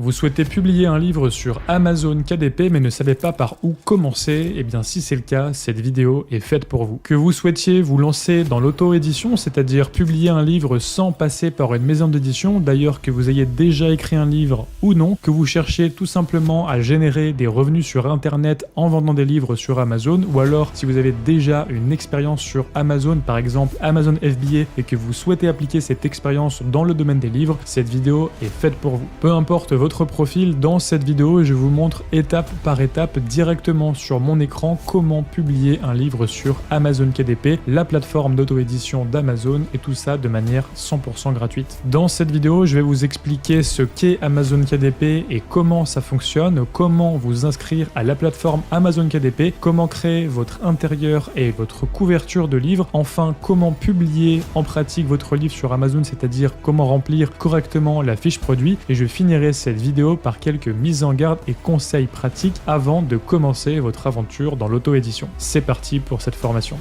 Vous souhaitez publier un livre sur Amazon KDP mais ne savez pas par où commencer? Eh bien si c'est le cas, cette vidéo est faite pour vous. Que vous souhaitiez vous lancer dans l'auto-édition, c'est-à-dire publier un livre sans passer par une maison d'édition, d'ailleurs que vous ayez déjà écrit un livre ou non, que vous cherchiez tout simplement à générer des revenus sur internet en vendant des livres sur Amazon, ou alors si vous avez déjà une expérience sur Amazon, par exemple Amazon FBA, et que vous souhaitez appliquer cette expérience dans le domaine des livres, cette vidéo est faite pour vous. Peu importe votre profil, dans cette vidéo, je vous montre étape par étape directement sur mon écran comment publier un livre sur Amazon KDP, la plateforme d'auto-édition d'Amazon, et tout ça de manière 100% gratuite. Dans cette vidéo, je vais vous expliquer ce qu'est Amazon KDP et comment ça fonctionne, comment vous inscrire à la plateforme Amazon KDP, comment créer votre intérieur et votre couverture de livre, enfin comment publier en pratique votre livre sur Amazon, c'est-à-dire comment remplir correctement la fiche produit, et je finirai cette vidéo par quelques mises en garde et conseils pratiques avant de commencer votre aventure dans l'auto-édition. C'est parti pour cette formation.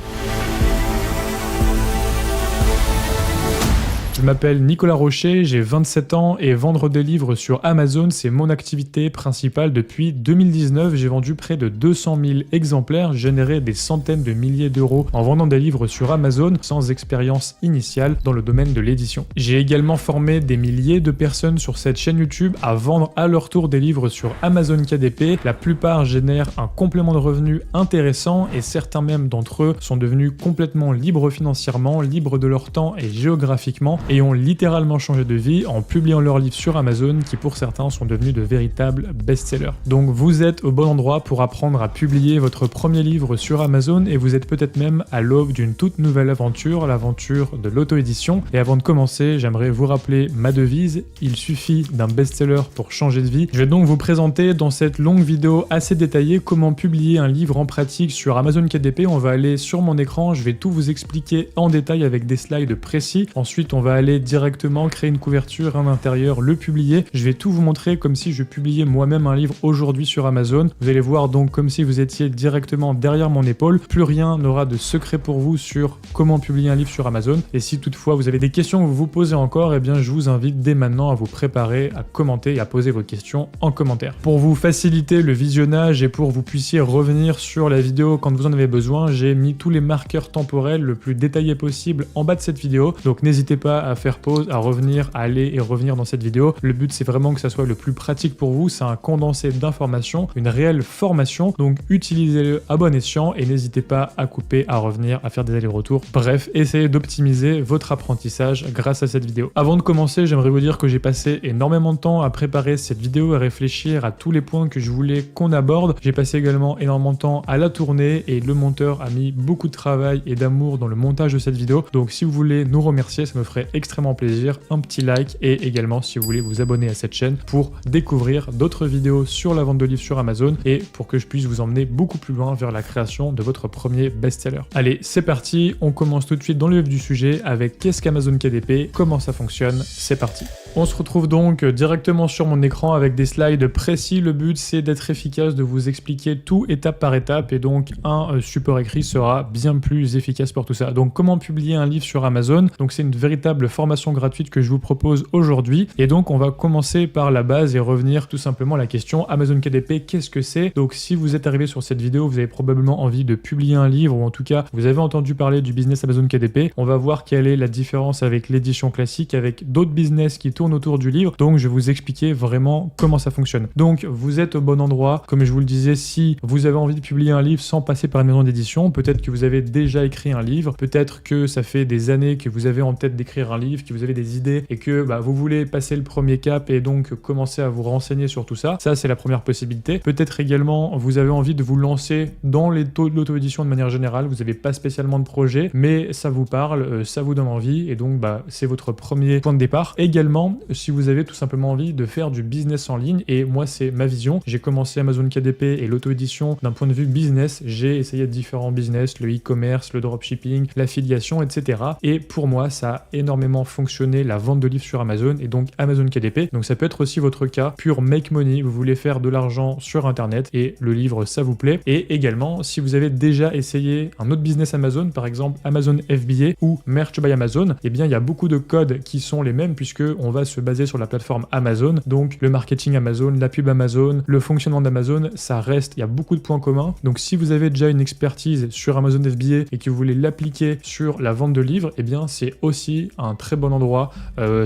Je m'appelle Nicolas Rocher, j'ai 27 ans et vendre des livres sur Amazon, c'est mon activité principale depuis 2019. J'ai vendu près de 200 000 exemplaires, généré des centaines de milliers d'euros en vendant des livres sur Amazon sans expérience initiale dans le domaine de l'édition. J'ai également formé des milliers de personnes sur cette chaîne YouTube à vendre à leur tour des livres sur Amazon KDP. La plupart génèrent un complément de revenus intéressant et certains même d'entre eux sont devenus complètement libres financièrement, libres de leur temps et géographiquement, et ont littéralement changé de vie en publiant leurs livres sur Amazon qui pour certains sont devenus de véritables best-sellers. Donc vous êtes au bon endroit pour apprendre à publier votre premier livre sur Amazon et vous êtes peut-être même à l'aube d'une toute nouvelle aventure, l'aventure de l'auto-édition. Et avant de commencer, j'aimerais vous rappeler ma devise, il suffit d'un best-seller pour changer de vie. Je vais donc vous présenter dans cette longue vidéo assez détaillée comment publier un livre en pratique sur Amazon KDP. On va aller sur mon écran, je vais tout vous expliquer en détail avec des slides précis. Ensuite, on va aller directement créer une couverture, un intérieur, le publier. Je vais tout vous montrer comme si je publiais moi-même un livre aujourd'hui sur Amazon. Vous allez voir donc comme si vous étiez directement derrière mon épaule. Plus rien n'aura de secret pour vous sur comment publier un livre sur Amazon. Et si toutefois vous avez des questions que vous vous posez encore, eh bien je vous invite dès maintenant à vous préparer, à commenter et à poser vos questions en commentaire. Pour vous faciliter le visionnage et pour que vous puissiez revenir sur la vidéo quand vous en avez besoin, j'ai mis tous les marqueurs temporels le plus détaillés possible en bas de cette vidéo. Donc n'hésitez pas à faire pause, à revenir, à aller et revenir dans cette vidéo. Le but c'est vraiment que ça soit le plus pratique pour vous, c'est un condensé d'informations, une réelle formation, donc utilisez-le à bon escient et n'hésitez pas à couper, à revenir, à faire des allers-retours. Bref, essayez d'optimiser votre apprentissage grâce à cette vidéo. Avant de commencer, j'aimerais vous dire que j'ai passé énormément de temps à préparer cette vidéo, à réfléchir à tous les points que je voulais qu'on aborde. J'ai passé également énormément de temps à la tourner et le monteur a mis beaucoup de travail et d'amour dans le montage de cette vidéo. Donc si vous voulez nous remercier, ça me ferait extrêmement plaisir, un petit like et également si vous voulez vous abonner à cette chaîne pour découvrir d'autres vidéos sur la vente de livres sur Amazon et pour que je puisse vous emmener beaucoup plus loin vers la création de votre premier best-seller. Allez, c'est parti, on commence tout de suite dans le vif du sujet avec qu'est-ce qu'Amazon KDP, comment ça fonctionne, c'est parti. On se retrouve donc directement sur mon écran avec des slides précis. Le but c'est d'être efficace, de vous expliquer tout étape par étape et donc un support écrit sera bien plus efficace pour tout ça. Donc comment publier un livre sur Amazon? Donc c'est une véritable formation gratuite que je vous propose aujourd'hui et donc on va commencer par la base et revenir tout simplement à la question Amazon KDP, qu'est-ce que c'est? Donc si vous êtes arrivé sur cette vidéo, vous avez probablement envie de publier un livre ou en tout cas vous avez entendu parler du business Amazon KDP. On va voir quelle est la différence avec l'édition classique, avec d'autres business qui tournent autour du livre. Donc je vais vous expliquer vraiment comment ça fonctionne. Donc vous êtes au bon endroit. Comme je vous le disais, si vous avez envie de publier un livre sans passer par une maison d'édition, peut-être que vous avez déjà écrit un livre, peut-être que ça fait des années que vous avez en tête d'écrire un livre, que vous avez des idées et que vous voulez passer le premier cap et donc commencer à vous renseigner sur tout ça. Ça, c'est la première possibilité. Peut-être également, vous avez envie de vous lancer dans l'auto-édition de manière générale. Vous n'avez pas spécialement de projet, mais ça vous parle, ça vous donne envie et donc c'est votre premier point de départ. Également, si vous avez tout simplement envie de faire du business en ligne, et moi, c'est ma vision. J'ai commencé Amazon KDP et l'auto-édition d'un point de vue business. J'ai essayé différents business, le e-commerce, le dropshipping, l'affiliation, etc. Et pour moi, ça a énormément fonctionné, la vente de livres sur Amazon et donc Amazon KDP. Donc ça peut être aussi votre cas, pure make money, vous voulez faire de l'argent sur internet et le livre ça vous plaît. Et également si vous avez déjà essayé un autre business Amazon, par exemple Amazon FBA ou Merch by Amazon, eh bien il y a beaucoup de codes qui sont les mêmes puisque on va va se baser sur la plateforme Amazon. Donc le marketing Amazon, la pub Amazon, le fonctionnement d'Amazon, ça reste, il y a beaucoup de points communs. Donc si vous avez déjà une expertise sur Amazon FBA et que vous voulez l'appliquer sur la vente de livres, eh bien c'est aussi un très bon endroit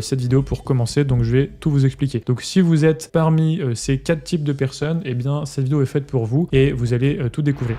cette vidéo pour commencer. Donc je vais tout vous expliquer. Donc si vous êtes parmi ces 4 types de personnes, eh bien cette vidéo est faite pour vous et vous allez tout découvrir.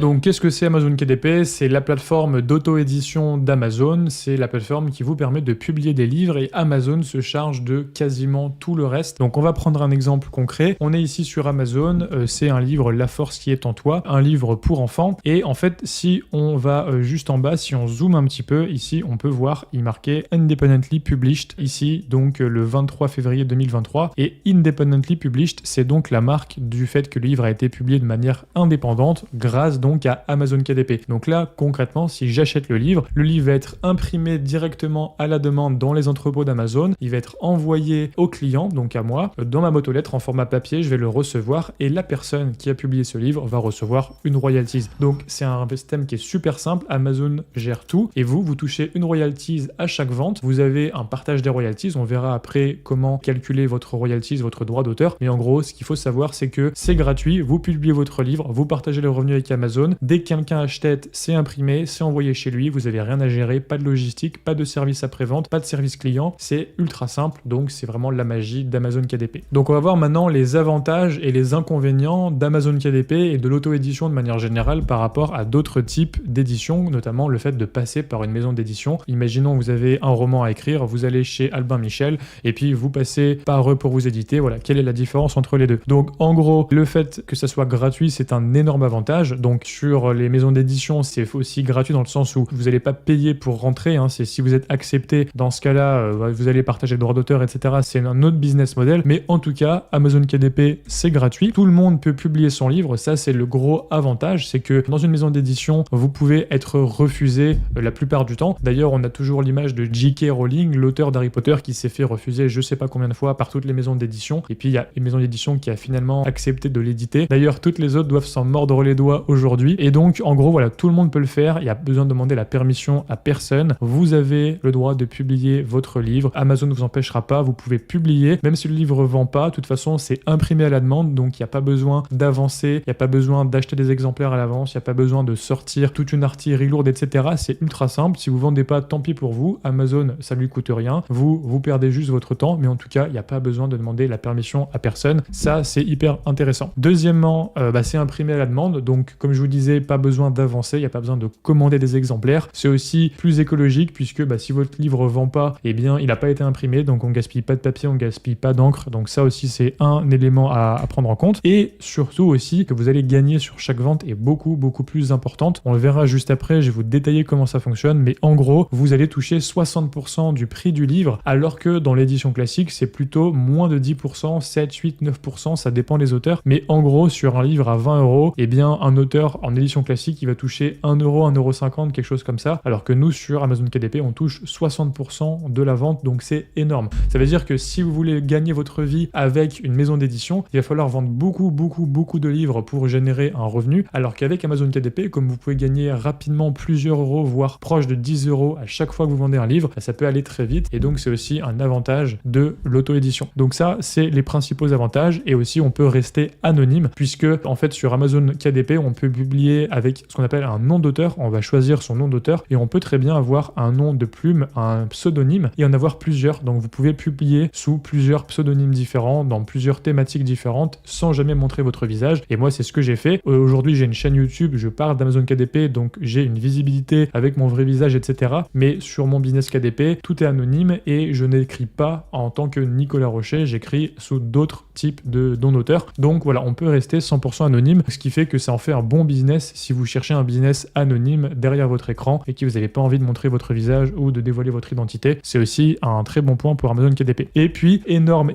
Donc qu'est-ce que c'est Amazon KDP? C'est la plateforme d'auto-édition d'Amazon, c'est la plateforme qui vous permet de publier des livres et Amazon se charge de quasiment tout le reste. Donc on va prendre un exemple concret. On est ici sur Amazon, c'est un livre La force qui est en toi, un livre pour enfants. Et en fait, si on va juste en bas, si on zoome un petit peu, ici on peut voir, il marquait Independently Published, ici donc le 23 février 2023. Et Independently Published, c'est donc la marque du fait que le livre a été publié de manière indépendante grâce donc à Amazon KDP. Donc là, concrètement, si j'achète le livre va être imprimé directement à la demande dans les entrepôts d'Amazon, il va être envoyé au client, donc à moi, dans ma boîte aux lettres en format papier, je vais le recevoir et la personne qui a publié ce livre va recevoir une royalties. Donc c'est un système qui est super simple, Amazon gère tout et vous touchez une royalties à chaque vente, vous avez un partage des royalties, on verra après comment calculer votre royalties, votre droit d'auteur, mais en gros, ce qu'il faut savoir, c'est que c'est gratuit, vous publiez votre livre, vous partagez les revenus avec Amazon. Dès que quelqu'un achète, c'est imprimé, c'est envoyé chez lui, vous n'avez rien à gérer, pas de logistique, pas de service après-vente, pas de service client, c'est ultra simple, donc c'est vraiment la magie d'Amazon KDP. Donc on va voir maintenant les avantages et les inconvénients d'Amazon KDP et de l'auto-édition de manière générale par rapport à d'autres types d'édition, notamment le fait de passer par une maison d'édition. Imaginons vous avez un roman à écrire, vous allez chez Albin Michel et puis vous passez par eux pour vous éditer, voilà, quelle est la différence entre les deux? Donc en gros, le fait que ça soit gratuit, c'est un énorme avantage, donc sur les maisons d'édition, c'est aussi gratuit dans le sens où vous n'allez pas payer pour rentrer, hein. C'est si vous êtes accepté, dans ce cas-là, vous allez partager le droit d'auteur, etc. C'est un autre business model, mais en tout cas, Amazon KDP, c'est gratuit. Tout le monde peut publier son livre, ça c'est le gros avantage, c'est que dans une maison d'édition, vous pouvez être refusé la plupart du temps. D'ailleurs, on a toujours l'image de J.K. Rowling, l'auteur d'Harry Potter, qui s'est fait refuser je sais pas combien de fois par toutes les maisons d'édition, et puis il y a une maison d'édition qui a finalement accepté de l'éditer. D'ailleurs, toutes les autres doivent s'en mordre les doigts aujourd'hui. Et donc, en gros, voilà, tout le monde peut le faire. Il n'y a besoin de demander la permission à personne. Vous avez le droit de publier votre livre. Amazon ne vous empêchera pas. Vous pouvez publier. Même si le livre ne vend pas, de toute façon, c'est imprimé à la demande. Donc, il n'y a pas besoin d'avancer. Il n'y a pas besoin d'acheter des exemplaires à l'avance. Il n'y a pas besoin de sortir toute une artillerie lourde, etc. C'est ultra simple. Si vous ne vendez pas, tant pis pour vous. Amazon, ça ne lui coûte rien. Vous perdez juste votre temps. Mais en tout cas, il n'y a pas besoin de demander la permission à personne. Ça, c'est hyper intéressant. Deuxièmement, c'est imprimé à la demande. Donc, comme je vous disais, pas besoin d'avancer, il n'y a pas besoin de commander des exemplaires. C'est aussi plus écologique puisque si votre livre vend pas, eh bien il n'a pas été imprimé, donc on gaspille pas de papier, on gaspille pas d'encre. Donc ça aussi c'est un élément à prendre en compte. Et surtout aussi que vous allez gagner sur chaque vente est beaucoup plus importante. On le verra juste après, je vais vous détailler comment ça fonctionne, mais en gros vous allez toucher 60% du prix du livre alors que dans l'édition classique c'est plutôt moins de 10%, 7, 8, 9%, ça dépend des auteurs. Mais en gros sur un livre à 20 €, eh bien un auteur en édition classique, il va toucher 1 €, 1,50 €, quelque chose comme ça, alors que nous, sur Amazon KDP, on touche 60% de la vente, donc c'est énorme. Ça veut dire que si vous voulez gagner votre vie avec une maison d'édition, il va falloir vendre beaucoup de livres pour générer un revenu, alors qu'avec Amazon KDP, comme vous pouvez gagner rapidement plusieurs euros, voire proche de 10 € à chaque fois que vous vendez un livre, ça peut aller très vite, et donc c'est aussi un avantage de l'auto-édition. Donc ça, c'est les principaux avantages, et aussi on peut rester anonyme, puisque en fait sur Amazon KDP, on peut publier avec ce qu'on appelle un nom d'auteur, on va choisir son nom d'auteur, et on peut très bien avoir un nom de plume, un pseudonyme, et en avoir plusieurs, donc vous pouvez publier sous plusieurs pseudonymes différents, dans plusieurs thématiques différentes, sans jamais montrer votre visage, et moi c'est ce que j'ai fait. Aujourd'hui j'ai une chaîne YouTube, je parle d'Amazon KDP, donc j'ai une visibilité avec mon vrai visage, etc. Mais sur mon business KDP, tout est anonyme, et je n'écris pas en tant que Nicolas Rocher, j'écris sous d'autres types de noms d'auteur. Donc voilà, on peut rester 100% anonyme, ce qui fait que ça en fait un bon business si vous cherchez un business anonyme derrière votre écran et que vous n'avez pas envie de montrer votre visage ou de dévoiler votre identité. C'est aussi un très bon point pour Amazon KDP. Et puis, énorme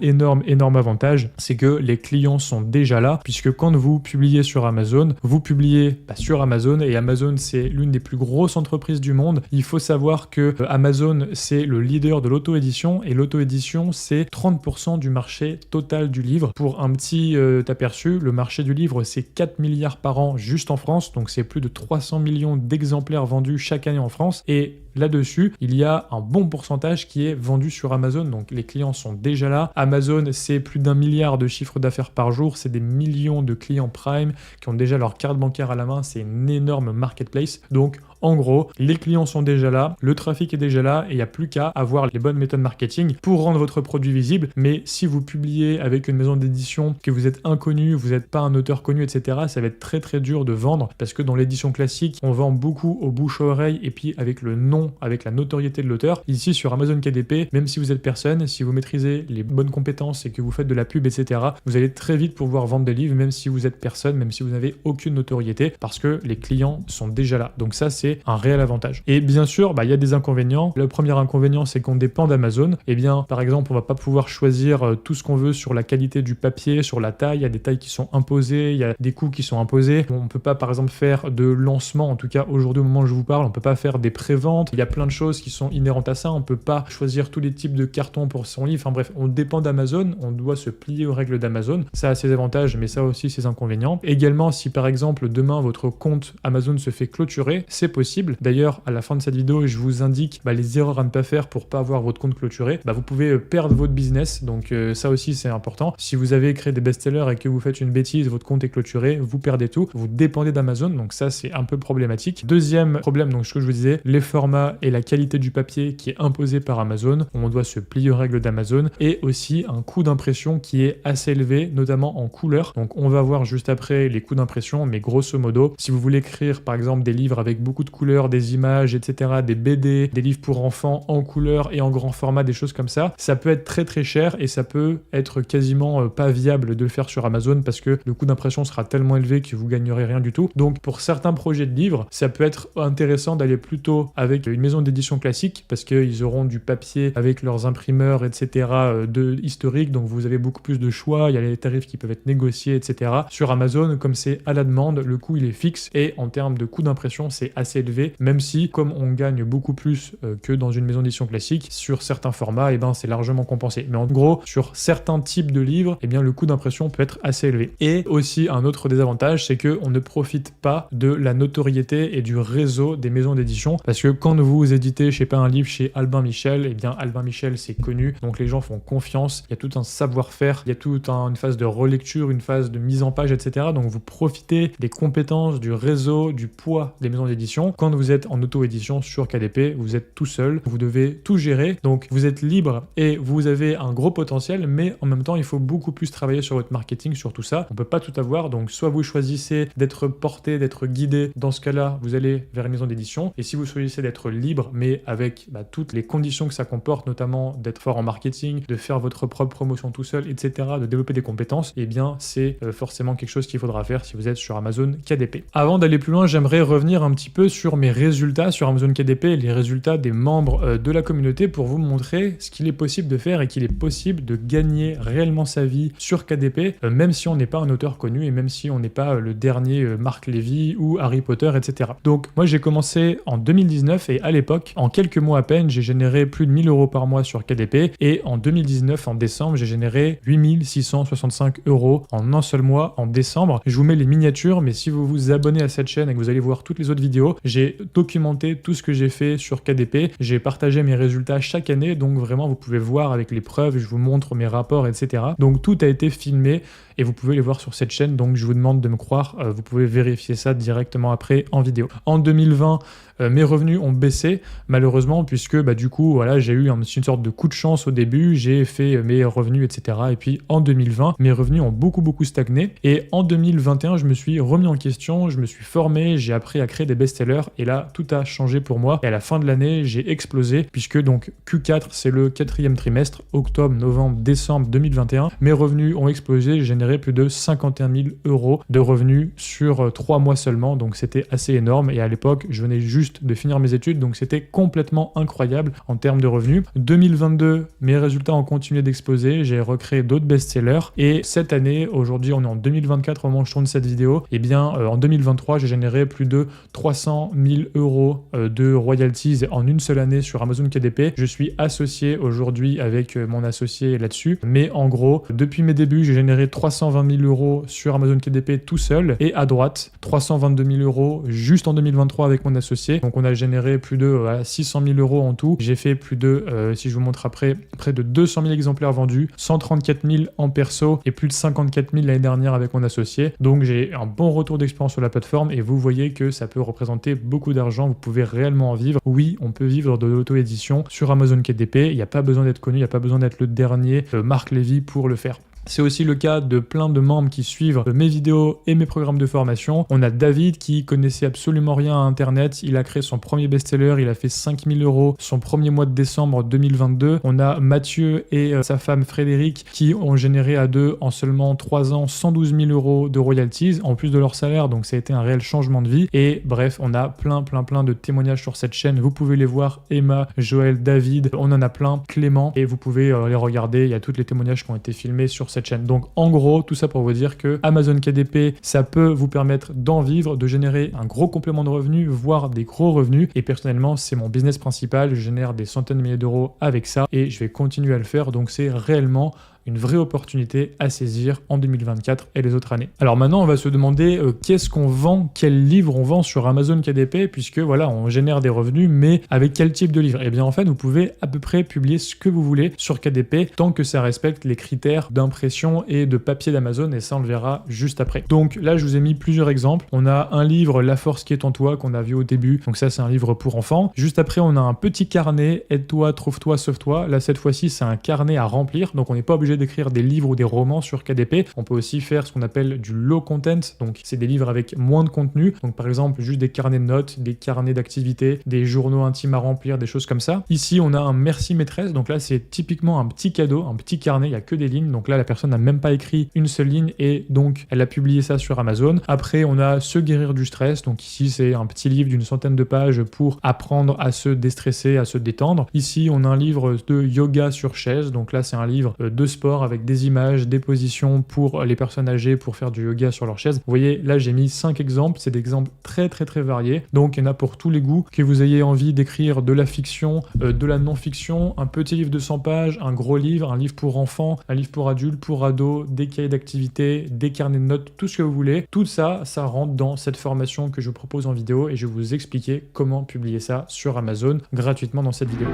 avantage, c'est que les clients sont déjà là, puisque quand vous publiez sur Amazon, vous publiez sur Amazon, et Amazon, c'est l'une des plus grosses entreprises du monde. Il faut savoir que Amazon, c'est le leader de l'auto-édition, et l'auto-édition, c'est 30% du marché total du livre. Pour un petit aperçu, le marché du livre, c'est 4 milliards par an juste en France, donc c'est plus de 300 millions d'exemplaires vendus chaque année en France. Et là-dessus, il y a un bon pourcentage qui est vendu sur Amazon, donc les clients sont déjà là. Amazon, c'est plus d'1 milliard de chiffre d'affaires par jour, c'est des millions de clients Prime qui ont déjà leur carte bancaire à la main, c'est une énorme marketplace. Donc en gros, les clients sont déjà là, le trafic est déjà là et il n'y a plus qu'à avoir les bonnes méthodes marketing pour rendre votre produit visible. Mais si vous publiez avec une maison d'édition, que vous êtes inconnu, vous n'êtes pas un auteur connu, etc., ça va être très très dur de vendre parce que dans l'édition classique, on vend beaucoup au bouche à oreille et puis avec le nom, avec la notoriété de l'auteur. Ici sur Amazon KDP, même si vous êtes personne, si vous maîtrisez les bonnes compétences et que vous faites de la pub, etc., vous allez très vite pouvoir vendre des livres même si vous êtes personne, même si vous n'avez aucune notoriété parce que les clients sont déjà là. Donc ça, c'est un réel avantage. Et bien sûr, il y a des inconvénients. Le premier inconvénient, c'est qu'on dépend d'Amazon. Et bien, par exemple, on va pas pouvoir choisir tout ce qu'on veut sur la qualité du papier, sur la taille. Il y a des tailles qui sont imposées, il y a des coûts qui sont imposés. On peut pas, par exemple, faire de lancement. En tout cas, aujourd'hui, au moment où je vous parle, on peut pas faire des préventes. Il y a plein de choses qui sont inhérentes à ça. On peut pas choisir tous les types de cartons pour son livre. Enfin bref, on dépend d'Amazon. On doit se plier aux règles d'Amazon. Ça a ses avantages, mais ça a aussi ses inconvénients. Également, si par exemple, demain, votre compte Amazon se fait clôturer, c'est possible. D'ailleurs, à la fin de cette vidéo, je vous indique les erreurs à ne pas faire pour pas avoir votre compte clôturé. Vous pouvez perdre votre business, donc ça aussi c'est important. Si vous avez créé des best-sellers et que vous faites une bêtise, votre compte est clôturé, vous perdez tout. Vous dépendez d'Amazon, donc ça c'est un peu problématique. Deuxième problème, donc ce que je vous disais, les formats et la qualité du papier qui est imposé par Amazon. On doit se plier aux règles d'Amazon et aussi un coût d'impression qui est assez élevé, notamment en couleur. Donc on va voir juste après les coûts d'impression, mais grosso modo, si vous voulez écrire par exemple des livres avec beaucoup de couleurs, des images, etc., des BD, des livres pour enfants en couleur et en grand format, des choses comme ça peut être très très cher et ça peut être quasiment pas viable de le faire sur Amazon parce que le coût d'impression sera tellement élevé que vous gagnerez rien du tout. Donc pour certains projets de livres, ça peut être intéressant d'aller plutôt avec une maison d'édition classique parce qu'ils auront du papier avec leurs imprimeurs, etc., de historique, donc vous avez beaucoup plus de choix, il y a les tarifs qui peuvent être négociés, etc. Sur Amazon, comme c'est à la demande, le coût il est fixe et en termes de coût d'impression, c'est assez élevé, même si comme on gagne beaucoup plus que dans une maison d'édition classique, sur certains formats, c'est largement compensé. Mais en gros, sur certains types de livres, le coût d'impression peut être assez élevé. Et aussi, un autre désavantage, c'est qu'on ne profite pas de la notoriété et du réseau des maisons d'édition, parce que quand vous éditez, je sais pas, un livre chez Albin Michel, Albin Michel, c'est connu, donc les gens font confiance, il y a tout un savoir-faire, il y a toute une phase de relecture, une phase de mise en page, etc. Donc vous profitez des compétences, du réseau, du poids des maisons d'édition. Quand vous êtes en auto-édition sur KDP, vous êtes tout seul, vous devez tout gérer, donc vous êtes libre et vous avez un gros potentiel, mais en même temps, il faut beaucoup plus travailler sur votre marketing, sur tout ça. On peut pas tout avoir, donc soit vous choisissez d'être porté, d'être guidé, dans ce cas-là, vous allez vers une maison d'édition, et si vous choisissez d'être libre, mais avec toutes les conditions que ça comporte, notamment d'être fort en marketing, de faire votre propre promotion tout seul, etc., de développer des compétences, c'est forcément quelque chose qu'il faudra faire si vous êtes sur Amazon KDP. Avant d'aller plus loin, j'aimerais revenir un petit peu sur mes résultats sur Amazon KDP, les résultats des membres de la communauté pour vous montrer ce qu'il est possible de faire et qu'il est possible de gagner réellement sa vie sur KDP, même si on n'est pas un auteur connu et même si on n'est pas le dernier Marc Lévy ou Harry Potter, etc. Donc moi j'ai commencé en 2019 et à l'époque, en quelques mois à peine, j'ai généré plus de 1000 € par mois sur KDP et en 2019, en décembre, j'ai généré 8665 € en un seul mois en décembre. Je vous mets les miniatures, mais si vous vous abonnez à cette chaîne et que vous allez voir toutes les autres vidéos, j'ai documenté tout ce que j'ai fait sur KDP, j'ai partagé mes résultats chaque année, donc vraiment vous pouvez voir avec les preuves, je vous montre mes rapports, etc. Donc tout a été filmé et vous pouvez les voir sur cette chaîne, donc je vous demande de me croire, vous pouvez vérifier ça directement après en vidéo. En 2020, mes revenus ont baissé malheureusement puisque du coup voilà, j'ai eu une sorte de coup de chance au début, j'ai fait mes revenus, etc. Et puis en 2020, mes revenus ont beaucoup stagné et en 2021, je me suis remis en question, je me suis formé, j'ai appris à créer des best-sellers et là tout a changé pour moi et à la fin de l'année, j'ai explosé puisque donc Q4, c'est le 4e trimestre, octobre, novembre, décembre 2021, mes revenus ont explosé, j'ai généré plus de 51 000 € de revenus sur 3 mois seulement, donc c'était assez énorme et à l'époque, je venais juste de finir mes études, suite, donc c'était complètement incroyable en termes de revenus. 2022, mes résultats ont continué d'exploser, j'ai recréé d'autres best-sellers, et cette année, aujourd'hui on est en 2024 au moment où je tourne cette vidéo, et bien en 2023 j'ai généré plus de 300 000 euros de royalties en une seule année sur Amazon KDP. Je suis associé aujourd'hui avec mon associé là-dessus, mais en gros, depuis mes débuts, j'ai généré 320 000 euros sur Amazon KDP tout seul, et à droite, 322 000 euros juste en 2023 avec mon associé. Donc on a généré plus de 600 000 euros en tout. J'ai fait plus de, si je vous montre après, près de 200 000 exemplaires vendus, 134 000 en perso et plus de 54 000 l'année dernière avec mon associé. Donc j'ai un bon retour d'expérience sur la plateforme et vous voyez que ça peut représenter beaucoup d'argent. Vous pouvez réellement en vivre. Oui, on peut vivre de l'auto-édition sur Amazon KDP. Il n'y a pas besoin d'être connu, il n'y a pas besoin d'être le dernier Marc Lévy pour le faire. C'est aussi le cas de plein de membres qui suivent mes vidéos et mes programmes de formation. On a David qui connaissait absolument rien à Internet. Il a créé son premier best-seller, il a fait 5 000 euros son premier mois de décembre 2022. On a Mathieu et sa femme Frédéric qui ont généré à deux en seulement 3 ans 112 000 euros de royalties en plus de leur salaire. Donc ça a été un réel changement de vie. Et bref, on a plein de témoignages sur cette chaîne. Vous pouvez les voir. Emma, Joël, David, on en a plein. Clément. Et vous pouvez les regarder. Il y a tous les témoignages qui ont été filmés sur cette chaîne. Donc en gros, tout ça pour vous dire que Amazon KDP, ça peut vous permettre d'en vivre, de générer un gros complément de revenus, voire des gros revenus. Et personnellement, c'est mon business principal. Je génère des centaines de milliers d'euros avec ça et je vais continuer à le faire. Donc c'est réellement une vraie opportunité à saisir en 2024 et les autres années. Alors maintenant, on va se demander qu'est-ce qu'on vend, quel livre on vend sur Amazon KDP, puisque voilà, on génère des revenus, mais avec quel type de livre? Eh bien en fait, vous pouvez à peu près publier ce que vous voulez sur KDP, tant que ça respecte les critères d'impression et de papier d'Amazon, et ça on le verra juste après. Donc là, je vous ai mis plusieurs exemples. On a un livre, La force qui est en toi, qu'on a vu au début, donc ça c'est un livre pour enfants. Juste après, on a un petit carnet, Aide-toi, Trouve-toi, Sauve-toi. Là, cette fois-ci, c'est un carnet à remplir, donc on n'est pas obligé d'écrire des livres ou des romans sur KDP. On peut aussi faire ce qu'on appelle du low content, donc c'est des livres avec moins de contenu, donc par exemple juste des carnets de notes, des carnets d'activités, des journaux intimes à remplir, des choses comme ça. Ici on a un merci maîtresse, donc là c'est typiquement un petit cadeau, un petit carnet, il n'y a que des lignes, donc là la personne n'a même pas écrit une seule ligne et donc elle a publié ça sur Amazon. Après on a Se guérir du stress, donc ici c'est un petit livre d'une centaine de pages pour apprendre à se déstresser, à se détendre. Ici on a un livre de yoga sur chaise, donc là c'est un livre de sport avec des images, des positions pour les personnes âgées pour faire du yoga sur leur chaise. Vous voyez, là j'ai mis 5 exemples, c'est des exemples très variés, donc il y en a pour tous les goûts, que vous ayez envie d'écrire de la fiction, de la non-fiction, un petit livre de 100 pages, un gros livre, un livre pour enfants, un livre pour adultes, pour ados, des cahiers d'activités, des carnets de notes, tout ce que vous voulez. Tout ça, ça rentre dans cette formation que je vous propose en vidéo et je vais vous expliquer comment publier ça sur Amazon gratuitement dans cette vidéo.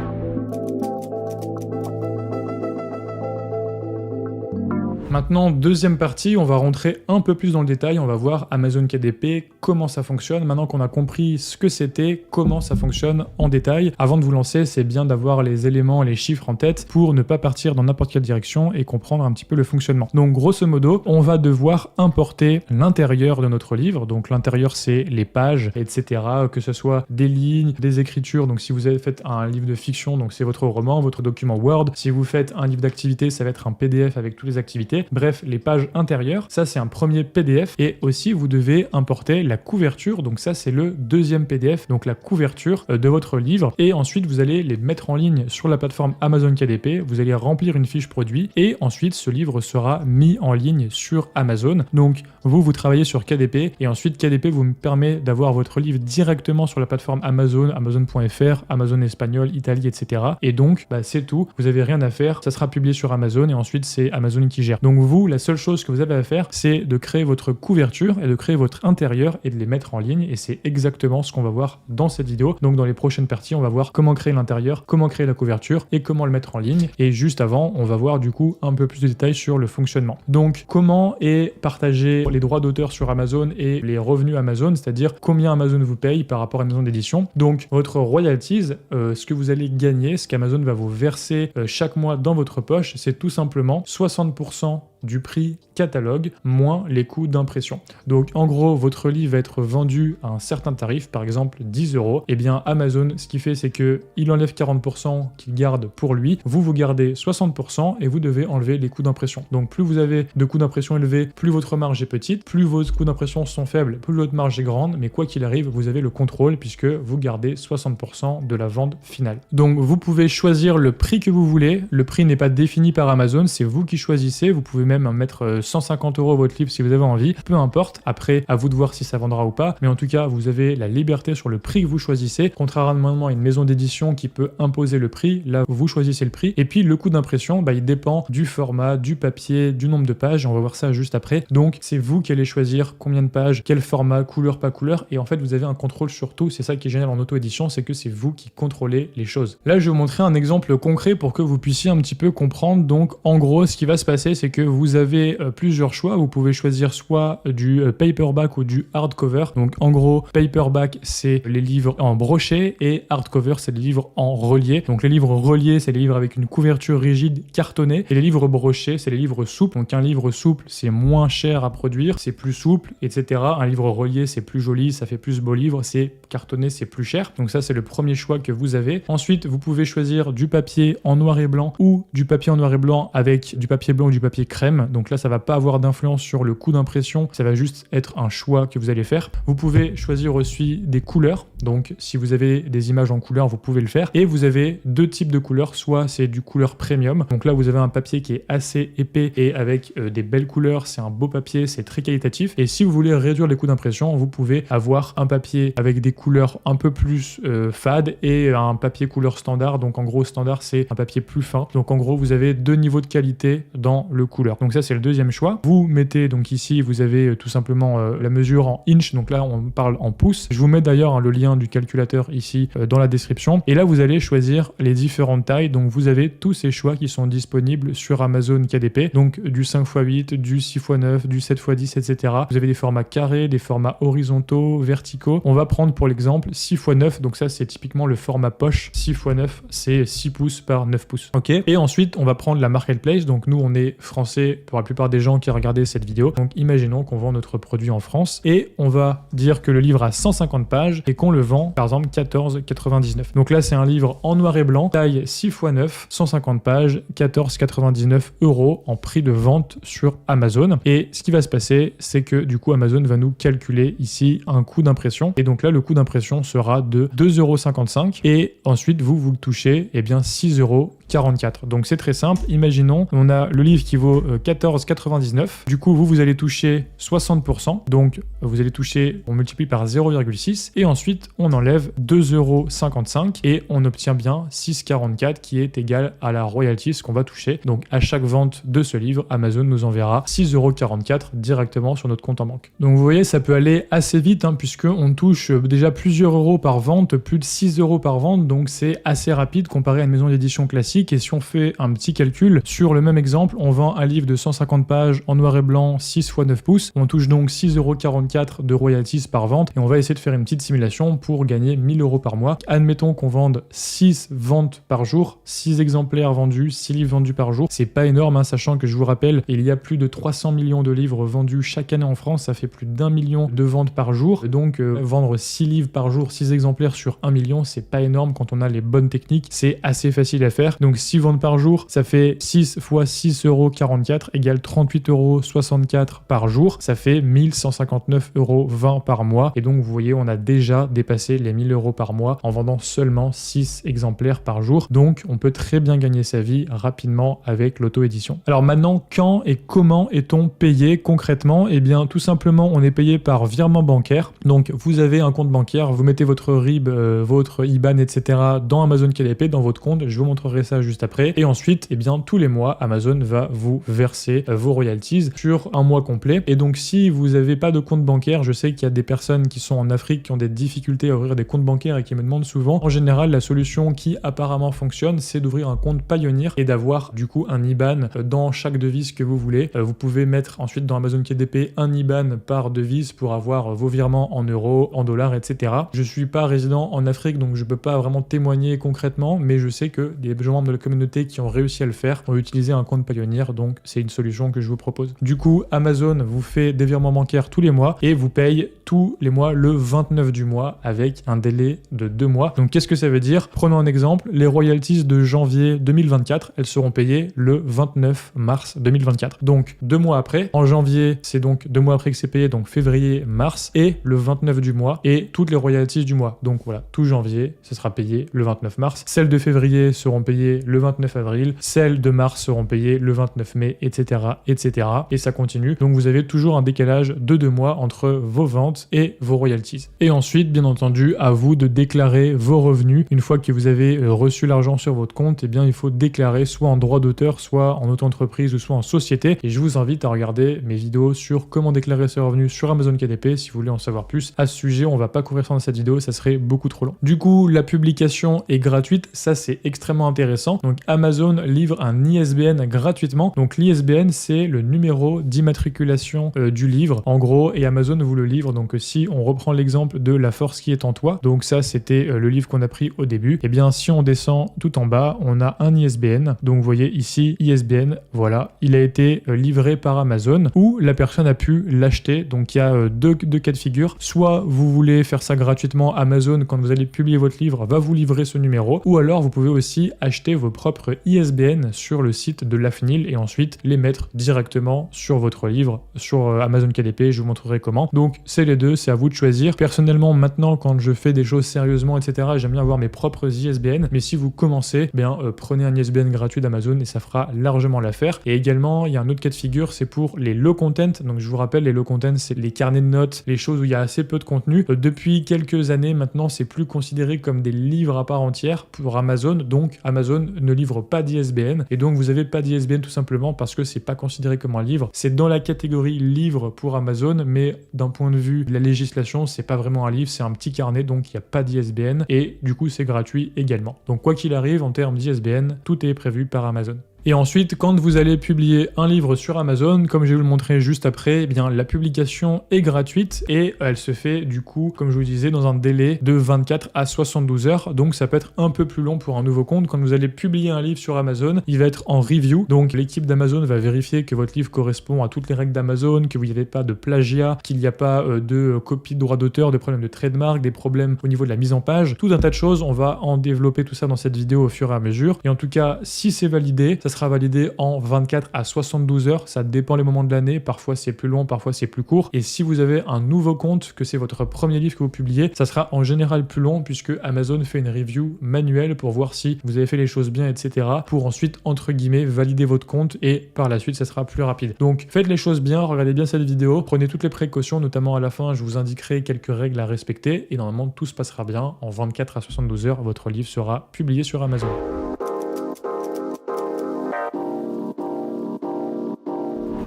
Maintenant, deuxième partie, on va rentrer un peu plus dans le détail, on va voir Amazon KDP, comment ça fonctionne. Maintenant qu'on a compris ce que c'était, comment ça fonctionne en détail. Avant de vous lancer, c'est bien d'avoir les éléments, les chiffres en tête pour ne pas partir dans n'importe quelle direction et comprendre un petit peu le fonctionnement. Donc grosso modo, on va devoir importer l'intérieur de notre livre. Donc l'intérieur, c'est les pages, etc. Que ce soit des lignes, des écritures. Donc si vous avez fait un livre de fiction, donc c'est votre roman, votre document Word. Si vous faites un livre d'activité, ça va être un PDF avec toutes les activités. Bref, les pages intérieures, ça c'est un premier PDF et aussi vous devez importer la couverture, donc ça c'est le deuxième PDF, donc la couverture de votre livre et ensuite vous allez les mettre en ligne sur la plateforme Amazon KDP, vous allez remplir une fiche produit et ensuite ce livre sera mis en ligne sur Amazon. Donc vous travaillez sur KDP et ensuite KDP vous permet d'avoir votre livre directement sur la plateforme Amazon, Amazon.fr, Amazon espagnol, Italie, etc. Et donc c'est tout, vous avez rien à faire, ça sera publié sur Amazon et ensuite c'est Amazon qui gère. Donc vous, la seule chose que vous avez à faire, c'est de créer votre couverture et de créer votre intérieur et de les mettre en ligne et c'est exactement ce qu'on va voir dans cette vidéo. Donc dans les prochaines parties, on va voir comment créer l'intérieur, comment créer la couverture et comment le mettre en ligne. Et juste avant, on va voir du coup un peu plus de détails sur le fonctionnement. Donc comment est partagé les droits d'auteur sur Amazon et les revenus Amazon, c'est-à-dire combien Amazon vous paye par rapport à une maison d'édition. Donc votre royalties, ce que vous allez gagner, ce qu'Amazon va vous verser chaque mois dans votre poche, c'est tout simplement 60% du prix catalogue moins les coûts d'impression. Donc en gros, votre livre va être vendu à un certain tarif, par exemple 10 €. Et bien Amazon, ce qu'il fait, c'est que il enlève 40% qu'il garde pour lui, vous gardez 60% et vous devez enlever les coûts d'impression. Donc plus vous avez de coûts d'impression élevés, plus votre marge est petite, plus vos coûts d'impression sont faibles, plus votre marge est grande, mais quoi qu'il arrive, vous avez le contrôle puisque vous gardez 60% de la vente finale. Donc vous pouvez choisir le prix que vous voulez, le prix n'est pas défini par Amazon, c'est vous qui choisissez, vous pouvez même mettre 150 € votre livre si vous avez envie, peu importe, après à vous de voir si ça vendra ou pas, mais en tout cas vous avez la liberté sur le prix que vous choisissez, contrairement à une maison d'édition qui peut imposer le prix, là vous choisissez le prix, et puis le coût d'impression, il dépend du format, du papier, du nombre de pages, on va voir ça juste après, donc c'est vous qui allez choisir combien de pages, quel format, couleur, pas couleur, et en fait vous avez un contrôle sur tout, c'est ça qui est génial en auto-édition, c'est que c'est vous qui contrôlez les choses. Là je vais vous montrer un exemple concret pour que vous puissiez un petit peu comprendre, donc en gros ce qui va se passer c'est que vous avez plusieurs choix, vous pouvez choisir soit du paperback ou du hardcover, donc en gros paperback c'est les livres en brochet et hardcover c'est les livres en relié, donc les livres reliés c'est les livres avec une couverture rigide cartonnée et les livres brochés c'est les livres souples, donc un livre souple c'est moins cher à produire, c'est plus souple, etc. Un livre relié c'est plus joli, ça fait plus beau livre, c'est cartonné, c'est plus cher, donc ça c'est le premier choix que vous avez. Ensuite vous pouvez choisir du papier en noir et blanc ou du papier en noir et blanc avec du papier blanc ou du papier crème, donc là ça va pas avoir d'influence sur le coût d'impression, ça va juste être un choix que vous allez faire. Vous pouvez choisir aussi des couleurs, donc si vous avez des images en couleur vous pouvez le faire, et vous avez deux types de couleurs, soit c'est du couleur premium, donc là vous avez un papier qui est assez épais et avec des belles couleurs, c'est un beau papier, c'est très qualitatif, et si vous voulez réduire les coûts d'impression vous pouvez avoir un papier avec des couleurs un peu plus fades et un papier couleur standard, donc en gros standard c'est un papier plus fin, donc en gros vous avez deux niveaux de qualité dans le couleur, donc ça c'est le deuxième choix. Vous mettez donc ici vous avez tout simplement la mesure en inch, donc là on parle en pouces, je vous mets d'ailleurs le lien du calculateur ici dans la description, et là vous allez choisir les différentes tailles, donc vous avez tous ces choix qui sont disponibles sur Amazon KDP, donc du 5x8, du 6x9, du 7x10, etc. Vous avez des formats carrés, des formats horizontaux, verticaux. On va prendre pour l'exemple 6x9, donc ça c'est typiquement le format poche, 6x9 c'est 6 pouces par 9 pouces. Ok. Et ensuite on va prendre la marketplace, donc nous on est français pour la plupart des gens qui regardent cette vidéo, donc imaginons qu'on vend notre produit en France et on va dire que le livre a 150 pages et qu'on le vend par exemple 14,99. Donc là c'est un livre en noir et blanc, taille 6x9, 150 pages, 14,99 € en prix de vente sur Amazon. Et ce qui va se passer, c'est que du coup Amazon va nous calculer ici un coût d'impression, et donc là le coût d'impression sera de 2,55 € et ensuite vous touchez 6,44 €. Donc c'est très simple, imaginons on a le livre qui vaut 14,99, du coup vous allez toucher 60%, donc vous allez toucher, on multiplie par 0,6 et ensuite on enlève 2,55 € et on obtient bien 6,44 qui est égal à la royalties qu'on va toucher. Donc à chaque vente de ce livre, Amazon nous enverra 6,44 € directement sur notre compte en banque. Donc vous voyez, ça peut aller assez vite puisque on touche déjà plusieurs euros par vente, plus de 6 € par vente, donc c'est assez rapide comparé à une maison d'édition classique. Et si on fait un petit calcul, sur le même exemple, on vend un livre de 150 pages en noir et blanc 6 x 9 pouces, on touche donc 6,44 € de royalties par vente, et on va essayer de faire une petite simulation pour gagner 1000 € par mois. Admettons qu'on vende 6 ventes par jour, 6 exemplaires vendus, 6 livres vendus par jour, c'est pas énorme, sachant que je vous rappelle, il y a plus de 300 millions de livres vendus chaque année en France, ça fait plus d'1 million de ventes par jour, donc vendre 6 livres par jour, 6 exemplaires sur 1 million, c'est pas énorme quand on a les bonnes techniques, c'est assez facile à faire. Donc 6 ventes par jour, ça fait 6 x 6,44 € égale 38,64 € par jour, ça fait 1159,20 € par mois, et donc vous voyez on a déjà dépassé les 1000 € par mois en vendant seulement 6 exemplaires par jour, donc on peut très bien gagner sa vie rapidement avec l'auto-édition. Alors maintenant, quand et comment est-on payé concrètement? Eh bien tout simplement on est payé par virement bancaire, donc vous avez un compte bancaire, vous mettez votre RIB, votre IBAN, etc. dans Amazon KDP, dans votre compte, je vous montrerai ça juste après, et ensuite eh bien tous les mois Amazon va vous verser vos royalties sur un mois complet. Et donc si vous n'avez pas de compte bancaire, je sais qu'il y a des personnes qui sont en Afrique qui ont des difficultés à ouvrir des comptes bancaires et qui me demandent souvent, en général la solution qui apparemment fonctionne c'est d'ouvrir un compte Payoneer et d'avoir du coup un IBAN dans chaque devise que vous voulez. Vous pouvez mettre ensuite dans Amazon KDP un IBAN par devise pour avoir vos virements en euros, en dollars, etc. Je suis pas résident en Afrique donc je peux pas vraiment témoigner concrètement, mais je sais que des gens membres de la communauté qui ont réussi à le faire ont utilisé un compte Payoneer, donc c'est une solution que je vous propose. Du coup, Amazon vous fait des virements bancaires tous les mois et vous paye tous les mois le 29 du mois avec un délai de 2 mois. Donc qu'est-ce que ça veut dire? Prenons un exemple, les royalties de janvier 2024, elles seront payées le 29 mars 2024. Donc 2 mois après, en janvier, c'est donc 2 mois après que c'est payé, donc février, mars, et le 29 du mois, et toutes les royalties du mois. Donc voilà, tout janvier, ce sera payé le 29 mars. Celles de février seront payées le 29 avril, celles de mars seront payées le 29 mai, etc., etc. Et ça continue. Donc vous avez toujours un décalage de 2 mois entre vos ventes et vos royalties. Et ensuite, bien entendu, à vous de déclarer vos revenus. Une fois que vous avez reçu l'argent sur votre compte, eh bien, il faut déclarer soit en droit d'auteur, soit en auto-entreprise ou soit en société. Et je vous invite à regarder mes vidéos sur comment déclarer ses revenus sur Amazon KDP si vous voulez en savoir plus à ce sujet. On va pas couvrir ça dans cette vidéo, ça serait beaucoup trop long. Du coup, la publication est gratuite. Ça, c'est extrêmement intéressant. Donc, Amazon livre un ISBN gratuitement. Donc, l'ISBN, c'est le numéro d'immatriculation du livre. En gros, et Amazon vous le livre. Donc, si on reprend l'exemple de La force qui est en toi, donc ça, c'était le livre qu'on a pris au début. Et bien, si on descend tout en bas, on a un ISBN. Donc, vous voyez ici, ISBN, voilà. Il a été livré par Amazon ou la personne a pu l'acheter. Donc, il y a deux cas de figure. Soit vous voulez faire ça gratuitement, Amazon, quand vous allez publier votre livre, va vous livrer ce numéro. Ou alors, vous pouvez aussi acheter vos propres ISBN sur le site de l'AFNIL et ensuite les mettre directement sur votre livre, sur Amazon KDP. Je vous montrerai comment. Donc, c'est les deux, c'est à vous de choisir. Personnellement, maintenant, quand je fais des choses sérieusement, etc., j'aime bien avoir mes propres ISBN. Mais si vous commencez, bien, prenez un ISBN gratuit d'Amazon et ça fera largement l'affaire. Et également, il y a un autre cas de figure, c'est pour les low content. Donc, je vous rappelle, les low content, c'est les carnets de notes, les choses où il y a assez peu de contenu. Depuis quelques années, maintenant, c'est plus considéré comme des livres à part entière pour Amazon. Donc, Amazon ne livre pas d'ISBN. Et donc, vous n'avez pas d'ISBN tout simplement parce que c'est pas considéré comme un livre. C'est dans la catégorie livre pour Amazon, mais d'un point de vue de la législation, c'est pas vraiment un livre, c'est un petit carnet, donc il n'y a pas d'ISBN. Et du coup, c'est gratuit également. Donc, quoi qu'il arrive, en termes d'ISBN, tout est prévu par Amazon. Et ensuite, quand vous allez publier un livre sur Amazon, comme je vais vous le montrer juste après, eh bien, la publication est gratuite et elle se fait du coup, comme je vous disais, dans un délai de 24 à 72 heures. Donc ça peut être un peu plus long pour un nouveau compte. Quand vous allez publier un livre sur Amazon, il va être en review. Donc l'équipe d'Amazon va vérifier que votre livre correspond à toutes les règles d'Amazon, que vous n'y avez pas de plagiat, qu'il n'y a pas de copie de droit d'auteur, de problèmes de trademark, des problèmes au niveau de la mise en page. Tout un tas de choses. On va en développer tout ça dans cette vidéo au fur et à mesure. Et en tout cas, si c'est validé, ça sera validé en 24 à 72 heures. Ça dépend les moments de l'année. Parfois, c'est plus long, parfois, c'est plus court. Et si vous avez un nouveau compte, que c'est votre premier livre que vous publiez, ça sera en général plus long puisque Amazon fait une review manuelle pour voir si vous avez fait les choses bien, etc. pour ensuite, entre guillemets, valider votre compte et par la suite, ça sera plus rapide. Donc, faites les choses bien, regardez bien cette vidéo, prenez toutes les précautions, notamment à la fin, je vous indiquerai quelques règles à respecter et normalement, tout se passera bien. En 24 à 72 heures, votre livre sera publié sur Amazon.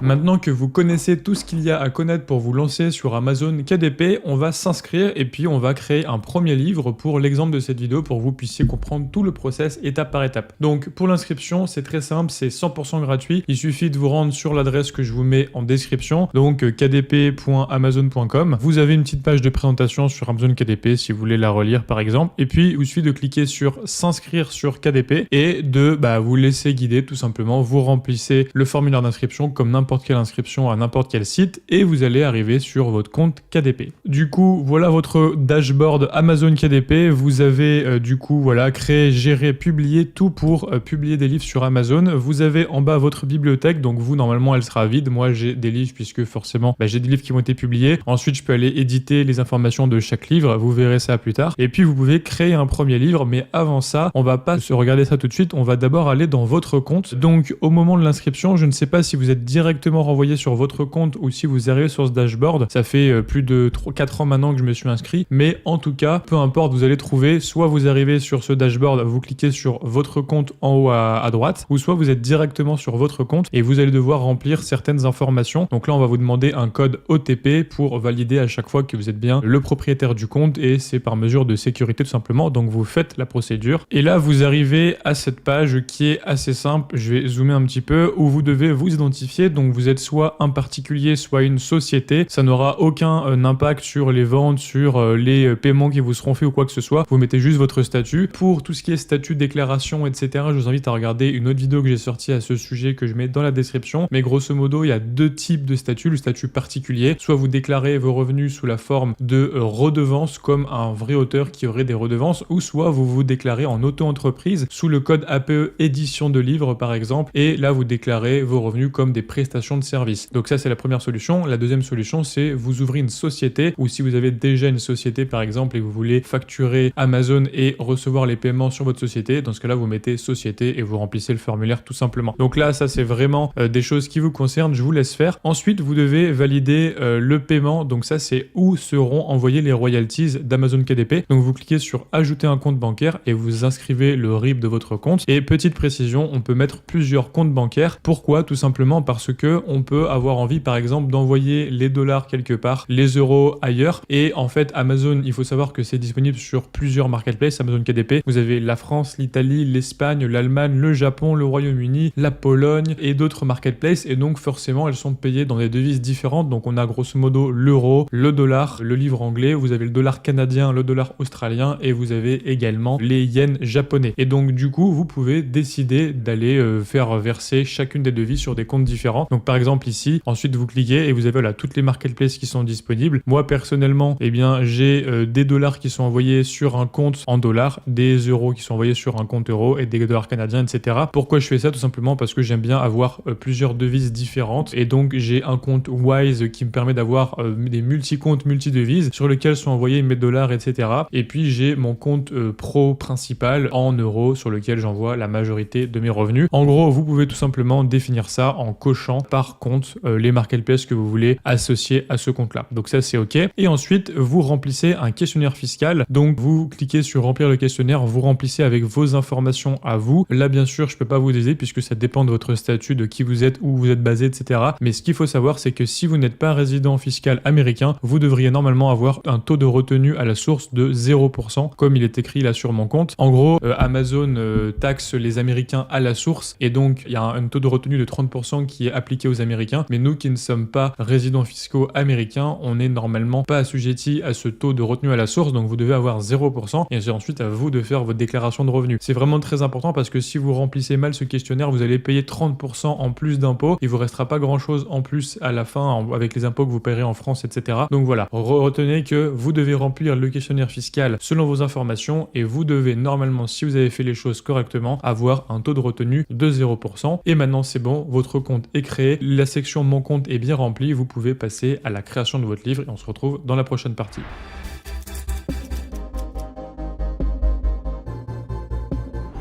Maintenant que vous connaissez tout ce qu'il y a à connaître pour vous lancer sur Amazon KDP, on va s'inscrire et puis on va créer un premier livre pour l'exemple de cette vidéo pour que vous puissiez comprendre tout le process étape par étape. Donc pour l'inscription, c'est très simple, c'est 100% gratuit. Il suffit de vous rendre sur l'adresse que je vous mets en description, donc kdp.amazon.com. Vous avez une petite page de présentation sur Amazon KDP si vous voulez la relire par exemple. Et puis il vous suffit de cliquer sur s'inscrire sur KDP et de vous laisser guider tout simplement. Vous remplissez le formulaire d'inscription comme n'importe quelle inscription à n'importe quel site et vous allez arriver sur votre compte KDP. Du coup, voilà votre dashboard Amazon KDP. Vous avez du coup, voilà, créé, géré, publié tout pour publier des livres sur Amazon. Vous avez en bas votre bibliothèque, donc vous, normalement, elle sera vide. Moi, j'ai des livres puisque forcément, j'ai des livres qui ont été publiés. Ensuite, je peux aller éditer les informations de chaque livre. Vous verrez ça plus tard. Et puis, vous pouvez créer un premier livre, mais avant ça, on va pas se regarder ça tout de suite. On va d'abord aller dans votre compte. Donc, au moment de l'inscription, je ne sais pas si vous êtes directement renvoyé sur votre compte ou si vous arrivez sur ce dashboard. Ça fait plus de 4 ans maintenant que je me suis inscrit, mais en tout cas, peu importe, vous allez trouver, soit vous arrivez sur ce dashboard, vous cliquez sur votre compte en haut à droite, ou soit vous êtes directement sur votre compte et vous allez devoir remplir certaines informations. Donc là, on va vous demander un code OTP pour valider à chaque fois que vous êtes bien le propriétaire du compte et c'est par mesure de sécurité tout simplement. Donc vous faites la procédure et là, vous arrivez à cette page qui est assez simple. Je vais zoomer un petit peu où vous devez vous identifier. Donc donc vous êtes soit un particulier, soit une société, ça n'aura aucun impact sur les ventes, sur les paiements qui vous seront faits ou quoi que ce soit. Vous mettez juste votre statut. Pour tout ce qui est statut, déclaration, etc., je vous invite à regarder une autre vidéo que j'ai sortie à ce sujet que je mets dans la description. Mais grosso modo, il y a deux types de statut. Le statut particulier, soit vous déclarez vos revenus sous la forme de redevances comme un vrai auteur qui aurait des redevances, ou soit vous vous déclarez en auto-entreprise sous le code APE édition de livres par exemple, et là vous déclarez vos revenus comme des prestations de services. Donc ça c'est la première solution. La deuxième solution c'est vous ouvrez une société, ou si vous avez déjà une société par exemple et vous voulez facturer Amazon et recevoir les paiements sur votre société, dans ce cas là vous mettez société et vous remplissez le formulaire tout simplement. Donc là ça c'est vraiment des choses qui vous concernent, je vous laisse faire. Ensuite vous devez valider le paiement, donc ça c'est où seront envoyés les royalties d'Amazon KDP. Donc vous cliquez sur ajouter un compte bancaire et vous inscrivez le RIB de votre compte. Et petite précision, on peut mettre plusieurs comptes bancaires. Pourquoi? Tout simplement parce que on peut avoir envie par exemple d'envoyer les dollars quelque part, les euros ailleurs, et en fait Amazon, il faut savoir que c'est disponible sur plusieurs marketplaces Amazon KDP. Vous avez la France, l'Italie, l'Espagne, l'Allemagne, le Japon, le Royaume-Uni, la Pologne et d'autres marketplaces, et donc forcément elles sont payées dans des devises différentes. Donc on a grosso modo l'euro, le dollar, le livre anglais, vous avez le dollar canadien, le dollar australien, et vous avez également les yens japonais. Et donc du coup vous pouvez décider d'aller faire verser chacune des devises sur des comptes différents. Donc par exemple ici, ensuite vous cliquez et vous avez là toutes les marketplaces qui sont disponibles. Moi personnellement, eh bien j'ai des dollars qui sont envoyés sur un compte en dollars, des euros qui sont envoyés sur un compte euro et des dollars canadiens, etc. Pourquoi je fais ça? Tout simplement parce que j'aime bien avoir plusieurs devises différentes, et donc j'ai un compte Wise qui me permet d'avoir des multi-comptes, multi-devises sur lesquels sont envoyés mes dollars, etc. Et puis j'ai mon compte pro principal en euros sur lequel j'envoie la majorité de mes revenus. En gros, vous pouvez tout simplement définir ça en cochant par compte les marketplaces que vous voulez associer à ce compte-là. Donc ça c'est ok. Et ensuite, vous remplissez un questionnaire fiscal. Donc vous cliquez sur remplir le questionnaire, vous remplissez avec vos informations à vous. Là bien sûr, je peux pas vous aider puisque ça dépend de votre statut, de qui vous êtes, où vous êtes basé, etc. Mais ce qu'il faut savoir, c'est que si vous n'êtes pas résident fiscal américain, vous devriez normalement avoir un taux de retenue à la source de 0%, comme il est écrit là sur mon compte. En gros, Amazon taxe les Américains à la source, et donc il y a un taux de retenue de 30% qui est appliqué aux Américains. Mais nous qui ne sommes pas résidents fiscaux américains, on n'est normalement pas assujettis à ce taux de retenue à la source, donc vous devez avoir 0%, et c'est ensuite à vous de faire votre déclaration de revenus. C'est vraiment très important parce que si vous remplissez mal ce questionnaire, vous allez payer 30% en plus d'impôts, il vous restera pas grand chose en plus à la fin avec les impôts que vous paierez en France, etc. Donc voilà, retenez que vous devez remplir le questionnaire fiscal selon vos informations, et vous devez normalement, si vous avez fait les choses correctement, avoir un taux de retenue de 0%. Et maintenant c'est bon, votre compte est créé, la section mon compte est bien remplie, vous pouvez passer à la création de votre livre, et on se retrouve dans la prochaine partie.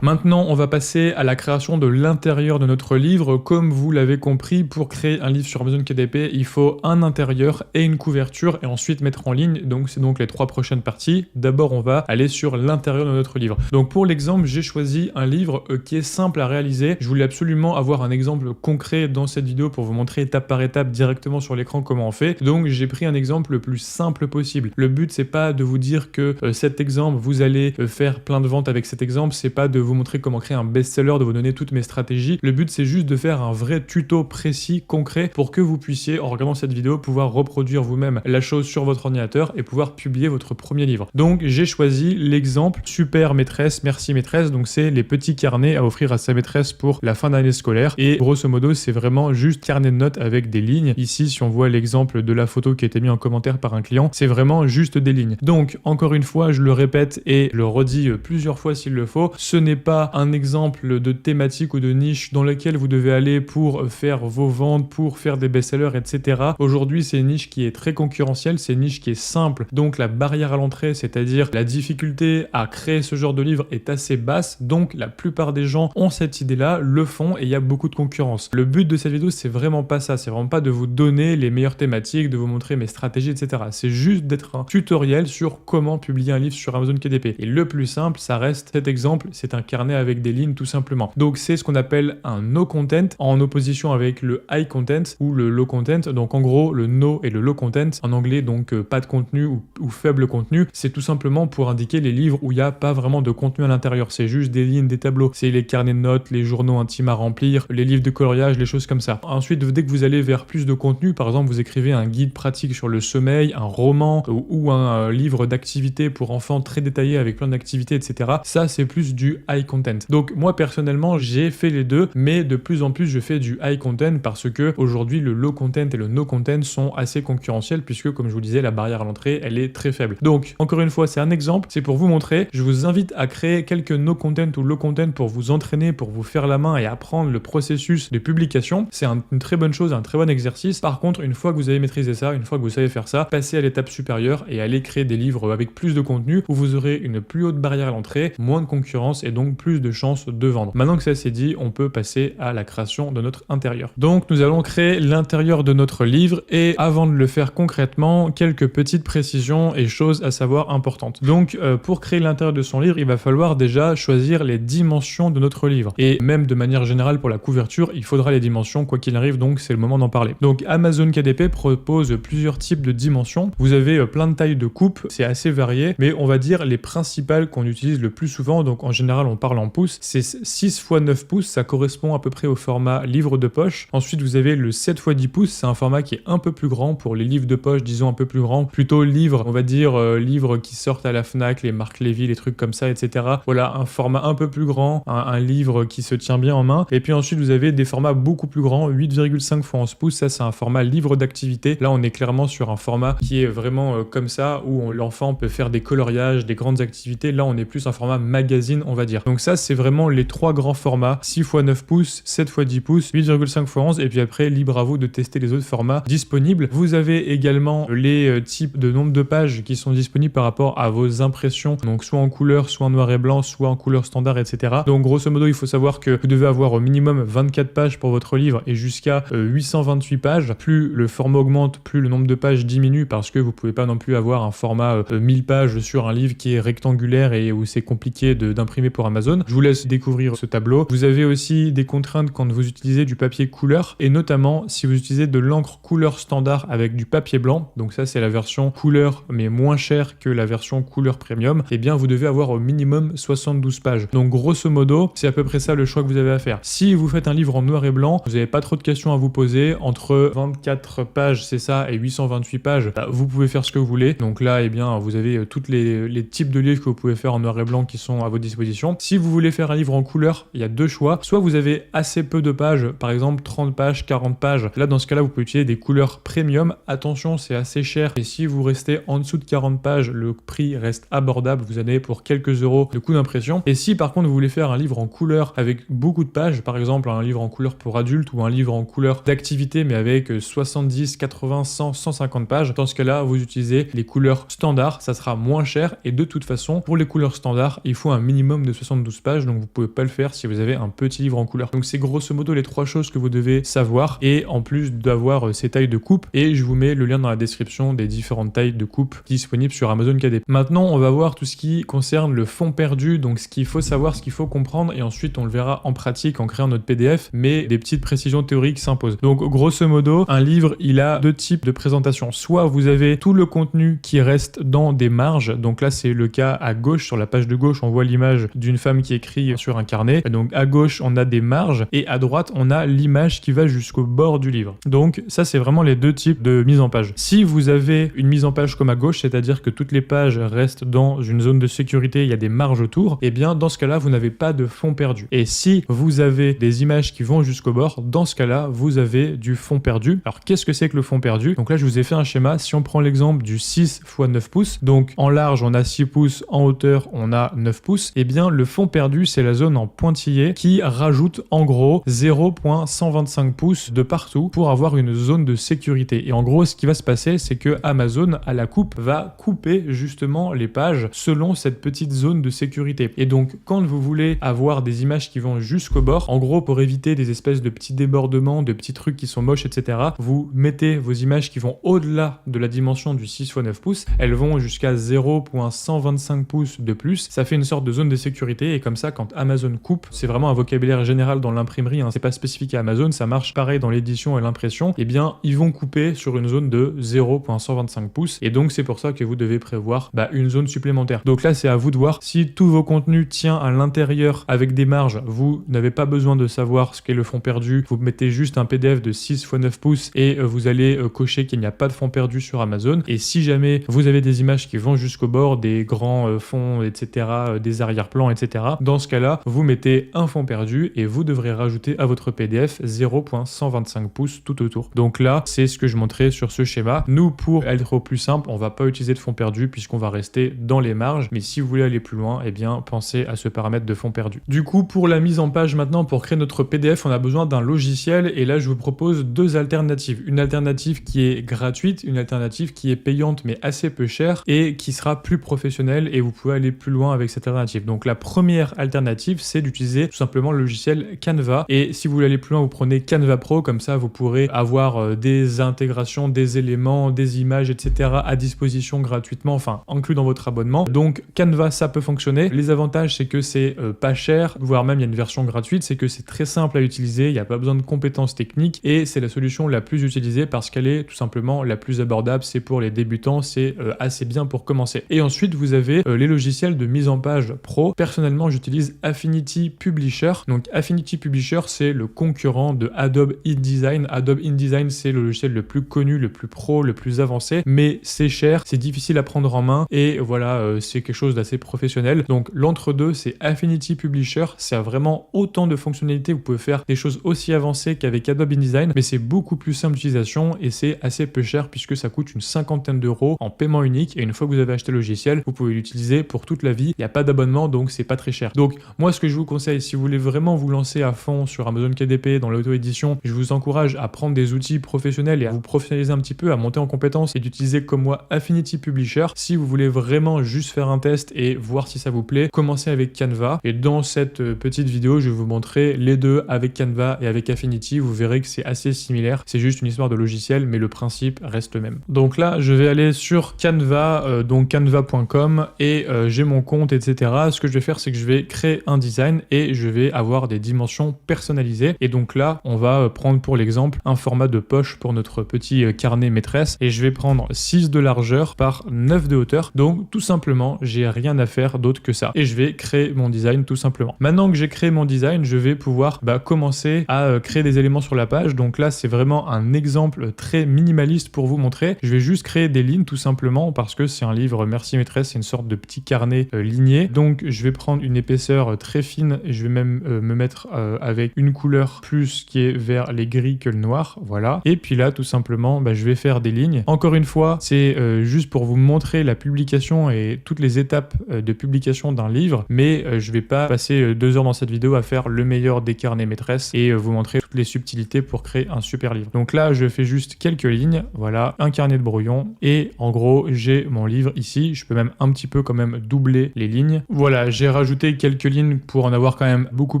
Maintenant, on va passer à la création de l'intérieur de notre livre. Comme vous l'avez compris, pour créer un livre sur Amazon KDP, il faut un intérieur et une couverture, et ensuite mettre en ligne. Donc c'est donc les trois prochaines parties. D'abord, on va aller sur l'intérieur de notre livre. Donc pour l'exemple, j'ai choisi un livre qui est simple à réaliser. Je voulais absolument avoir un exemple concret dans cette vidéo pour vous montrer étape par étape directement sur l'écran comment on fait. Donc j'ai pris un exemple le plus simple possible. Le but, c'est pas de vous dire que cet exemple, vous allez faire plein de ventes avec cet exemple. C'est pas de vous montrer comment créer un best-seller, de vous donner toutes mes stratégies. Le but c'est juste de faire un vrai tuto précis, concret, pour que vous puissiez, en regardant cette vidéo, pouvoir reproduire vous-même la chose sur votre ordinateur et pouvoir publier votre premier livre. Donc j'ai choisi l'exemple Super maîtresse, merci maîtresse. Donc c'est les petits carnets à offrir à sa maîtresse pour la fin d'année scolaire, et grosso modo c'est vraiment juste carnet de notes avec des lignes. Ici si on voit l'exemple de la photo qui a été mis en commentaire par un client, c'est vraiment juste des lignes. Donc encore une fois, je le répète et le redis plusieurs fois s'il le faut, ce n'est pas un exemple de thématique ou de niche dans lequel vous devez aller pour faire vos ventes, pour faire des best-sellers, etc. Aujourd'hui, c'est une niche qui est très concurrentielle, c'est une niche qui est simple, donc la barrière à l'entrée, c'est-à-dire la difficulté à créer ce genre de livre est assez basse, donc la plupart des gens ont cette idée-là, le font, et il y a beaucoup de concurrence. Le but de cette vidéo, c'est vraiment pas ça, c'est vraiment pas de vous donner les meilleures thématiques, de vous montrer mes stratégies, etc. C'est juste d'être un tutoriel sur comment publier un livre sur Amazon KDP. Et le plus simple, ça reste cet exemple, c'est un carnet avec des lignes tout simplement. Donc c'est ce qu'on appelle un no content en opposition avec le high content ou le low content. Donc en gros le no et le low content en anglais, donc pas de contenu ou faible contenu, c'est tout simplement pour indiquer les livres où il n'y a pas vraiment de contenu à l'intérieur, c'est juste des lignes, des tableaux, c'est les carnets de notes, les journaux intimes à remplir, les livres de coloriage, les choses comme ça. Ensuite, dès que vous allez vers plus de contenu, par exemple vous écrivez un guide pratique sur le sommeil, un roman ou un livre d'activités pour enfants très détaillé avec plein d'activités, etc. Ça c'est plus du high content. Donc moi personnellement j'ai fait les deux, mais de plus en plus je fais du high content parce que aujourd'hui le low content et le no content sont assez concurrentiels puisque comme je vous disais la barrière à l'entrée elle est très faible. Donc encore une fois c'est un exemple, c'est pour vous montrer, je vous invite à créer quelques no content ou low content pour vous entraîner, pour vous faire la main et apprendre le processus de publication. C'est une très bonne chose, un très bon exercice. Par contre une fois que vous avez maîtrisé ça, une fois que vous savez faire ça, passez à l'étape supérieure et allez créer des livres avec plus de contenu où vous aurez une plus haute barrière à l'entrée, moins de concurrence et donc plus de chances de vendre. Maintenant que ça c'est dit, on peut passer à la création de notre intérieur. Donc nous allons créer l'intérieur de notre livre et avant de le faire concrètement, quelques petites précisions et choses à savoir importantes. Donc pour créer l'intérieur de son livre, il va falloir déjà choisir les dimensions de notre livre. Et même de manière générale pour la couverture, il faudra les dimensions quoi qu'il arrive, donc c'est le moment d'en parler. Donc Amazon KDP propose plusieurs types de dimensions. Vous avez plein de tailles de coupe, c'est assez varié, mais on va dire les principales qu'on utilise le plus souvent, donc en général on parle en pouces, c'est 6 x 9 pouces, ça correspond à peu près au format livre de poche. Ensuite vous avez le 7 x 10 pouces, c'est un format qui est un peu plus grand pour les livres de poche, disons un peu plus grand, plutôt livre, on va dire livres qui sortent à la Fnac, les marques Lévy, les trucs comme ça, etc. Voilà, un format un peu plus grand, un livre qui se tient bien en main. Et puis ensuite vous avez des formats beaucoup plus grands, 8,5 x 11 pouces, ça c'est un format livre d'activité. Là on est clairement sur un format qui est vraiment comme ça, où l'enfant peut faire des coloriages, des grandes activités. Là on est plus un format magazine, on va dire. Donc ça c'est vraiment les trois grands formats, 6 x 9 pouces, 7 x 10 pouces, 8,5 x 11, et puis après libre à vous de tester les autres formats disponibles. Vous avez également les types de nombre de pages qui sont disponibles par rapport à vos impressions, donc soit en couleur, soit en noir et blanc, soit en couleur standard, etc. Donc grosso modo il faut savoir que vous devez avoir au minimum 24 pages pour votre livre et jusqu'à 828 pages. Plus le format augmente, plus le nombre de pages diminue parce que vous pouvez pas non plus avoir un format 1000 pages sur un livre qui est rectangulaire et où c'est compliqué d'imprimer pour Amazon. Je vous laisse découvrir ce tableau. Vous avez aussi des contraintes quand vous utilisez du papier couleur et notamment si vous utilisez de l'encre couleur standard avec du papier blanc, donc ça c'est la version couleur mais moins chère que la version couleur premium, et bien vous devez avoir au minimum 72 pages. Donc grosso modo, c'est à peu près ça le choix que vous avez à faire. Si vous faites un livre en noir et blanc, vous n'avez pas trop de questions à vous poser. Entre 24 pages, c'est ça, et 828 pages, vous pouvez faire ce que vous voulez. Donc là, eh bien, vous avez tous les types de livres que vous pouvez faire en noir et blanc qui sont à votre disposition. Si vous voulez faire un livre en couleur, il y a deux choix. Soit vous avez assez peu de pages, par exemple 30 pages, 40 pages. Là, dans ce cas-là, vous pouvez utiliser des couleurs premium. Attention, c'est assez cher. Et si vous restez en dessous de 40 pages, le prix reste abordable. Vous en avez pour quelques euros de coût d'impression. Et si par contre vous voulez faire un livre en couleur avec beaucoup de pages, par exemple un livre en couleur pour adultes ou un livre en couleur d'activité mais avec 70, 80, 100, 150 pages, dans ce cas-là vous utilisez les couleurs standards, ça sera moins cher et de toute façon pour les couleurs standards il faut un minimum de 72 pages donc vous pouvez pas le faire si vous avez un petit livre en couleur. Donc c'est grosso modo les trois choses que vous devez savoir et en plus d'avoir ces tailles de coupe, et je vous mets le lien dans la description des différentes tailles de coupe disponibles sur Amazon KDP. Maintenant on va voir tout ce qui concerne le fond perdu, donc ce qu'il faut savoir, ce qu'il faut comprendre, et ensuite on le verra en pratique en créant notre PDF, mais des petites précisions théoriques s'imposent. Donc grosso modo, un livre, il a deux types de présentation. Soit vous avez tout le contenu qui reste dans des marges, donc là c'est le cas à gauche, sur la page de gauche, on voit l'image d'une femme qui écrit sur un carnet, donc à gauche on a des marges, et à droite on a l'image qui va jusqu'au bord du livre. Donc ça c'est vraiment les deux types de mise en page. Si vous avez une mise en page comme à gauche, c'est-à-dire que toutes les pages restent dans une zone de sécurité, il y a des marges autour, et bien dans ce cas-là vous n'avez pas de fond perdu. Et si vous avez des images qui vont jusqu'au bord, dans ce cas-là vous avez du fond perdu. Alors qu'est-ce que c'est que le fond perdu? Donc là je vous ai fait un schéma. Si on prend l'exemple du 6 x 9 pouces, donc en large on a 6 pouces, en hauteur on a 9 pouces, et bien le fond perdu c'est la zone en pointillé qui rajoute en gros 0,125 pouces de partout pour avoir une zone de sécurité. Et en gros ce qui va se passer c'est que Amazon à la coupe va couper justement les pages selon cette petite zone de sécurité. Et donc quand vous voulez avoir des images qui vont jusqu'au bord, en gros pour éviter des espèces de petits débordements, de petits trucs qui sont moches, etc., vous mettez vos images qui vont au-delà de la dimension du 6 x 9 pouces, elles vont jusqu'à 0,125 pouces de plus, ça fait une sorte de zone de sécurité priorité, et comme ça, quand Amazon coupe, c'est vraiment un vocabulaire général dans l'imprimerie, hein, c'est pas spécifique à Amazon, ça marche pareil dans l'édition et l'impression, et bien ils vont couper sur une zone de 0.125 pouces, et donc c'est pour ça que vous devez prévoir une zone supplémentaire. Donc là, c'est à vous de voir si tous vos contenus tient à l'intérieur avec des marges, vous n'avez pas besoin de savoir ce qu'est le fond perdu, vous mettez juste un PDF de 6 x 9 pouces et vous allez cocher qu'il n'y a pas de fond perdu sur Amazon. Et si jamais vous avez des images qui vont jusqu'au bord, des grands fonds, etc., des arrière-plans, etc., dans ce cas-là, vous mettez un fond perdu et vous devrez rajouter à votre PDF 0.125 pouces tout autour. Donc là, c'est ce que je montrais sur ce schéma. Nous, pour être au plus simple, on va pas utiliser de fond perdu puisqu'on va rester dans les marges. Mais si vous voulez aller plus loin, eh bien, pensez à ce paramètre de fond perdu. Du coup, pour la mise en page maintenant, pour créer notre PDF, on a besoin d'un logiciel et là, je vous propose deux alternatives. Une alternative qui est gratuite, une alternative qui est payante mais assez peu chère et qui sera plus professionnelle et vous pouvez aller plus loin avec cette alternative. Donc la première alternative, c'est d'utiliser tout simplement le logiciel Canva et si vous voulez aller plus loin, vous prenez Canva Pro, comme ça vous pourrez avoir des intégrations, des éléments, des images, etc. à disposition gratuitement, enfin inclus dans votre abonnement. Donc Canva, ça peut fonctionner. Les avantages, c'est que c'est pas cher, voire même il y a une version gratuite, c'est que c'est très simple à utiliser, il n'y a pas besoin de compétences techniques et c'est la solution la plus utilisée parce qu'elle est tout simplement la plus abordable, c'est pour les débutants, c'est assez bien pour commencer. Et ensuite, vous avez les logiciels de mise en page pro. Personnellement, j'utilise Affinity Publisher. Donc Affinity Publisher, c'est le concurrent de Adobe InDesign. Adobe InDesign, c'est le logiciel le plus connu, le plus pro, le plus avancé, mais c'est cher, c'est difficile à prendre en main et voilà, c'est quelque chose d'assez professionnel. Donc l'entre-deux, c'est Affinity Publisher. Ça a vraiment autant de fonctionnalités, vous pouvez faire des choses aussi avancées qu'avec Adobe InDesign, mais c'est beaucoup plus simple d'utilisation et c'est assez peu cher puisque ça coûte une cinquantaine d'euros en paiement unique et une fois que vous avez acheté le logiciel, vous pouvez l'utiliser pour toute la vie. Il n'y a pas d'abonnement, donc c'est pas très cher. Donc moi, ce que je vous conseille, si vous voulez vraiment vous lancer à fond sur Amazon KDP dans l'auto-édition, je vous encourage à prendre des outils professionnels et à vous professionnaliser un petit peu, à monter en compétences et d'utiliser comme moi Affinity Publisher. Si vous voulez vraiment juste faire un test et voir si ça vous plaît, commencez avec Canva. Et dans cette petite vidéo, je vais vous montrer les deux avec Canva et avec Affinity. Vous verrez que c'est assez similaire. C'est juste une histoire de logiciel, mais le principe reste le même. Donc là, je vais aller sur Canva, donc canva.com et j'ai mon compte, etc. Ce que je vais faire, c'est que je vais créer un design et je vais avoir des dimensions personnalisées. Et donc là, on va prendre pour l'exemple un format de poche pour notre petit carnet maîtresse et je vais prendre 6 de largeur par 9 de hauteur. Donc tout simplement, j'ai rien à faire d'autre que ça. Et je vais créer mon design tout simplement. Maintenant que j'ai créé mon design, je vais pouvoir commencer à créer des éléments sur la page. Donc là, c'est vraiment un exemple très minimaliste pour vous montrer. Je vais juste créer des lignes tout simplement parce que c'est un livre Merci Maîtresse, c'est une sorte de petit carnet ligné. Donc je vais prendre une épaisseur très fine et je vais même me mettre avec une couleur plus qui est vers les gris que le noir. Voilà. Et puis là, tout simplement, je vais faire des lignes. Encore une fois, c'est juste pour vous montrer la publication et toutes les étapes de publication d'un livre, mais je vais pas passer 2 heures dans cette vidéo à faire le meilleur des carnets maîtresses et vous montrer toutes les subtilités pour créer un super livre. Donc là, je fais juste quelques lignes, voilà, un carnet de brouillon et en gros, j'ai mon livre ici. Je peux même un petit peu quand même doubler les lignes. Voilà, j'ai rajouté quelques lignes pour en avoir quand même beaucoup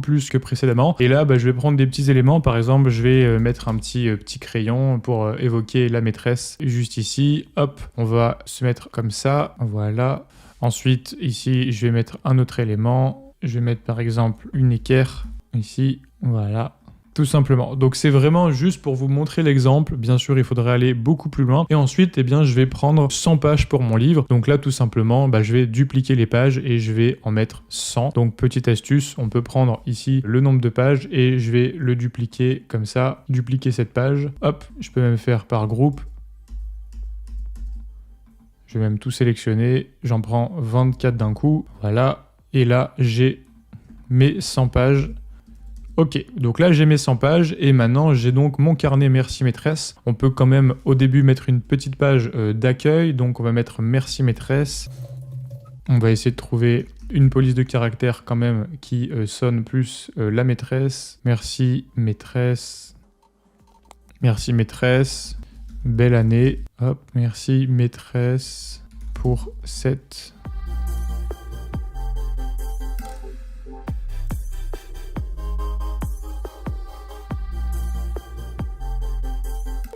plus que précédemment. Et là, je vais prendre des petits éléments. Par exemple, je vais mettre un petit crayon pour évoquer la maîtresse juste ici. Hop, on va se mettre comme ça. Voilà. Ensuite, ici, je vais mettre un autre élément. Je vais mettre par exemple une équerre ici. Voilà. Tout simplement. Donc c'est vraiment juste pour vous montrer l'exemple. Bien sûr, il faudrait aller beaucoup plus loin. Et ensuite, je vais prendre 100 pages pour mon livre. Donc là, tout simplement, je vais dupliquer les pages et je vais en mettre 100. Donc petite astuce, on peut prendre ici le nombre de pages et je vais le dupliquer comme ça. Dupliquer cette page. Hop, je peux même faire par groupe. Je vais même tout sélectionner. J'en prends 24 d'un coup. Voilà. Et là, j'ai mes 100 pages. Ok, donc là j'ai mes 100 pages et maintenant j'ai donc mon carnet Merci Maîtresse. On peut quand même au début mettre une petite page d'accueil, donc on va mettre Merci Maîtresse. On va essayer de trouver une police de caractère quand même qui sonne plus la maîtresse. Merci Maîtresse. Merci Maîtresse. Belle année. Hop, merci Maîtresse pour cette...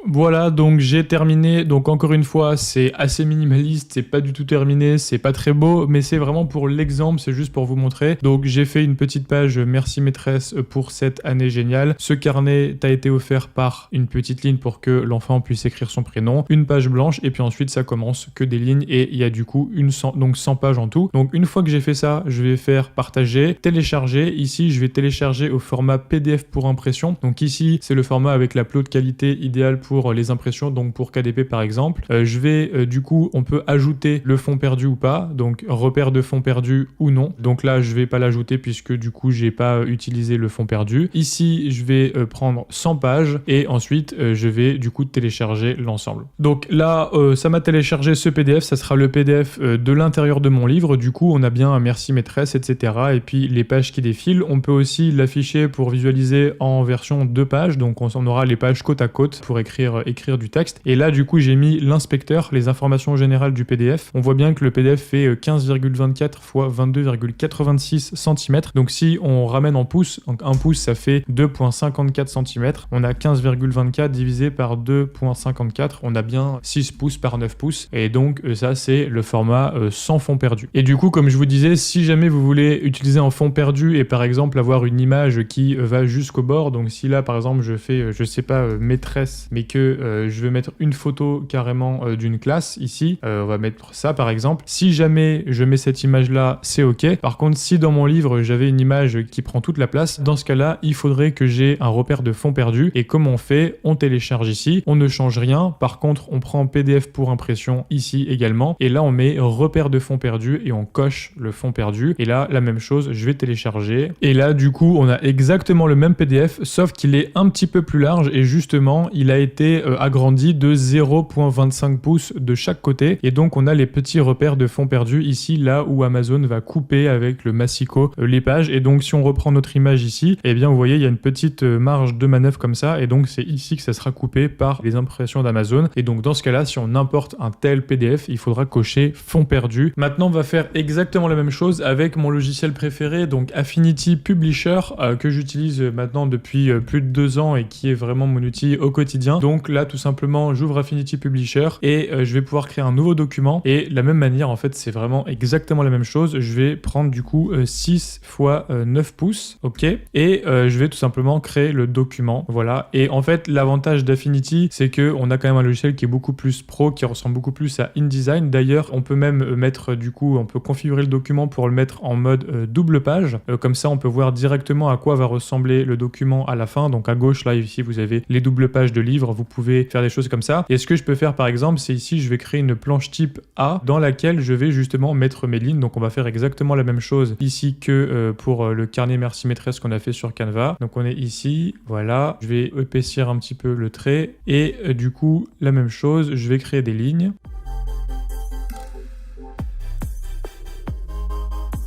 Voilà, donc j'ai terminé. Donc encore une fois, c'est assez minimaliste, c'est pas du tout terminé, c'est pas très beau, mais c'est vraiment pour l'exemple, c'est juste pour vous montrer. Donc j'ai fait une petite page merci maîtresse pour cette année géniale. Ce carnet t'a été offert par une petite ligne pour que l'enfant puisse écrire son prénom, une page blanche, et puis ensuite ça commence que des lignes, et il y a du coup 100 pages en tout. Donc une fois que j'ai fait ça, je vais faire partager, télécharger. Ici, je vais télécharger au format PDF pour impression. Donc ici, c'est le format avec la plus haute qualité idéale pour les impressions, donc pour KDP par exemple. Je vais du coup, on peut ajouter le fond perdu ou pas, donc repère de fond perdu ou non. Donc là, je vais pas l'ajouter puisque du coup, j'ai pas utilisé le fond perdu. Ici, je vais prendre 100 pages et ensuite, je vais du coup télécharger l'ensemble. Donc là, ça m'a téléchargé ce PDF, ça sera le PDF de l'intérieur de mon livre. Du coup, on a bien un merci maîtresse, etc. Et puis les pages qui défilent, on peut aussi l'afficher pour visualiser en version 2 pages. Donc on aura les pages côte à côte pour écrire du texte. Et là, du coup, j'ai mis l'inspecteur, les informations générales du PDF. On voit bien que le PDF fait 15,24 x 22,86 cm. Donc si on ramène en pouces, donc 1 pouce, ça fait 2,54 cm. On a 15,24 divisé par 2,54. On a bien 6 pouces par 9 pouces. Et donc ça, c'est le format sans fond perdu. Et du coup, comme je vous disais, si jamais vous voulez utiliser un fond perdu et par exemple avoir une image qui va jusqu'au bord, donc si là par exemple je fais, je sais pas, maîtresse, mais que je veux mettre une photo carrément d'une classe ici, on va mettre ça par exemple. Si jamais je mets cette image là, c'est ok. Par contre, si dans mon livre j'avais une image qui prend toute la place, dans ce cas là, il faudrait que j'ai un repère de fond perdu. Et comment on fait? On télécharge ici, on ne change rien. Par contre, on prend PDF pour impression ici également, et là on met repère de fond perdu et on coche le fond perdu. Et là, la même chose, je vais télécharger. Et là, du coup, on a exactement le même PDF, sauf qu'il est un petit peu plus large et justement, il a été agrandi de 0,25 pouces de chaque côté. Et donc, on a les petits repères de fond perdu ici, là où Amazon va couper avec le massicot les pages. Et donc, si on reprend notre image ici, eh bien, vous voyez, il y a une petite marge de manœuvre comme ça. Et donc, c'est ici que ça sera coupé par les impressions d'Amazon. Et donc, dans ce cas-là, si on importe un tel PDF, il faudra cocher fond perdu. Maintenant, on va faire exactement la même chose avec mon logiciel préféré, donc Affinity Publisher, que j'utilise maintenant depuis plus de 2 ans et qui est vraiment mon outil au quotidien. Donc là, tout simplement, j'ouvre Affinity Publisher et je vais pouvoir créer un nouveau document. Et de la même manière, en fait, c'est vraiment exactement la même chose. Je vais prendre du coup 6 x 9 pouces, ok, et je vais tout simplement créer le document, voilà. Et en fait, l'avantage d'Affinity, c'est que on a quand même un logiciel qui est beaucoup plus pro, qui ressemble beaucoup plus à InDesign. D'ailleurs, on peut même mettre du coup, on peut configurer le document pour le mettre en mode double page. Comme ça, on peut voir directement à quoi va ressembler le document à la fin. Donc à gauche, là, ici, vous avez les doubles pages de livres. Vous pouvez faire des choses comme ça. Et ce que je peux faire, par exemple, c'est ici, je vais créer une planche type A dans laquelle je vais justement mettre mes lignes. Donc on va faire exactement la même chose ici que pour le carnet merci maîtresse qu'on a fait sur Canva. Donc on est ici, voilà. Je vais épaissir un petit peu le trait. Et du coup, la même chose, je vais créer des lignes.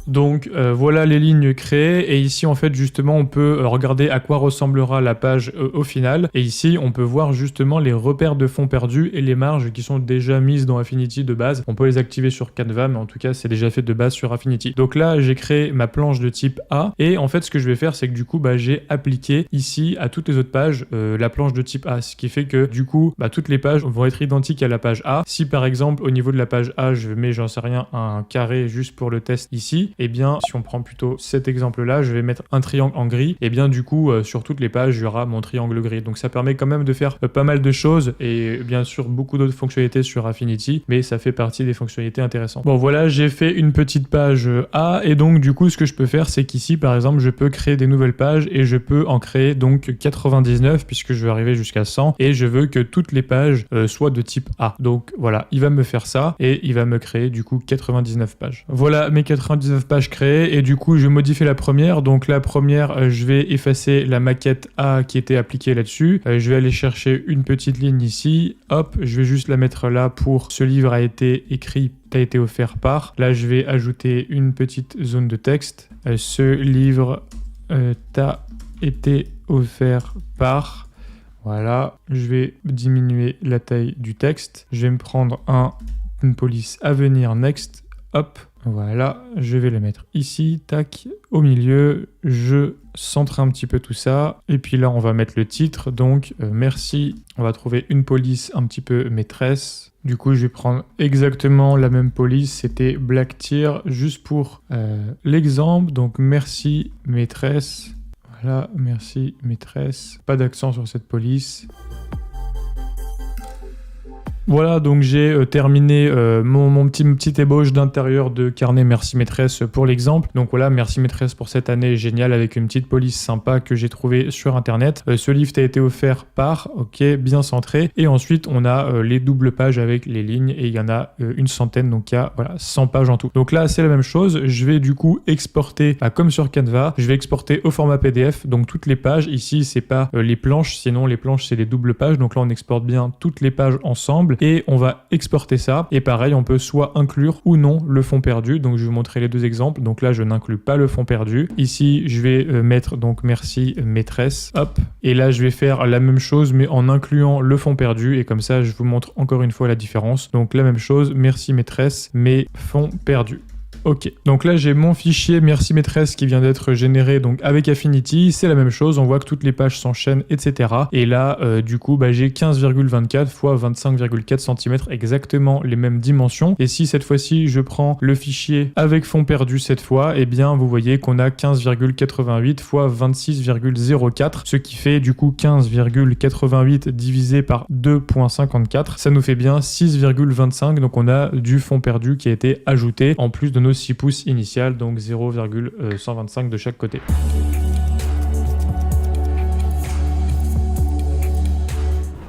Donc voilà les lignes créées, et ici en fait justement on peut regarder à quoi ressemblera la page au final, et ici on peut voir justement les repères de fond perdus et les marges qui sont déjà mises dans Affinity de base. On peut les activer sur Canva, mais en tout cas c'est déjà fait de base sur Affinity. Donc là j'ai créé ma planche de type A, et en fait ce que je vais faire c'est que du coup j'ai appliqué ici à toutes les autres pages la planche de type A, ce qui fait que du coup toutes les pages vont être identiques à la page A. Si par exemple au niveau de la page A je mets, j'en sais rien, un carré juste pour le test ici, et bien si on prend plutôt cet exemple là, je vais mettre un triangle en gris, et bien du coup sur toutes les pages il y aura mon triangle gris. Donc ça permet quand même de faire pas mal de choses, et bien sûr beaucoup d'autres fonctionnalités sur Affinity, mais ça fait partie des fonctionnalités intéressantes. Bon voilà, j'ai fait une petite page A, et donc du coup ce que je peux faire c'est qu'ici par exemple je peux créer des nouvelles pages, et je peux en créer donc 99 puisque je vais arriver jusqu'à 100, et je veux que toutes les pages soient de type A. Donc voilà, il va me faire ça, et il va me créer du coup 99 pages. Voilà mes 99 pages créées, et du coup je modifie la première. Donc la première, je vais effacer la maquette A qui était appliquée là-dessus. Je vais aller chercher une petite ligne ici, hop, je vais juste la mettre là pour ce livre a été écrit, a été offert par. Là je vais ajouter une petite zone de texte. Ce livre t'a été offert par. Voilà, je vais diminuer la taille du texte. Je vais me prendre une police à venir next. hop, voilà, je vais le mettre ici, tac, au milieu, je centre un petit peu tout ça, et puis là on va mettre le titre, donc merci, on va trouver une police un petit peu maîtresse. Du coup, je vais prendre exactement la même police, c'était Black Tier, juste pour l'exemple. Donc, merci maîtresse. Voilà, merci maîtresse. Pas d'accent sur cette police. Voilà, donc j'ai terminé mon petit ébauche d'intérieur de carnet Merci Maîtresse pour l'exemple. Donc voilà, Merci Maîtresse pour cette année, génial, avec une petite police sympa que j'ai trouvée sur internet. Ce livre t'a été offert par, ok, bien centré. Et ensuite, on a les doubles pages avec les lignes et il y en a une centaine, donc il y a voilà, 100 pages en tout. Donc là, c'est la même chose. Je vais du coup exporter, comme sur Canva, je vais exporter au format PDF, donc toutes les pages. Ici, c'est pas les planches, sinon les planches, c'est les doubles pages. Donc là, on exporte bien toutes les pages ensemble. Et on va exporter ça. Et pareil, on peut soit inclure ou non le fond perdu. Donc je vais vous montrer les deux exemples. Donc là, je n'inclus pas le fond perdu. Ici, je vais mettre donc merci maîtresse. Hop. Et là, je vais faire la même chose, mais en incluant le fond perdu. Et comme ça, je vous montre encore une fois la différence. Donc la même chose, merci maîtresse, mais fond perdu. Ok, donc là j'ai mon fichier Merci Maîtresse qui vient d'être généré donc avec Affinity, c'est la même chose, on voit que toutes les pages s'enchaînent, etc. Et là, du coup, j'ai 15,24 x 25,4 cm, exactement les mêmes dimensions. Et si cette fois-ci je prends le fichier avec fond perdu cette fois, eh bien vous voyez qu'on a 15,88 x 26,04, ce qui fait du coup 15,88 divisé par 2,54, ça nous fait bien 6,25, donc on a du fond perdu qui a été ajouté en plus de nos 6 pouces initiales, donc 0,125 de chaque côté.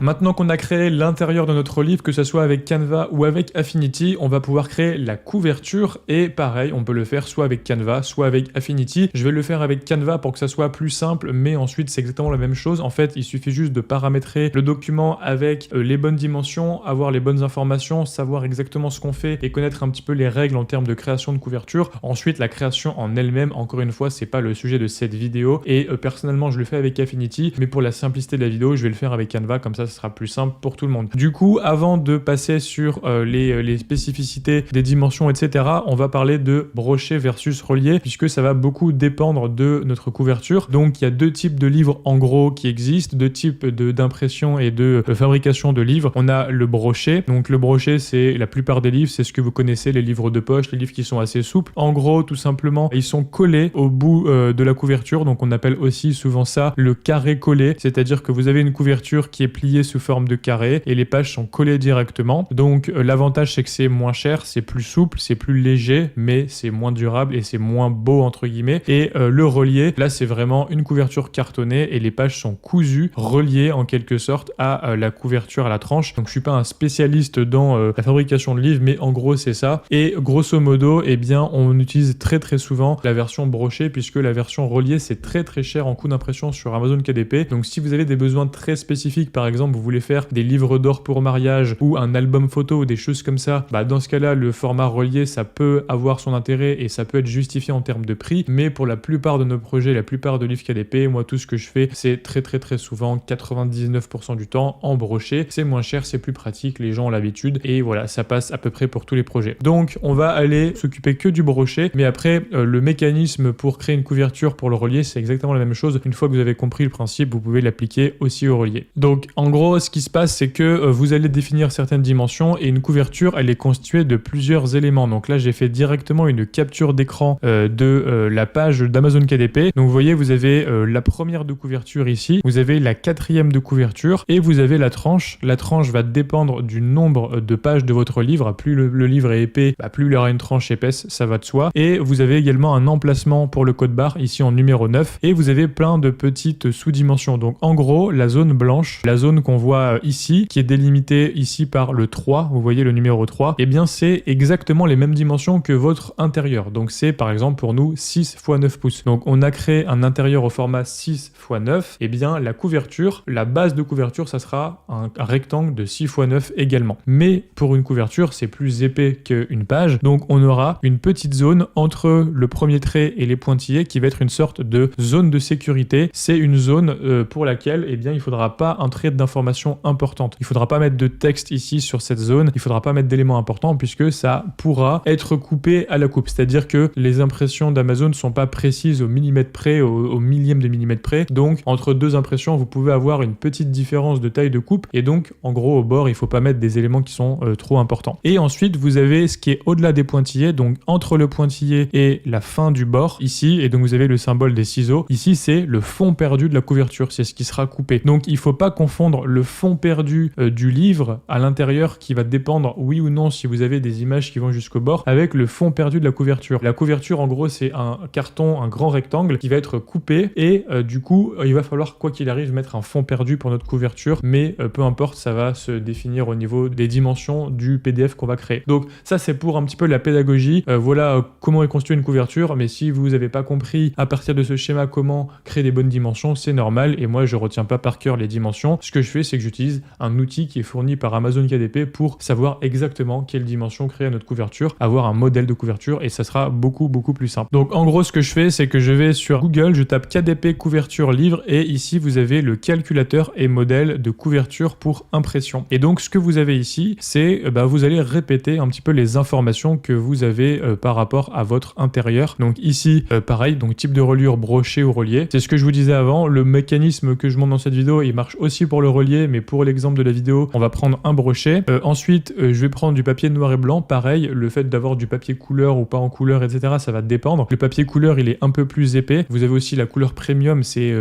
Maintenant qu'on a créé l'intérieur de notre livre, que ce soit avec Canva ou avec Affinity, on va pouvoir créer la couverture et pareil, on peut le faire soit avec Canva, soit avec Affinity. Je vais le faire avec Canva pour que ça soit plus simple, mais ensuite c'est exactement la même chose. En fait, il suffit juste de paramétrer le document avec les bonnes dimensions, avoir les bonnes informations, savoir exactement ce qu'on fait et connaître un petit peu les règles en termes de création de couverture. Ensuite, la création en elle-même, encore une fois, c'est pas le sujet de cette vidéo et personnellement, je le fais avec Affinity, mais pour la simplicité de la vidéo, je vais le faire avec Canva, comme ça ce sera plus simple pour tout le monde. Du coup, avant de passer sur les spécificités des dimensions, etc., on va parler de brochet versus relié, puisque ça va beaucoup dépendre de notre couverture. Donc, il y a deux types de livres en gros qui existent, deux types d'impression et de fabrication de livres. On a le brochet. Donc, le brochet, c'est la plupart des livres, c'est ce que vous connaissez, les livres de poche, les livres qui sont assez souples. En gros, tout simplement, ils sont collés au bout de la couverture. Donc, on appelle aussi souvent ça le carré collé, c'est-à-dire que vous avez une couverture qui est pliée sous forme de carré et les pages sont collées directement. Donc l'avantage c'est que c'est moins cher, c'est plus souple, c'est plus léger, mais c'est moins durable et c'est moins beau entre guillemets. Et le relié, là c'est vraiment une couverture cartonnée et les pages sont cousues, reliées en quelque sorte à la couverture, à la tranche. Donc je suis pas un spécialiste dans la fabrication de livres, mais en gros c'est ça. Et grosso modo, eh bien on utilise très souvent la version brochée, puisque la version reliée c'est très cher en coût d'impression sur Amazon KDP. Donc si vous avez des besoins très spécifiques, par exemple vous voulez faire des livres d'or pour mariage ou un album photo ou des choses comme ça, dans ce cas-là, le format relié, ça peut avoir son intérêt et ça peut être justifié en termes de prix, mais pour la plupart de nos projets, la plupart de livres KDP, moi tout ce que je fais, c'est très souvent 99% du temps en broché. C'est moins cher, c'est plus pratique, les gens ont l'habitude et voilà, ça passe à peu près pour tous les projets. Donc on va aller s'occuper que du brochet, mais après le mécanisme pour créer une couverture pour le relié, c'est exactement la même chose. Une fois que vous avez compris le principe, vous pouvez l'appliquer aussi au relié. Donc en gros, ce qui se passe, c'est que vous allez définir certaines dimensions et une couverture, elle est constituée de plusieurs éléments. Donc là, j'ai fait directement une capture d'écran de la page d'Amazon KDP. Donc vous voyez, vous avez la première de couverture ici, vous avez la quatrième de couverture et vous avez la tranche. La tranche va dépendre du nombre de pages de votre livre. Plus le livre est épais, plus il aura une tranche épaisse, ça va de soi. Et vous avez également un emplacement pour le code barre, ici en numéro 9. Et vous avez plein de petites sous-dimensions. Donc en gros, la zone blanche, la zone qu'on voit ici, qui est délimitée ici par le 3, vous voyez le numéro 3, eh bien c'est exactement les mêmes dimensions que votre intérieur. Donc c'est par exemple pour nous 6 x 9 pouces. Donc on a créé un intérieur au format 6 x 9, eh bien la couverture, la base de couverture, ça sera un rectangle de 6 x 9 également. Mais pour une couverture, c'est plus épais qu'une page, donc on aura une petite zone entre le premier trait et les pointillés qui va être une sorte de zone de sécurité. C'est une zone pour laquelle eh bien, il ne faudra pas un trait d'information d'informations importantes. Il faudra pas mettre de texte ici sur cette zone, il faudra pas mettre d'éléments importants puisque ça pourra être coupé à la coupe. C'est-à-dire que les impressions d'Amazon ne sont pas précises au millimètre près, au millième de millimètre près. Donc, entre deux impressions, vous pouvez avoir une petite différence de taille de coupe. Et donc, en gros, au bord, il faut pas mettre des éléments qui sont trop importants. Et ensuite, vous avez ce qui est au-delà des pointillés, donc entre le pointillé et la fin du bord, ici. Et donc, vous avez le symbole des ciseaux. Ici, c'est le fond perdu de la couverture. C'est ce qui sera coupé. Donc, il faut pas confondre le fond perdu du livre à l'intérieur qui va dépendre, oui ou non, si vous avez des images qui vont jusqu'au bord, avec le fond perdu de la couverture. La couverture, en gros, c'est un carton, un grand rectangle qui va être coupé et du coup, il va falloir, quoi qu'il arrive, mettre un fond perdu pour notre couverture, mais peu importe, ça va se définir au niveau des dimensions du PDF qu'on va créer. Donc ça, c'est pour un petit peu la pédagogie. Voilà comment est construite une couverture, mais si vous n'avez pas compris à partir de ce schéma comment créer des bonnes dimensions, c'est normal et moi, je retiens pas par cœur les dimensions. Ce que je fais, c'est que j'utilise un outil qui est fourni par Amazon KDP pour savoir exactement quelle dimension créer à notre couverture, avoir un modèle de couverture et ça sera beaucoup plus simple. Donc en gros, ce que je fais, c'est que je vais sur Google, je tape KDP couverture livre et ici vous avez le calculateur et modèle de couverture pour impression. Et donc ce que vous avez ici, c'est vous allez répéter un petit peu les informations que vous avez par rapport à votre intérieur. Donc ici, pareil, donc type de reliure broché ou relié. C'est ce que je vous disais avant, le mécanisme que je montre dans cette vidéo, il marche aussi pour le relié, mais pour l'exemple de la vidéo, on va prendre un brochet. Ensuite, je vais prendre du papier noir et blanc. Pareil, le fait d'avoir du papier couleur ou pas en couleur, etc., ça va dépendre. Le papier couleur, il est un peu plus épais. Vous avez aussi la couleur premium, c'est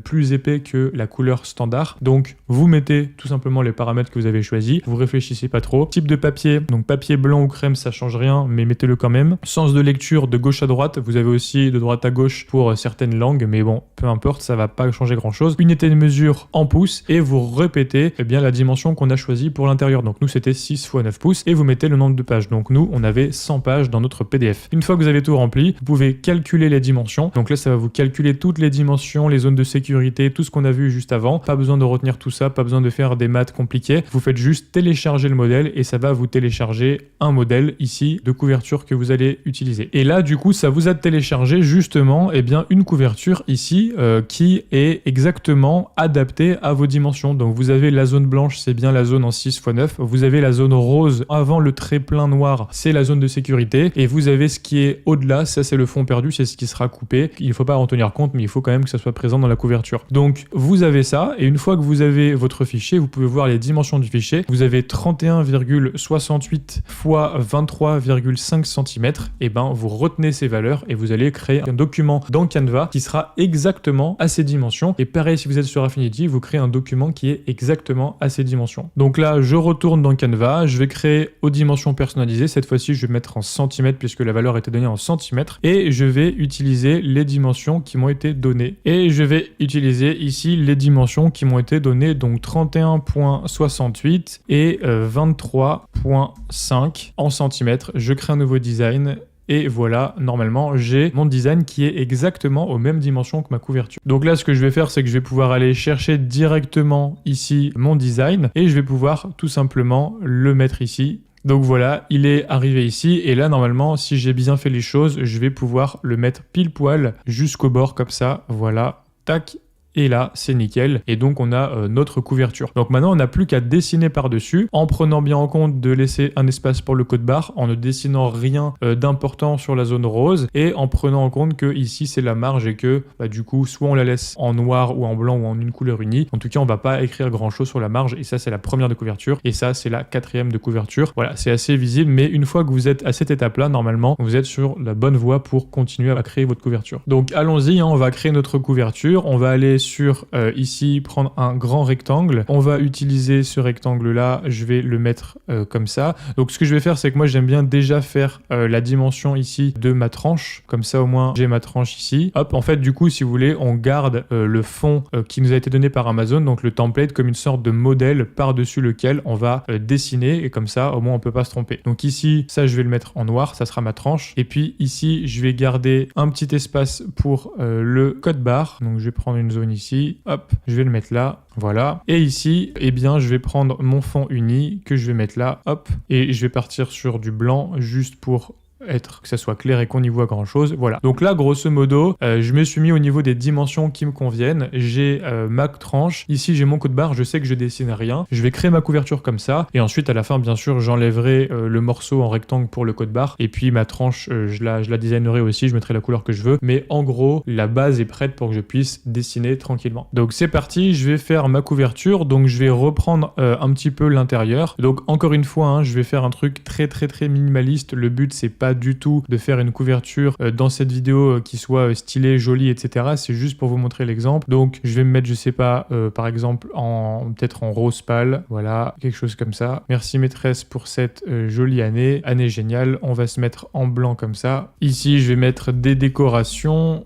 plus épais que la couleur standard. Donc, vous mettez tout simplement les paramètres que vous avez choisis. Vous réfléchissez pas trop. Type de papier, donc papier blanc ou crème, ça change rien, mais mettez-le quand même. Sens de lecture de gauche à droite. Vous avez aussi de droite à gauche pour certaines langues, mais bon, peu importe, ça va pas changer grand-chose. Unité de mesure en pouces et vous répétez bien la dimension qu'on a choisie pour l'intérieur. Donc, nous, c'était 6 x 9 pouces et vous mettez le nombre de pages. Donc, nous, on avait 100 pages dans notre PDF. Une fois que vous avez tout rempli, vous pouvez calculer les dimensions. Donc là, ça va vous calculer toutes les dimensions, les zones de sécurité, tout ce qu'on a vu juste avant. Pas besoin de retenir tout ça, pas besoin de faire des maths compliquées. Vous faites juste télécharger le modèle et ça va vous télécharger un modèle ici de couverture que vous allez utiliser. Et là, du coup, ça vous a téléchargé justement une couverture ici qui est exactement adaptée à vos dimensions. Donc vous avez la zone blanche, c'est bien la zone en 6 x 9. Vous avez la zone rose avant le trait plein noir, c'est la zone de sécurité. Et vous avez ce qui est au-delà, ça c'est le fond perdu, c'est ce qui sera coupé. Il ne faut pas en tenir compte, mais il faut quand même que ça soit présent dans la couverture. Donc vous avez ça, et une fois que vous avez votre fichier, vous pouvez voir les dimensions du fichier. Vous avez 31,68 x 23,5 cm. Et vous retenez ces valeurs et vous allez créer un document dans Canva qui sera exactement à ces dimensions. Et pareil, si vous êtes sur Affinity, vous créez un document qui est exactement à ces dimensions. Donc là, je retourne dans Canva, je vais créer aux dimensions personnalisées. Cette fois-ci, je vais mettre en centimètres puisque la valeur était donnée en centimètres. Et je vais utiliser les dimensions qui m'ont été données. Et je vais utiliser ici les dimensions qui m'ont été données, donc 31,68 et 23,5 en centimètres. Je crée un nouveau design. Et voilà, normalement, j'ai mon design qui est exactement aux mêmes dimensions que ma couverture. Donc là, ce que je vais faire, c'est que je vais pouvoir aller chercher directement ici mon design et je vais pouvoir tout simplement le mettre ici. Donc voilà, il est arrivé ici et là, normalement, si j'ai bien fait les choses, je vais pouvoir le mettre pile poil jusqu'au bord comme ça. Voilà, tac. Et là, c'est nickel. Et donc, on a notre couverture. Donc maintenant, on n'a plus qu'à dessiner par-dessus en prenant bien en compte de laisser un espace pour le code barre, en ne dessinant rien d'important sur la zone rose et en prenant en compte que ici, c'est la marge et que du coup, soit on la laisse en noir ou en blanc ou en une couleur unie. En tout cas, on va pas écrire grand-chose sur la marge et ça, c'est la première de couverture et ça, c'est la quatrième de couverture. Voilà, c'est assez visible, mais une fois que vous êtes à cette étape-là, normalement, vous êtes sur la bonne voie pour continuer à créer votre couverture. Donc, allons-y, on va créer notre couverture. On va aller sur ici, prendre un grand rectangle. On va utiliser ce rectangle-là. Je vais le mettre comme ça. Donc, ce que je vais faire, c'est que moi, j'aime bien déjà faire la dimension ici de ma tranche. Comme ça, au moins, j'ai ma tranche ici. Hop, en fait, du coup, si vous voulez, on garde le fond qui nous a été donné par Amazon, donc le template, comme une sorte de modèle par-dessus lequel on va dessiner. Et comme ça, au moins, on peut pas se tromper. Donc ici, ça, je vais le mettre en noir. Ça sera ma tranche. Et puis ici, je vais garder un petit espace pour le code barre. Donc, je vais prendre une zone ici. Hop, je vais le mettre là, voilà. Et ici, eh bien, je vais prendre mon fond uni que je vais mettre là, hop. Et je vais partir sur du blanc juste pour que ça soit clair et qu'on y voit grand chose. Voilà. Donc là, grosso modo, je me suis mis au niveau des dimensions qui me conviennent. J'ai ma tranche. Ici, j'ai mon code barre. Je sais que je dessine rien. Je vais créer ma couverture comme ça. Et ensuite, à la fin, bien sûr, j'enlèverai le morceau en rectangle pour le code barre. Et puis, ma tranche, je la designerai aussi. Je mettrai la couleur que je veux. Mais en gros, la base est prête pour que je puisse dessiner tranquillement. Donc, c'est parti. Je vais faire ma couverture. Donc, je vais reprendre un petit peu l'intérieur. Donc, encore une fois, hein, je vais faire un truc très, très, très minimaliste. Le but, c'est pas du tout de faire une couverture dans cette vidéo qui soit stylée, jolie, etc. C'est juste pour vous montrer l'exemple. Donc, je vais me mettre, je sais pas, par exemple, peut-être en rose pâle. Voilà, quelque chose comme ça. Merci maîtresse pour cette jolie année. Année géniale. On va se mettre en blanc comme ça. Ici, je vais mettre des décorations.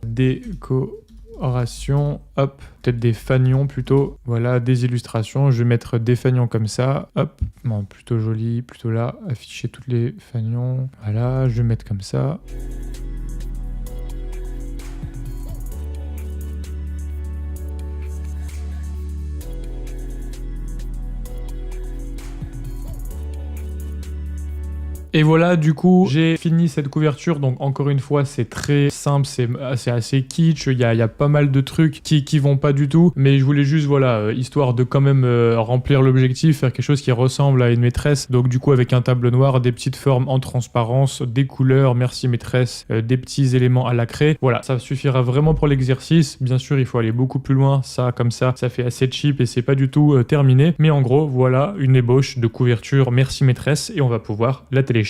Hop, peut-être des fanions plutôt, voilà, des illustrations, je vais mettre des fanions comme ça, hop, bon, plutôt joli, plutôt là, afficher toutes les fanions, voilà, je vais mettre comme ça. Et voilà, du coup, j'ai fini cette couverture. Donc, encore une fois, c'est très simple, c'est assez kitsch. Il y a pas mal de trucs qui vont pas du tout. Mais je voulais juste, voilà, histoire de quand même remplir l'objectif, faire quelque chose qui ressemble à une maîtresse. Donc, du coup, avec un tableau noir, des petites formes en transparence, des couleurs, merci maîtresse, des petits éléments à la craie. Voilà, ça suffira vraiment pour l'exercice. Bien sûr, il faut aller beaucoup plus loin. Ça, comme ça fait assez cheap et c'est pas du tout terminé. Mais en gros, voilà une ébauche de couverture merci maîtresse et on va pouvoir la télécharger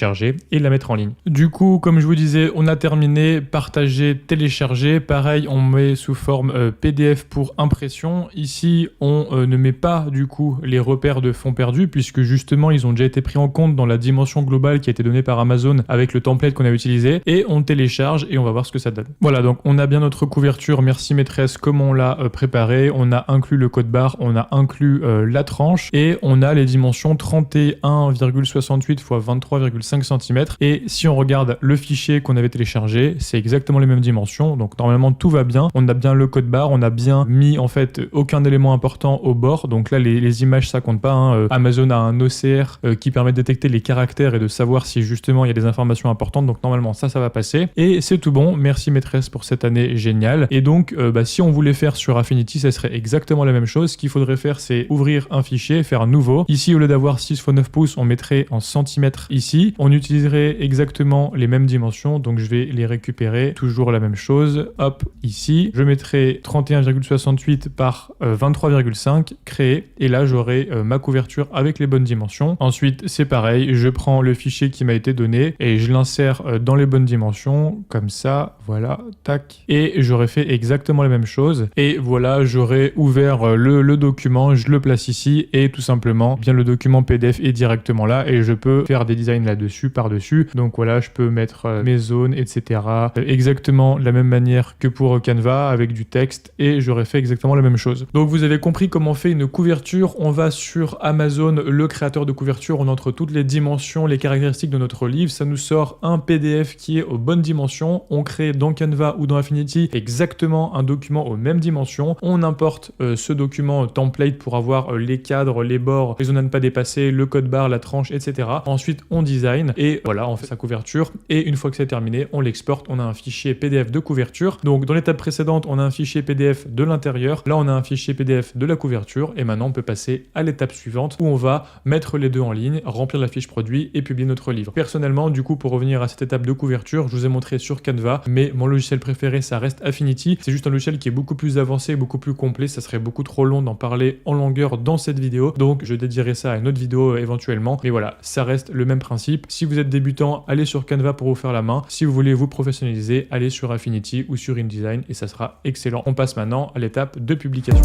et la mettre en ligne. Du coup, comme je vous disais, on a terminé, partager, télécharger. Pareil, on met sous forme PDF pour impression. Ici, on ne met pas du coup les repères de fonds perdus puisque justement, ils ont déjà été pris en compte dans la dimension globale qui a été donnée par Amazon avec le template qu'on a utilisé et on télécharge et on va voir ce que ça donne. Voilà, donc on a bien notre couverture merci maîtresse comme on l'a préparé. On a inclus le code barre, on a inclus la tranche et on a les dimensions 31,68 x 23,5 cm et si on regarde le fichier qu'on avait téléchargé, c'est exactement les mêmes dimensions, donc normalement tout va bien. On a bien le code barre, on a bien mis en fait aucun élément important au bord, donc là les images ça compte pas, hein. Amazon a un OCR qui permet de détecter les caractères et de savoir si justement il y a des informations importantes, donc normalement ça va passer et c'est tout bon. Merci maîtresse pour cette année géniale. Et donc si on voulait faire sur Affinity, ça serait exactement la même chose. Ce qu'il faudrait faire, c'est ouvrir un fichier, faire un nouveau. Ici, au lieu d'avoir 6 x 9 pouces, on mettrait en centimètres ici. On utiliserait exactement les mêmes dimensions, donc je vais les récupérer, toujours la même chose, hop, ici, je mettrai 31,68 par 23,5, créer, et là j'aurai ma couverture avec les bonnes dimensions. Ensuite, c'est pareil, je prends le fichier qui m'a été donné, et je l'insère dans les bonnes dimensions, comme ça, voilà, tac, et j'aurais fait exactement la même chose, et voilà, j'aurais ouvert le document, je le place ici, et tout simplement, bien le document PDF est directement là, et je peux faire des designs là-dessus, par-dessus. Donc voilà, je peux mettre mes zones, etc. Exactement la même manière que pour Canva, avec du texte, et j'aurais fait exactement la même chose. Donc vous avez compris comment on fait une couverture. On va sur Amazon, le créateur de couverture, on entre toutes les dimensions, les caractéristiques de notre livre, ça nous sort un PDF qui est aux bonnes dimensions. On crée dans Canva ou dans Affinity exactement un document aux mêmes dimensions. On importe ce document template pour avoir les cadres, les bords, les zones à ne pas dépasser, le code barre, la tranche, etc. Ensuite, on design et voilà, on fait sa couverture et une fois que c'est terminé, on l'exporte. On a un fichier PDF de couverture. Donc dans l'étape précédente, on a un fichier PDF de l'intérieur. Là, on a un fichier PDF de la couverture et maintenant on peut passer à l'étape suivante où on va mettre les deux en ligne, remplir la fiche produit et publier notre livre. Personnellement, du coup, pour revenir à cette étape de couverture, je vous ai montré sur Canva, mais mon logiciel préféré, ça reste Affinity. C'est juste un logiciel qui est beaucoup plus avancé, beaucoup plus complet. Ça serait beaucoup trop long d'en parler en longueur dans cette vidéo. Donc je dédierai ça à une autre vidéo éventuellement. Mais voilà, ça reste le même principe. Si vous êtes débutant, allez sur Canva pour vous faire la main. Si vous voulez vous professionnaliser, allez sur Affinity ou sur InDesign et ça sera excellent. On passe maintenant à l'étape de publication.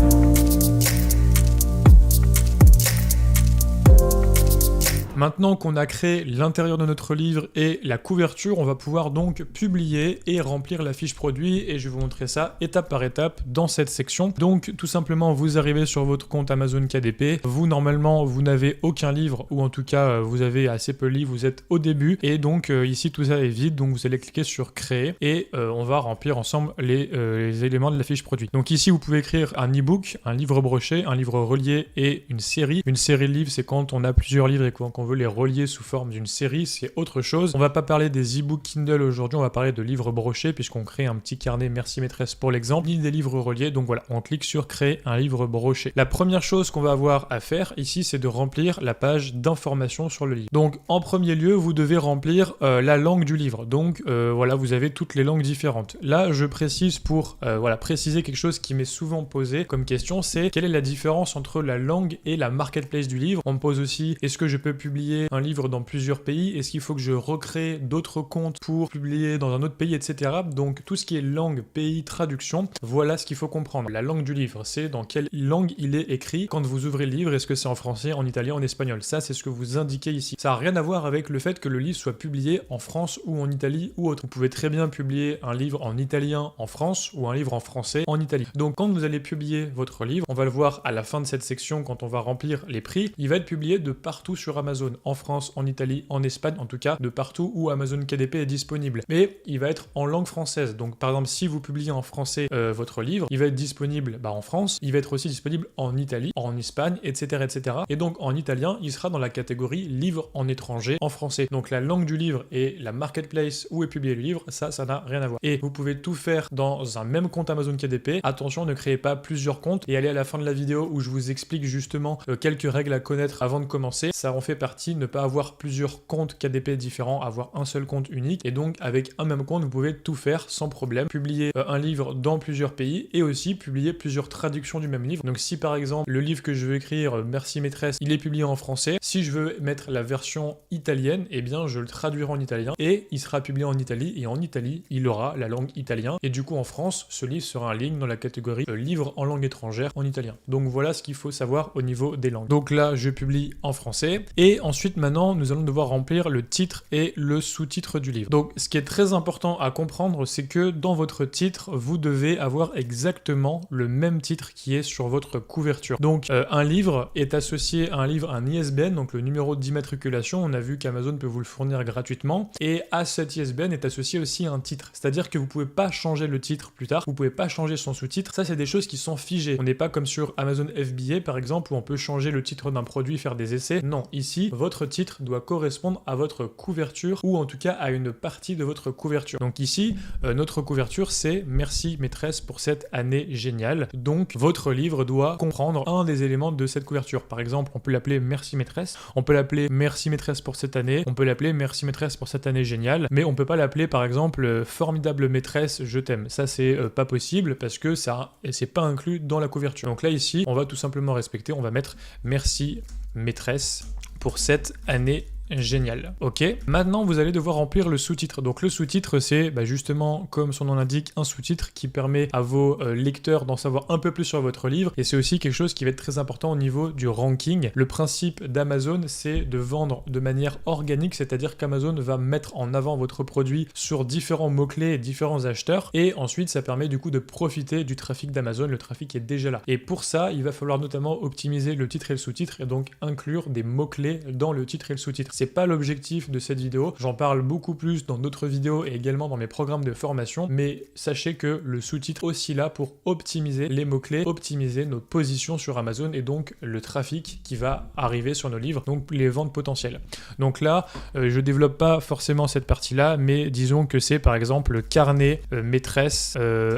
Maintenant qu'on a créé l'intérieur de notre livre et la couverture, on va pouvoir donc publier et remplir la fiche produit et je vais vous montrer ça étape par étape dans cette section. Donc tout simplement, vous arrivez sur votre compte Amazon KDP, vous normalement vous n'avez aucun livre ou en tout cas vous avez assez peu de livres, vous êtes au début et donc ici tout ça est vide, donc vous allez cliquer sur créer et on va remplir ensemble les éléments de la fiche produit. Donc ici vous pouvez écrire un e-book, un livre broché, un livre relié et une série. Une série de livres, c'est quand on a plusieurs livres et qu'on qu'on veut les relier sous forme d'une série, c'est autre chose. On va pas parler des e-books Kindle aujourd'hui, on va parler de livres brochés puisqu'on crée un petit carnet Merci Maîtresse pour l'exemple, ni des livres reliés. Donc voilà, on clique sur créer un livre broché. La première chose qu'on va avoir à faire ici, c'est de remplir la page d'information sur le livre. Donc en premier lieu, vous devez remplir la langue du livre. Donc voilà, vous avez toutes les langues différentes. Là, je précise pour préciser quelque chose qui m'est souvent posé comme question, c'est quelle est la différence entre la langue et la marketplace du livre. On me pose aussi, est-ce que je peux publier un livre dans plusieurs pays? Est-ce qu'il faut que je recrée d'autres comptes pour publier dans un autre pays, etc. Donc tout ce qui est langue, pays, traduction, voilà ce qu'il faut comprendre. La langue du livre, c'est dans quelle langue il est écrit. Quand vous ouvrez le livre, est-ce que c'est en français, en italien, en espagnol? Ça, c'est ce que vous indiquez ici. Ça n'a rien à voir avec le fait que le livre soit publié en France ou en Italie ou autre. Vous pouvez très bien publier un livre en italien en France ou un livre en français en Italie. Donc quand vous allez publier votre livre, on va le voir à la fin de cette section quand on va remplir les prix, il va être publié de partout sur Amazon, en France, en Italie, en Espagne, en tout cas de partout où Amazon KDP est disponible. Mais il va être en langue française. Donc par exemple, si vous publiez en français votre livre, il va être disponible en France, il va être aussi disponible en Italie, en Espagne, etc., etc. Et donc en italien, il sera dans la catégorie livre en étranger en français. Donc la langue du livre et la marketplace où est publié le livre, ça n'a rien à voir. Et vous pouvez tout faire dans un même compte Amazon KDP. Attention, ne créez pas plusieurs comptes et allez à la fin de la vidéo où je vous explique justement quelques règles à connaître avant de commencer. Ça en fait partie, ne pas avoir plusieurs comptes KDP différents, avoir un seul compte unique. Et donc avec un même compte, vous pouvez tout faire sans problème. Publier un livre dans plusieurs pays et aussi publier plusieurs traductions du même livre. Donc si par exemple le livre que je veux écrire, Merci Maîtresse, il est publié en français, si je veux mettre la version italienne, eh bien je le traduirai en italien et il sera publié en Italie et en Italie, il aura la langue italien et du coup en France, ce livre sera en ligne dans la catégorie livre en langue étrangère en italien. Donc voilà ce qu'il faut savoir au niveau des langues. Donc là, je publie en français et ensuite maintenant, nous allons devoir remplir le titre et le sous-titre du livre. Donc ce qui est très important à comprendre, c'est que dans votre titre, vous devez avoir exactement le même titre qui est sur votre couverture. Donc un livre est associé à un livre, un ISBN, donc le numéro d'immatriculation. On a vu qu'Amazon peut vous le fournir gratuitement et à cet ISBN est associé aussi un titre. C'est-à-dire que vous pouvez pas changer le titre plus tard, vous pouvez pas changer son sous-titre. Ça, c'est des choses qui sont figées. On n'est pas comme sur Amazon FBA par exemple où on peut changer le titre d'un produit, faire des essais. Non, ici, votre titre doit correspondre à votre couverture ou en tout cas à une partie de votre couverture. Donc ici, notre couverture, c'est Merci Maîtresse pour cette année géniale. Donc votre livre doit comprendre un des éléments de cette couverture. Par exemple, on peut l'appeler Merci Maîtresse, on peut l'appeler Merci Maîtresse pour cette année, on peut l'appeler Merci Maîtresse pour cette année géniale, mais on peut pas l'appeler par exemple Formidable Maîtresse, je t'aime. Ça, c'est pas possible parce que ça, c'est pas inclus dans la couverture. Donc là, ici, on va tout simplement respecter, on va mettre Merci Maîtresse pour cette année génial. Ok, maintenant vous allez devoir remplir le sous-titre. Donc le sous-titre, c'est justement, comme son nom l'indique, un sous-titre qui permet à vos lecteurs d'en savoir un peu plus sur votre livre. Et c'est aussi quelque chose qui va être très important au niveau du ranking. Le principe d'Amazon, c'est de vendre de manière organique, c'est-à-dire qu'Amazon va mettre en avant votre produit sur différents mots-clés et différents acheteurs. Et ensuite, ça permet du coup de profiter du trafic d'Amazon. Le trafic est déjà là. Et pour ça, il va falloir notamment optimiser le titre et le sous-titre et donc inclure des mots-clés dans le titre et le sous-titre. C'est pas l'objectif de cette vidéo, j'en parle beaucoup plus dans d'autres vidéos et également dans mes programmes de formation, mais sachez que le sous-titre est aussi là pour optimiser les mots-clés, optimiser nos positions sur Amazon et donc le trafic qui va arriver sur nos livres, donc les ventes potentielles. Donc là, je développe pas forcément cette partie-là, mais disons que c'est par exemple le carnet maîtresse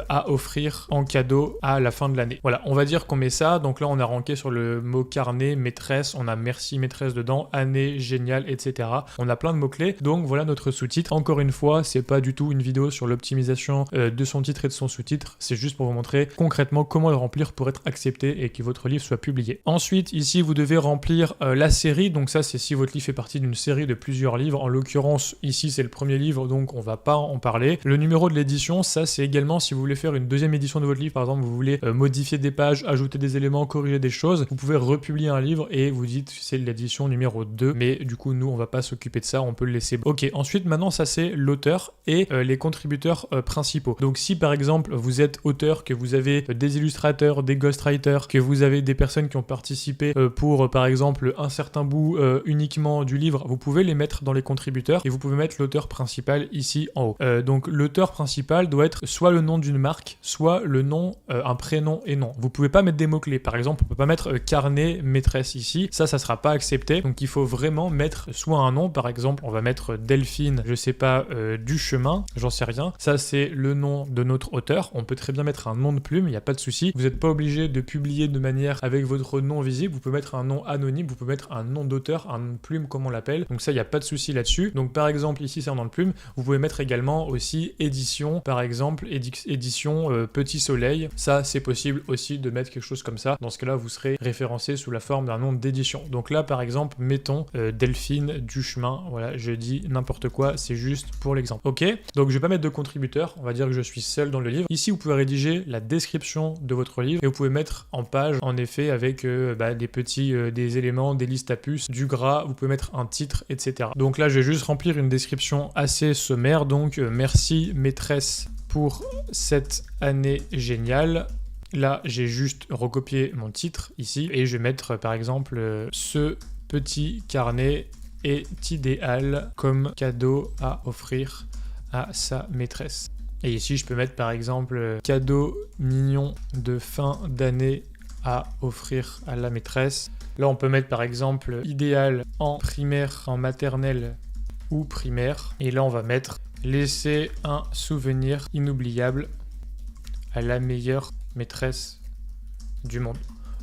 à offrir en cadeau à la fin de l'année. Voilà, on va dire qu'on met ça, donc là on a ranké sur le mot carnet, maîtresse, on a merci maîtresse dedans, année géniale, etc. On a plein de mots-clés, donc voilà notre sous-titre. Encore une fois, c'est pas du tout une vidéo sur l'optimisation de son titre et de son sous-titre, c'est juste pour vous montrer concrètement comment le remplir pour être accepté et que votre livre soit publié. Ensuite, ici, vous devez remplir la série, donc ça c'est si votre livre fait partie d'une série de plusieurs livres, en l'occurrence, ici c'est le premier livre, donc on va pas en parler. Le numéro de l'édition, ça c'est également si vous voulez faire une deuxième édition de votre livre, par exemple, vous voulez modifier des pages, ajouter des éléments, corriger des choses, vous pouvez republier un livre et vous dites c'est l'édition numéro 2, mais du coup nous on va pas s'occuper de ça, on peut le laisser. Ok, ensuite maintenant ça c'est l'auteur et les contributeurs principaux. Donc si par exemple vous êtes auteur, que vous avez des illustrateurs, des ghostwriters, que vous avez des personnes qui ont participé pour par exemple un certain bout uniquement du livre, vous pouvez les mettre dans les contributeurs et vous pouvez mettre l'auteur principal ici en haut. Donc l'auteur principal doit être soit le nom d'une marque, soit le nom, un prénom et nom. Vous pouvez pas mettre des mots-clés. Par exemple, on peut pas mettre carnet maîtresse ici. Ça sera pas accepté. Donc il faut vraiment mettre soit un nom. Par exemple, on va mettre Delphine, je sais pas, du chemin, j'en sais rien. Ça, c'est le nom de notre auteur. On peut très bien mettre un nom de plume, il n'y a pas de souci. Vous n'êtes pas obligé de publier de manière avec votre nom visible. Vous pouvez mettre un nom anonyme, vous pouvez mettre un nom d'auteur, un nom de plume comme on l'appelle. Donc ça, il n'y a pas de souci là-dessus. Donc par exemple, ici, c'est un nom de plume. Vous pouvez mettre également aussi édition, par exemple, édition Petit Soleil. Ça, c'est possible aussi de mettre quelque chose comme ça. Dans ce cas-là, vous serez référencé sous la forme d'un nom d'édition. Donc là, par exemple, mettons Delphine du chemin. Voilà, je dis n'importe quoi, c'est juste pour l'exemple. Ok, donc je vais pas mettre de contributeur. On va dire que je suis seul dans le livre. Ici, vous pouvez rédiger la description de votre livre et vous pouvez mettre en page, en effet, avec des petits des éléments, des listes à puces, du gras. Vous pouvez mettre un titre, etc. Donc là, je vais juste remplir une description assez sommaire. Donc, merci maîtresse pour cette année géniale. Là, j'ai juste recopié mon titre ici et je vais mettre par exemple ce petit carnet est idéal comme cadeau à offrir à sa maîtresse. Et ici, je peux mettre par exemple cadeau mignon de fin d'année à offrir à la maîtresse. Là, on peut mettre par exemple idéal en primaire, en maternelle ou primaire. Et là, on va mettre laisser un souvenir inoubliable à la meilleure maîtresse du monde.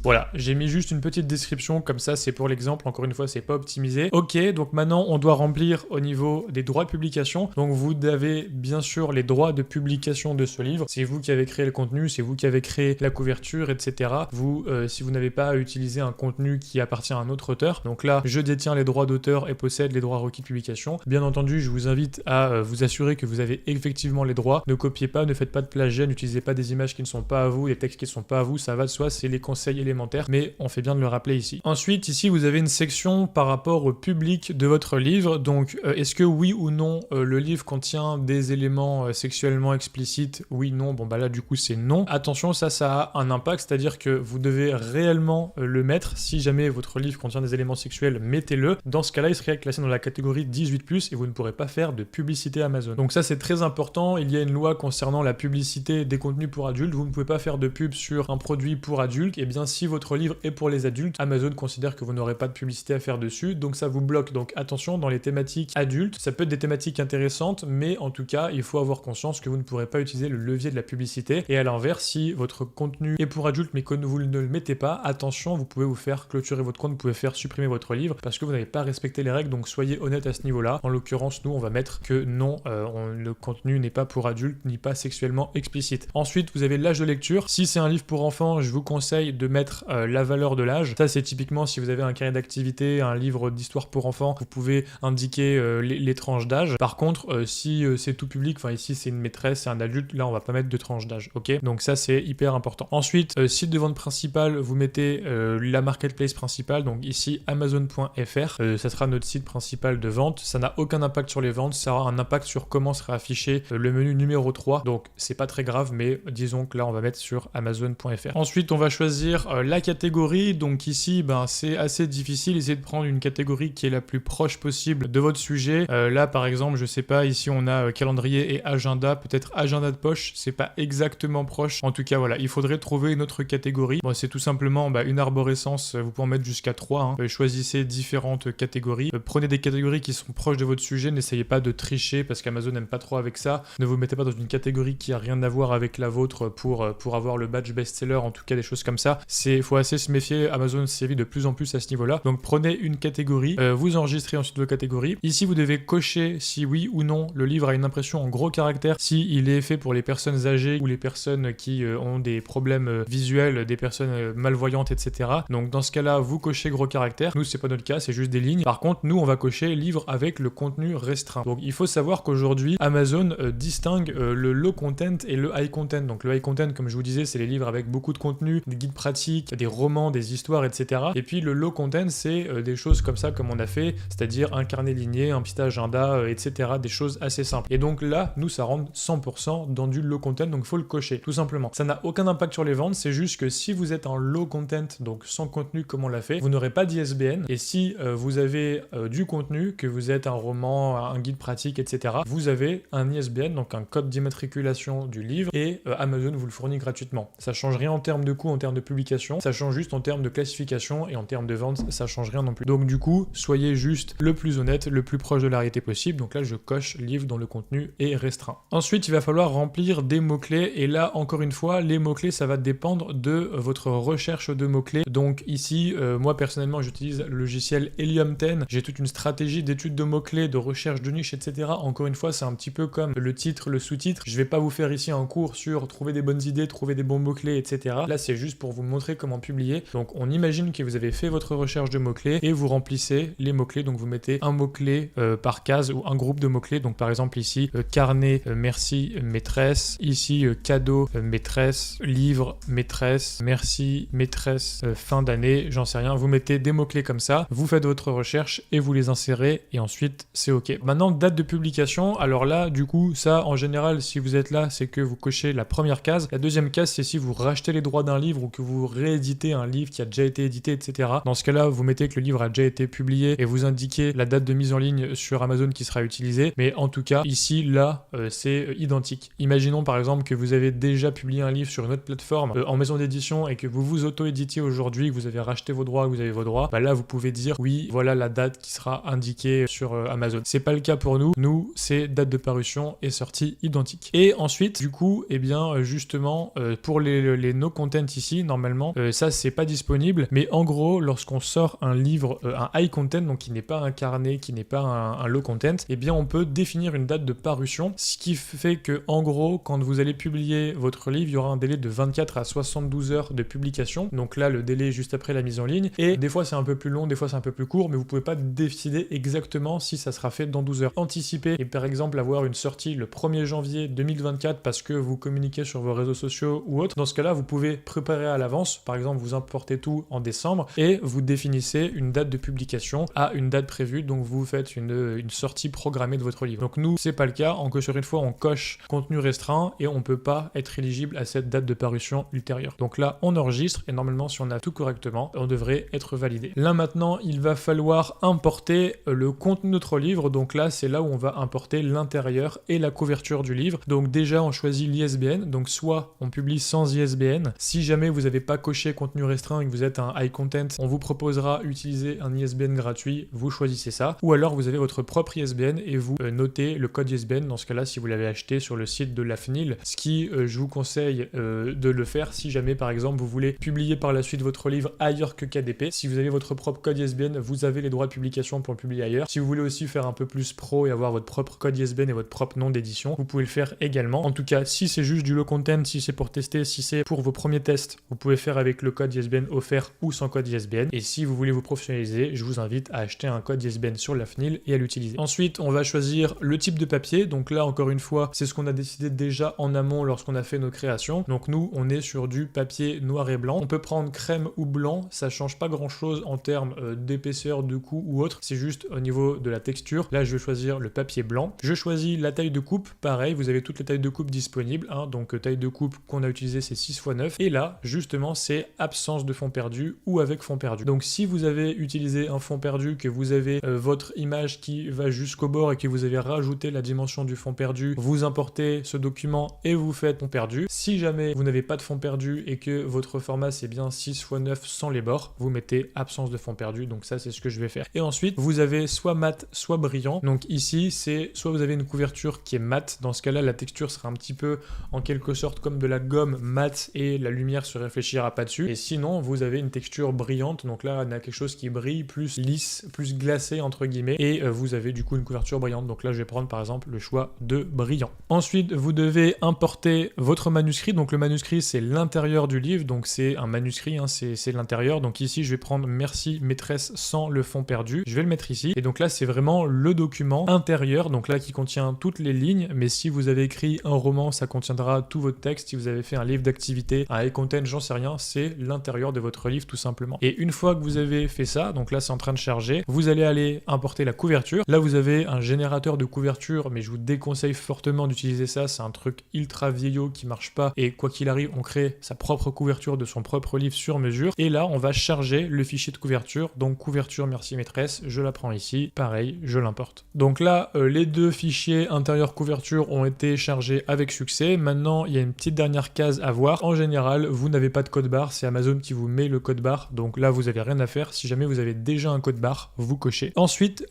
Voilà, j'ai mis juste une petite description, comme ça c'est pour l'exemple, encore une fois c'est pas optimisé. Ok, donc maintenant on doit remplir au niveau des droits de publication. Donc vous avez bien sûr les droits de publication de ce livre. C'est vous qui avez créé le contenu, c'est vous qui avez créé la couverture, etc. Vous, si vous n'avez pas à utiliser un contenu qui appartient à un autre auteur, donc là je détiens les droits d'auteur et possède les droits requis de publication. Bien entendu, je vous invite à vous assurer que vous avez effectivement les droits. Ne copiez pas, ne faites pas de plagiat, n'utilisez pas des images qui ne sont pas à vous, des textes qui ne sont pas à vous, ça va de soi, c'est les conseils élémentaires, mais on fait bien de le rappeler ici. Ensuite, ici, vous avez une section par rapport au public de votre livre. Donc, est-ce que oui ou non, le livre contient des éléments sexuellement explicites? Oui, non. Bon, bah là, du coup, c'est non. Attention, ça a un impact, c'est-à-dire que vous devez réellement le mettre. Si jamais votre livre contient des éléments sexuels, mettez-le. Dans ce cas-là, il serait classé dans la catégorie 18+, et vous ne pourrez pas faire de publicité Amazon. Donc ça, c'est très important. Il y a une loi concernant la publicité des contenus pour adultes. Vous ne pouvez pas faire de pub sur un produit pour adultes. Et bien, si votre livre est pour les adultes, Amazon considère que vous n'aurez pas de publicité à faire dessus, donc ça vous bloque. Donc attention, dans les thématiques adultes, ça peut être des thématiques intéressantes, mais en tout cas, il faut avoir conscience que vous ne pourrez pas utiliser le levier de la publicité. Et à l'inverse, si votre contenu est pour adultes, mais que vous ne le mettez pas, attention, vous pouvez vous faire clôturer votre compte, vous pouvez faire supprimer votre livre, parce que vous n'avez pas respecté les règles, donc soyez honnête à ce niveau-là. En l'occurrence, nous, on va mettre que non, le contenu n'est pas pour adultes, ni pas sexuellement explicite. Ensuite, vous avez l'âge de lecture. Si c'est un livre pour enfants, je vous conseille de mettre la valeur de l'âge. Ça, c'est typiquement si vous avez un carnet d'activité, un livre d'histoire pour enfants, vous pouvez indiquer les tranches d'âge. Par contre, si c'est tout public, enfin ici c'est une maîtresse, c'est un adulte, là on va pas mettre de tranche d'âge, ok? Donc ça c'est hyper important. Ensuite, site de vente principal, vous mettez la marketplace principale, donc ici Amazon.fr, ça sera notre site principal de vente. Ça n'a aucun impact sur les ventes, ça aura un impact sur comment sera affiché le menu numéro 3, donc c'est pas très grave, mais disons que là on va mettre sur Amazon.fr. Ensuite, on va choisir la catégorie. Donc ici, c'est assez difficile. Essayez de prendre une catégorie qui est la plus proche possible de votre sujet. Là, par exemple, je sais pas, ici on a calendrier et agenda. Peut-être agenda de poche, c'est pas exactement proche. En tout cas, voilà, il faudrait trouver une autre catégorie. Bon, c'est tout simplement une arborescence. Vous pouvez en mettre jusqu'à 3. Choisissez différentes catégories. Prenez des catégories qui sont proches de votre sujet. N'essayez pas de tricher parce qu'Amazon n'aime pas trop avec ça. Ne vous mettez pas dans une catégorie qui a rien à voir avec la vôtre pour avoir le badge best-seller. En tout cas, des choses comme ça. Faut assez se méfier. Amazon sévit de plus en plus à ce niveau-là. Donc prenez une catégorie, vous enregistrez ensuite vos catégories. Ici, vous devez cocher si oui ou non le livre a une impression en gros caractères, si il est fait pour les personnes âgées ou les personnes qui ont des problèmes visuels, des personnes malvoyantes, etc. Donc dans ce cas-là, vous cochez gros caractères. Nous, c'est pas notre cas, c'est juste des lignes. Par contre, nous, on va cocher livre avec le contenu restreint. Donc il faut savoir qu'aujourd'hui, Amazon distingue le low content et le high content. Donc le high content, comme je vous disais, c'est les livres avec beaucoup de contenu, des guides pratiques, classiques, des romans, des histoires, etc. Et puis le low content, c'est des choses comme ça, comme on a fait, c'est-à-dire un carnet ligné, un petit agenda, etc. Des choses assez simples. Et donc là, nous, ça rentre 100% dans du low content, donc il faut le cocher, tout simplement. Ça n'a aucun impact sur les ventes, c'est juste que si vous êtes en low content, donc sans contenu comme on l'a fait, vous n'aurez pas d'ISBN. Et si vous avez du contenu, que vous êtes un roman, un guide pratique, etc., vous avez un ISBN, donc un code d'immatriculation du livre, et Amazon vous le fournit gratuitement. Ça change rien en termes de coût, en termes de publication, ça change juste en termes de classification, et en termes de vente, ça change rien non plus. Donc du coup, soyez juste le plus honnête, le plus proche de la réalité possible. Donc là, je coche livre dont le contenu est restreint. Ensuite, il va falloir remplir des mots-clés, et là, encore une fois, les mots-clés, ça va dépendre de votre recherche de mots-clés. Donc ici, moi personnellement, j'utilise le logiciel Helium 10. J'ai toute une stratégie d'étude de mots-clés, de recherche de niche, etc. Encore une fois, c'est un petit peu comme le titre, le sous-titre. Je vais pas vous faire ici un cours sur trouver des bonnes idées, trouver des bons mots-clés, etc. Là, c'est juste pour vous montrer comment publier. Donc on imagine que vous avez fait votre recherche de mots-clés et vous remplissez les mots-clés. Donc vous mettez un mot-clé par case ou un groupe de mots-clés. Donc par exemple ici, carnet, merci, maîtresse. Ici, cadeau, maîtresse, livre, maîtresse, merci, maîtresse, fin d'année, j'en sais rien. Vous mettez des mots-clés comme ça, vous faites votre recherche et vous les insérez et ensuite c'est ok. Maintenant, date de publication. Alors là, du coup, ça en général, si vous êtes là, c'est que vous cochez la première case. La deuxième case, c'est si vous rachetez les droits d'un livre ou que vous rééditez un livre qui a déjà été édité, etc. Dans ce cas-là, vous mettez que le livre a déjà été publié et vous indiquez la date de mise en ligne sur Amazon qui sera utilisée. Mais en tout cas, ici, là, c'est identique. Imaginons par exemple que vous avez déjà publié un livre sur une autre plateforme en maison d'édition et que vous vous auto-éditiez aujourd'hui, que vous avez racheté vos droits, que vous avez vos droits. Bah là, vous pouvez dire oui, voilà la date qui sera indiquée sur Amazon. C'est pas le cas pour nous. Nous, c'est date de parution et sortie identique. Et ensuite, du coup, eh bien, justement, pour les no content ici, normalement, ça, c'est pas disponible. Mais en gros, lorsqu'on sort un livre, un high content, donc qui n'est pas un carnet, qui n'est pas un low content, eh bien, on peut définir une date de parution, ce qui fait que, en gros, quand vous allez publier votre livre, il y aura un délai de 24 à 72 heures de publication. Donc là, le délai juste après la mise en ligne. Et des fois, c'est un peu plus long, des fois, c'est un peu plus court, mais vous pouvez pas décider exactement si ça sera fait dans 12 heures. Anticiper et par exemple avoir une sortie le 1er janvier 2024 parce que vous communiquez sur vos réseaux sociaux ou autre. Dans ce cas-là, vous pouvez préparer à l'avance. Par exemple, vous importez tout en décembre et vous définissez une date de publication à une date prévue. Donc vous faites une sortie programmée de votre livre. Donc nous, c'est pas le cas. Encore une fois, on coche contenu restreint et on peut pas être éligible à cette date de parution ultérieure. Donc là, on enregistre et normalement, si on a tout correctement, on devrait être validé. Là maintenant, il va falloir importer le contenu de notre livre. Donc là, c'est là où on va importer l'intérieur et la couverture du livre. Donc déjà, on choisit l'ISBN. Donc soit on publie sans ISBN. Si jamais vous n'avez pas coché contenu restreint et que vous êtes un high content, on vous proposera d'utiliser un ISBN gratuit. Vous choisissez ça. Ou alors vous avez votre propre ISBN et vous notez le code ISBN. Dans ce cas-là, si vous l'avez acheté sur le site de la FNIL, ce qui, je vous conseille de le faire si jamais, par exemple, vous voulez publier par la suite votre livre ailleurs que KDP. Si vous avez votre propre code ISBN, vous avez les droits de publication pour le publier ailleurs. Si vous voulez aussi faire un peu plus pro et avoir votre propre code ISBN et votre propre nom d'édition, vous pouvez le faire également. En tout cas, si c'est juste du low content, si c'est pour tester, si c'est pour vos premiers tests, vous pouvez faire avec le code ISBN offert ou sans code ISBN. Et si vous voulez vous professionnaliser, je vous invite à acheter un code ISBN sur la FNIL et à l'utiliser. Ensuite, on va choisir le type de papier. Donc là, encore une fois, c'est ce qu'on a décidé déjà en amont lorsqu'on a fait nos créations. Donc nous, on est sur du papier noir et blanc. On peut prendre crème ou blanc, ça change pas grand chose en termes d'épaisseur, de coût ou autre. C'est juste au niveau de la texture. Là, je vais choisir le papier blanc. Je choisis la taille de coupe. Pareil, vous avez toutes les tailles de coupe disponibles. Donc taille de coupe qu'on a utilisée, c'est 6x9. Et là, justement, c'est absence de fond perdu ou avec fond perdu. Donc si vous avez utilisé un fond perdu, que vous avez votre image qui va jusqu'au bord et que vous avez rajouté la dimension du fond perdu, vous importez ce document et vous faites fond perdu. Si jamais vous n'avez pas de fond perdu et que votre format c'est bien 6x9 sans les bords, vous mettez absence de fond perdu. Donc ça, c'est ce que je vais faire. Et ensuite, vous avez soit mat, soit brillant. Donc ici, c'est soit vous avez une couverture qui est mat. Dans ce cas-là, la texture sera un petit peu en quelque sorte comme de la gomme mat et la lumière se réfléchira pas dessus. Et sinon, vous avez une texture brillante. Donc là, on a quelque chose qui brille, plus lisse, plus glacé entre guillemets. Et vous avez du coup une couverture brillante. Donc là, je vais prendre par exemple le choix de brillant. Ensuite, vous devez importer votre manuscrit. Donc le manuscrit, c'est l'intérieur du livre. Donc c'est un manuscrit, c'est l'intérieur. Donc ici, je vais prendre merci maîtresse sans le fond perdu. Je vais le mettre ici. Et donc là, c'est vraiment le document intérieur. Donc là, qui contient toutes les lignes. Mais si vous avez écrit un roman, ça contiendra tout votre texte. Si vous avez fait un livre d'activité, un high content, j'en sais rien, c'est l'intérieur de votre livre tout simplement. Et une fois que vous avez fait ça, donc là c'est en train de charger, vous allez aller importer la couverture. Là vous avez un générateur de couverture, mais je vous déconseille fortement d'utiliser ça, c'est un truc ultra vieillot qui marche pas, et quoi qu'il arrive, on crée sa propre couverture de son propre livre sur mesure. Et là on va charger le fichier de couverture, donc couverture merci maîtresse, je la prends ici, pareil, je l'importe. Donc là les deux fichiers intérieur couverture ont été chargés avec succès. Maintenant il y a une petite dernière case à voir. En général vous n'avez pas de code barre, c'est Amazon qui vous met le code barre, donc là vous avez rien à faire. Si jamais vous avez déjà un code barre, vous cochez. Ensuite,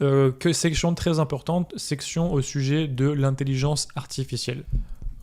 section très importante, section au sujet de l'intelligence artificielle.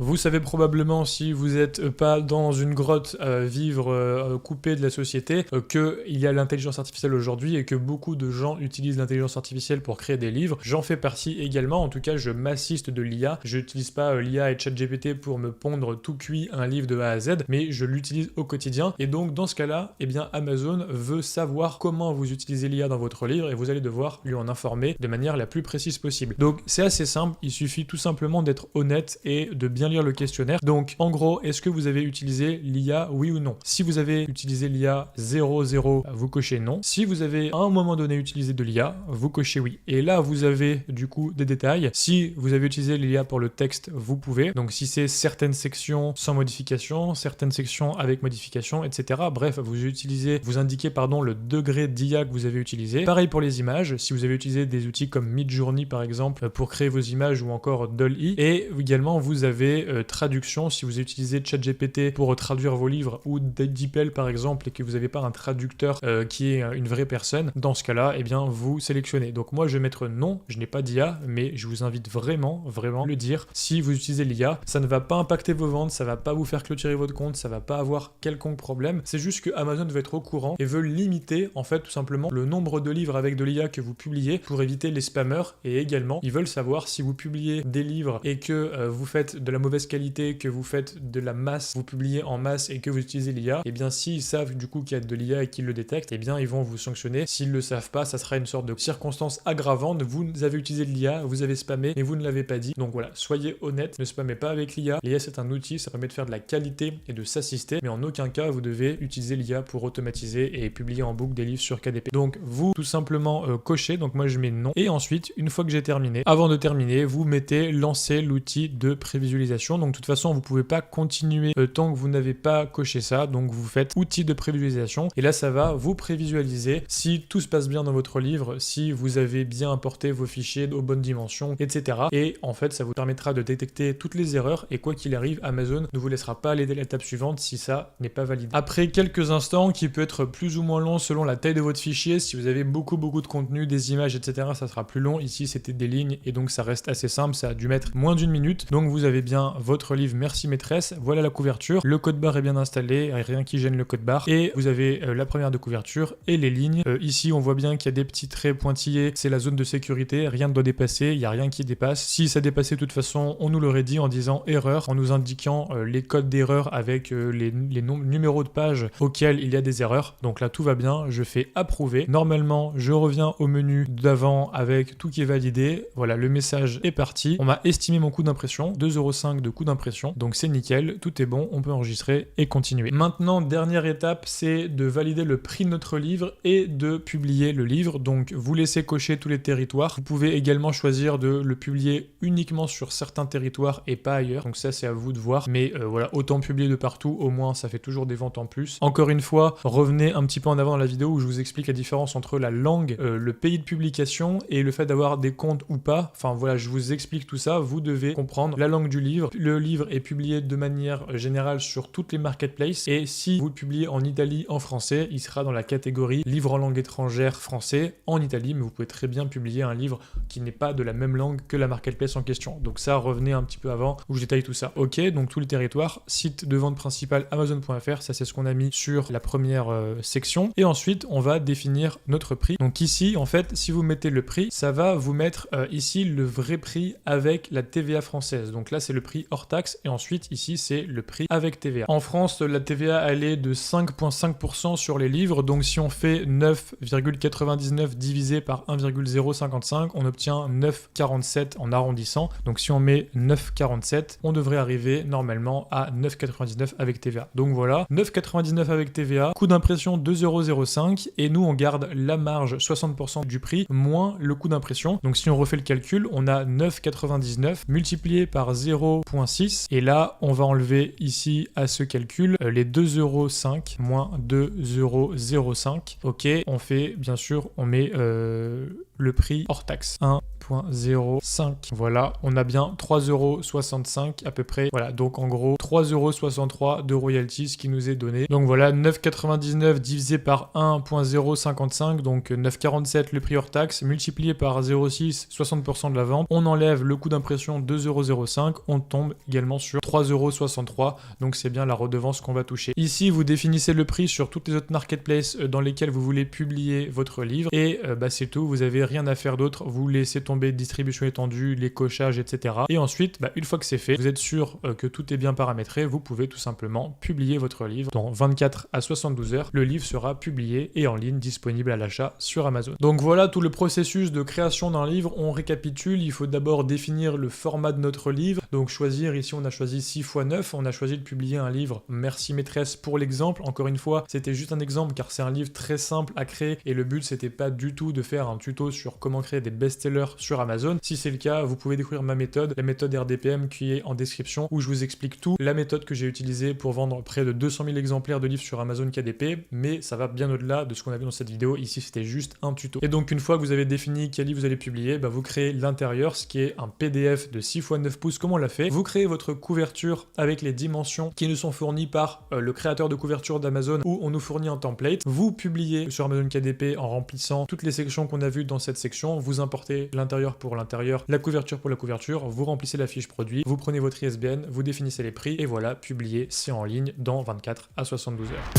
Vous savez probablement, si vous n'êtes pas dans une grotte vivre coupé de la société, qu'il y a l'intelligence artificielle aujourd'hui et que beaucoup de gens utilisent l'intelligence artificielle pour créer des livres. J'en fais partie également, en tout cas je m'assiste de l'IA. Je n'utilise pas l'IA et ChatGPT pour me pondre tout cuit un livre de A à Z, mais je l'utilise au quotidien. Et donc dans ce cas-là, eh bien Amazon veut savoir comment vous utilisez l'IA dans votre livre et vous allez devoir lui en informer de manière la plus précise possible. Donc c'est assez simple, il suffit tout simplement d'être honnête et de bien lire le questionnaire. Donc en gros, est-ce que vous avez utilisé l'IA, oui ou non? Si vous avez utilisé l'IA 00, vous cochez non. Si vous avez à un moment donné utilisé de l'IA, vous cochez oui. Et là vous avez du coup des détails. Si vous avez utilisé l'IA pour le texte, vous pouvez. Donc si c'est certaines sections sans modification, certaines sections avec modification, etc. Bref, vous indiquez le degré d'IA que vous avez utilisé. Pareil pour les images, si vous avez utilisé des outils comme Midjourney par exemple pour créer vos images ou encore DALL-E. Et également vous avez traduction, si vous utilisez ChatGPT pour traduire vos livres ou DeepL par exemple et que vous n'avez pas un traducteur qui est une vraie personne, dans ce cas-là, eh bien vous sélectionnez. Donc moi je vais mettre non, je n'ai pas d'IA, mais je vous invite vraiment le dire. Si vous utilisez l'IA, ça ne va pas impacter vos ventes, ça va pas vous faire clôturer votre compte, ça va pas avoir quelconque problème. C'est juste que Amazon veut être au courant et veut limiter en fait tout simplement le nombre de livres avec de l'IA que vous publiez pour éviter les spammers, et également ils veulent savoir si vous publiez des livres et que vous faites de la mauvaise qualité, que vous faites de la masse, vous publiez en masse et que vous utilisez l'IA, et bien s'ils savent du coup qu'il y a de l'IA et qu'ils le détectent, et bien ils vont vous sanctionner. S'ils le savent pas, ça sera une sorte de circonstance aggravante. Vous avez utilisé de l'IA, vous avez spammé, mais vous ne l'avez pas dit. Donc voilà, soyez honnête, ne spammez pas avec l'IA. L'IA c'est un outil, ça permet de faire de la qualité et de s'assister, mais en aucun cas vous devez utiliser l'IA pour automatiser et publier en boucle des livres sur KDP. Donc vous tout simplement cochez, donc moi je mets non, et ensuite une fois que j'ai terminé, avant de terminer, vous mettez lancer l'outil de prévisualisation. Donc de toute façon vous pouvez pas continuer tant que vous n'avez pas coché ça, donc vous faites outil de prévisualisation et là ça va vous prévisualiser si tout se passe bien dans votre livre, si vous avez bien importé vos fichiers aux bonnes dimensions, etc. Et en fait ça vous permettra de détecter toutes les erreurs, et quoi qu'il arrive, Amazon ne vous laissera pas aller à l'étape suivante si ça n'est pas validé. Après quelques instants, qui peut être plus ou moins long selon la taille de votre fichier, si vous avez beaucoup de contenu, des images, etc., ça sera plus long. Ici c'était des lignes et donc ça reste assez simple, ça a dû mettre moins d'une minute. Donc vous avez bien votre livre merci maîtresse, voilà la couverture, le code barre est bien installé, rien qui gêne le code barre, et vous avez la première de couverture et les lignes. Ici on voit bien qu'il y a des petits traits pointillés, c'est la zone de sécurité, rien ne doit dépasser, il n'y a rien qui dépasse. Si ça dépassait de toute façon, on nous l'aurait dit en disant erreur, en nous indiquant les codes d'erreur avec les numéros de page auxquels il y a des erreurs. Donc là tout va bien, je fais approuver. Normalement je reviens au menu d'avant avec tout qui est validé, voilà, le message est parti, on m'a estimé mon coût d'impression, 2,05 € de coût d'impression, donc c'est nickel, tout est bon, on peut enregistrer et continuer. Maintenant, dernière étape, c'est de valider le prix de notre livre et de publier le livre. Donc vous laissez cocher tous les territoires, vous pouvez également choisir de le publier uniquement sur certains territoires et pas ailleurs, donc ça c'est à vous de voir, mais voilà, autant publier de partout, au moins ça fait toujours des ventes en plus. Encore une fois, revenez un petit peu en avant dans la vidéo où je vous explique la différence entre la langue, le pays de publication et le fait d'avoir des comptes ou pas. Enfin voilà, je vous explique tout ça, vous devez comprendre la langue du livre. Le livre est publié de manière générale sur toutes les marketplaces, et si vous le publiez en Italie en français, il sera dans la catégorie livre en langue étrangère français en Italie, mais vous pouvez très bien publier un livre qui n'est pas de la même langue que la marketplace en question. Donc ça, revenez un petit peu avant où je détaille tout ça. Ok, donc tous les territoires, site de vente principal Amazon.fr, ça c'est ce qu'on a mis sur la première section, et ensuite on va définir notre prix. Donc ici en fait, si vous mettez le prix, ça va vous mettre ici le vrai prix avec la TVA française. Donc là c'est le prix prix hors taxe et ensuite ici c'est le prix avec TVA. En France, la TVA elle est de 5,5% sur les livres, donc si on fait 9,99 divisé par 1,055, on obtient 9,47 en arrondissant. Donc si on met 9,47, on devrait arriver normalement à 9,99 avec TVA. Donc voilà, 9,99 avec TVA, coût d'impression 2,05 et nous on garde la marge 60% du prix moins le coût d'impression. Donc si on refait le calcul, on a 9,99 multiplié par 0,6 et là on va enlever ici à ce calcul les 2,05 moins 2,05. Ok, on fait bien sûr, on met le prix hors taxe 1,05. Voilà, on a bien 3,65 € à peu près. Voilà, donc en gros 3,63 € de royalties qui nous est donné. Donc voilà, 9,99 divisé par 1,055, donc 9,47 le prix hors taxe, multiplié par 0,6, 60% de la vente. On enlève le coût d'impression 2,05 €, on tombe également sur 3,63 €, donc c'est bien la redevance qu'on va toucher. Ici, vous définissez le prix sur toutes les autres marketplaces dans lesquelles vous voulez publier votre livre et c'est tout, vous avez rien à faire d'autre, vous laissez tomber distribution étendue, les cochages, etc. Et ensuite, une fois que c'est fait, vous êtes sûr que tout est bien paramétré, vous pouvez tout simplement publier votre livre. Dans 24 à 72 heures, le livre sera publié et en ligne, disponible à l'achat sur Amazon. Donc voilà tout le processus de création d'un livre. On récapitule, il faut d'abord définir le format de notre livre. Donc choisir, ici on a choisi 6 x 9, on a choisi de publier un livre Merci maîtresse pour l'exemple. Encore une fois, c'était juste un exemple car c'est un livre très simple à créer et le but c'était pas du tout de faire un tuto sur comment créer des best-sellers sur Amazon. Si c'est le cas, vous pouvez découvrir ma méthode, la méthode RDPM qui est en description où je vous explique tout, la méthode que j'ai utilisée pour vendre près de 200 000 exemplaires de livres sur Amazon KDP, mais ça va bien au-delà de ce qu'on a vu dans cette vidéo. Ici, c'était juste un tuto. Et donc, une fois que vous avez défini quel livre vous allez publier, vous créez l'intérieur, ce qui est un PDF de 6 x 9 pouces, comme on l'a fait. Vous créez votre couverture avec les dimensions qui nous sont fournies par le créateur de couverture d'Amazon où on nous fournit un template. Vous publiez sur Amazon KDP en remplissant toutes les sections qu'on a vues dans cette section. Vous importez l'intérieur pour l'intérieur, la couverture pour la couverture, vous remplissez la fiche produit, vous prenez votre ISBN, vous définissez les prix et voilà, publié, c'est en ligne dans 24 à 72 heures.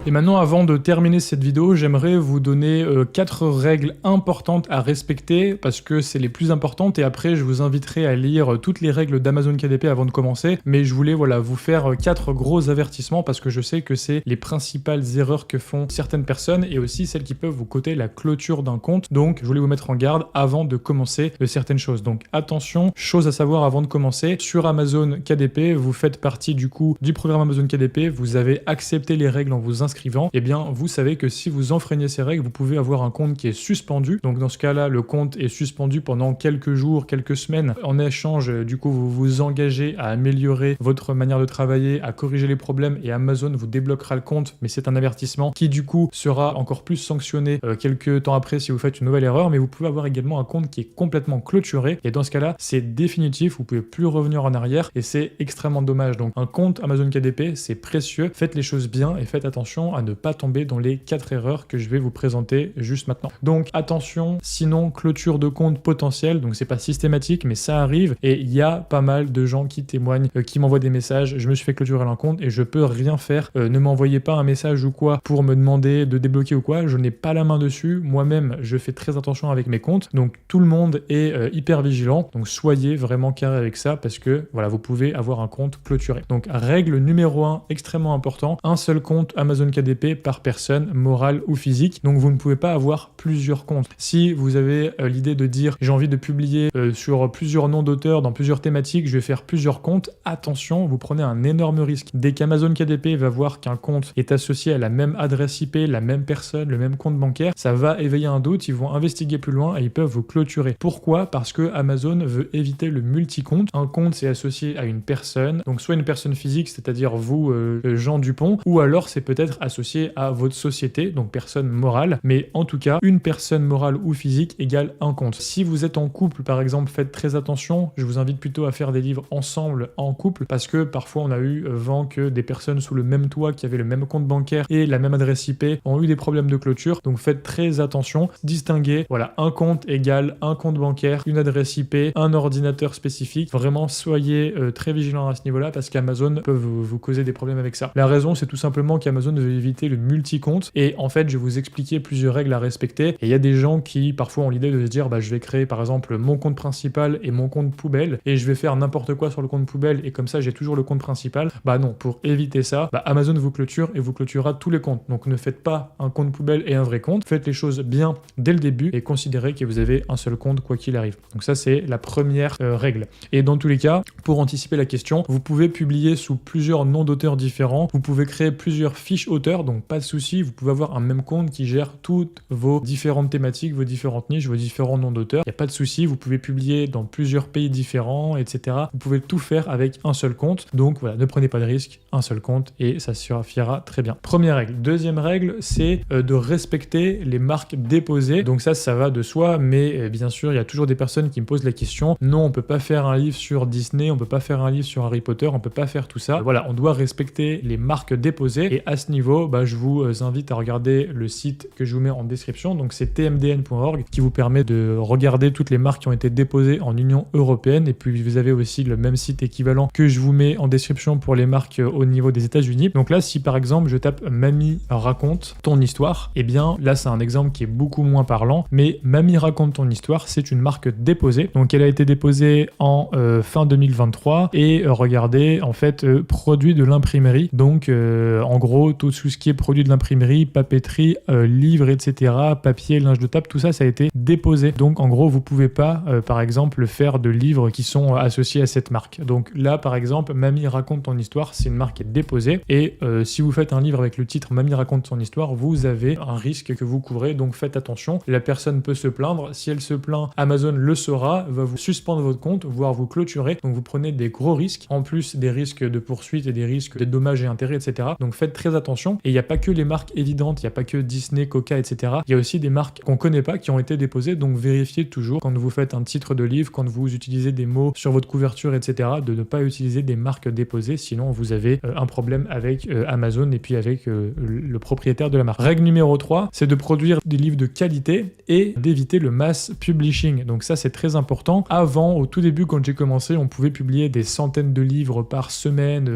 Et maintenant, avant de terminer cette vidéo, j'aimerais vous donner 4 règles importantes à respecter parce que c'est les plus importantes et après je vous inviterai à lire toutes les règles d'Amazon KDP avant de commencer. Mais je voulais vous faire 4 gros avertissements parce que je sais que c'est les principales erreurs que font certaines personnes et aussi celles qui peuvent vous coûter la clôture d'un compte. Donc je voulais vous mettre en garde avant de commencer certaines choses. Donc attention, chose à savoir avant de commencer, sur Amazon KDP, vous faites partie du coup du programme Amazon KDP, vous avez accepté les règles en vous inscrivant. Et bien vous savez que si vous enfreignez ces règles, vous pouvez avoir un compte qui est suspendu. Donc dans ce cas-là, le compte est suspendu pendant quelques jours, quelques semaines. En échange, du coup, vous vous engagez à améliorer votre manière de travailler, à corriger les problèmes et Amazon vous débloquera le compte. Mais c'est un avertissement qui du coup sera encore plus sanctionné quelques temps après si vous faites une nouvelle erreur. Mais vous pouvez avoir également un compte qui est complètement clôturé. Et dans ce cas-là, c'est définitif. Vous pouvez plus revenir en arrière et c'est extrêmement dommage. Donc un compte Amazon KDP, c'est précieux. Faites les choses bien et faites attention à ne pas tomber dans les 4 erreurs que je vais vous présenter juste maintenant. Donc attention, sinon clôture de compte potentiel, donc c'est pas systématique mais ça arrive et il y a pas mal de gens qui témoignent, qui m'envoient des messages, je me suis fait clôturer un compte et je peux rien faire, ne m'envoyez pas un message ou quoi pour me demander de débloquer ou quoi, je n'ai pas la main dessus, moi-même je fais très attention avec mes comptes, donc tout le monde est hyper vigilant, donc soyez vraiment carré avec ça parce que voilà, vous pouvez avoir un compte clôturé. Donc règle numéro 1, extrêmement important, un seul compte Amazon KDP par personne, morale ou physique. Donc vous ne pouvez pas avoir plusieurs comptes. Si vous avez l'idée de dire j'ai envie de publier sur plusieurs noms d'auteurs, dans plusieurs thématiques, je vais faire plusieurs comptes, attention, vous prenez un énorme risque. Dès qu'Amazon KDP va voir qu'un compte est associé à la même adresse IP, la même personne, le même compte bancaire, ça va éveiller un doute, ils vont investiguer plus loin et ils peuvent vous clôturer. Pourquoi? Parce que Amazon veut éviter le multi-compte. Un compte c'est associé à une personne, donc soit une personne physique, c'est-à-dire vous, Jean Dupont, ou alors c'est peut-être associé à votre société, donc personne morale, mais en tout cas, une personne morale ou physique égale un compte. Si vous êtes en couple, par exemple, faites très attention, je vous invite plutôt à faire des livres ensemble, en couple, parce que parfois on a eu vent que des personnes sous le même toit qui avaient le même compte bancaire et la même adresse IP ont eu des problèmes de clôture, donc faites très attention, distinguez, voilà, un compte égale un compte bancaire, une adresse IP, un ordinateur spécifique, vraiment soyez très vigilants à ce niveau-là parce qu'Amazon peut vous causer des problèmes avec ça. La raison, c'est tout simplement qu'Amazon veut éviter le multi-compte. Et en fait, je vais vous expliquer plusieurs règles à respecter. Et il y a des gens qui parfois ont l'idée de se dire, je vais créer par exemple mon compte principal et mon compte poubelle et je vais faire n'importe quoi sur le compte poubelle et comme ça j'ai toujours le compte principal. Non, pour éviter ça, Amazon vous clôture et vous clôturera tous les comptes. Donc ne faites pas un compte poubelle et un vrai compte. Faites les choses bien dès le début et considérez que vous avez un seul compte quoi qu'il arrive. Donc ça c'est la première règle. Et dans tous les cas, pour anticiper la question, vous pouvez publier sous plusieurs noms d'auteurs différents. Vous pouvez créer plusieurs fiches auteurs, donc pas de souci. Vous pouvez avoir un même compte qui gère toutes vos différentes thématiques, vos différentes niches, vos différents noms d'auteurs. Il n'y a pas de souci. Vous pouvez publier dans plusieurs pays différents, etc. Vous pouvez tout faire avec un seul compte. Donc voilà, ne prenez pas de risque, un seul compte et ça suffira très bien. Première règle. Deuxième règle, c'est de respecter les marques déposées. Donc ça va de soi, mais bien sûr, il y a toujours des personnes qui me posent la question. Non, on peut pas faire un livre sur Disney, on peut pas faire un livre sur Harry Potter, on peut pas faire tout ça. Voilà, on doit respecter les marques déposées et à ce niveau, je vous invite à regarder le site que je vous mets en description. Donc c'est tmdn.org qui vous permet de regarder toutes les marques qui ont été déposées en Union européenne et puis vous avez aussi le même site équivalent que je vous mets en description pour les marques au niveau des États-Unis. Donc là, si par exemple je tape Mamie raconte ton histoire, et bien là c'est un exemple qui est beaucoup moins parlant, mais Mamie raconte ton histoire, c'est une marque déposée. Donc elle a été déposée en fin 2023 et regardez, en fait, produit de l'imprimerie. Donc en gros, tout ce qui est produit de l'imprimerie, papeterie, livres, etc., papier, linge de table, tout ça, ça a été déposé. Donc en gros, vous pouvez pas, par exemple, faire de livres qui sont associés à cette marque. Donc là, par exemple, Mamie raconte ton histoire, c'est une marque qui est déposée. Et si vous faites un livre avec le titre Mamie raconte ton histoire, vous avez un risque que vous couvrez. Donc faites attention. La personne peut se plaindre. Si elle se plaint, Amazon le saura, va vous suspendre votre compte, voire vous clôturer. Donc vous prenez des gros risques, en plus des risques de poursuite et des risques de dommages et intérêts, etc. Donc faites très attention. Et il n'y a pas que les marques évidentes, il n'y a pas que Disney, Coca, etc. Il y a aussi des marques qu'on connaît pas qui ont été déposées. Donc vérifiez toujours quand vous faites un titre de livre, quand vous utilisez des mots sur votre couverture, etc. de ne pas utiliser des marques déposées, sinon vous avez un problème avec Amazon et puis avec le propriétaire de la marque. Règle numéro 3, c'est de produire des livres de qualité et d'éviter le mass publishing. Donc ça c'est très important. Avant, au tout début, quand j'ai commencé, on pouvait publier des centaines de livres par semaine,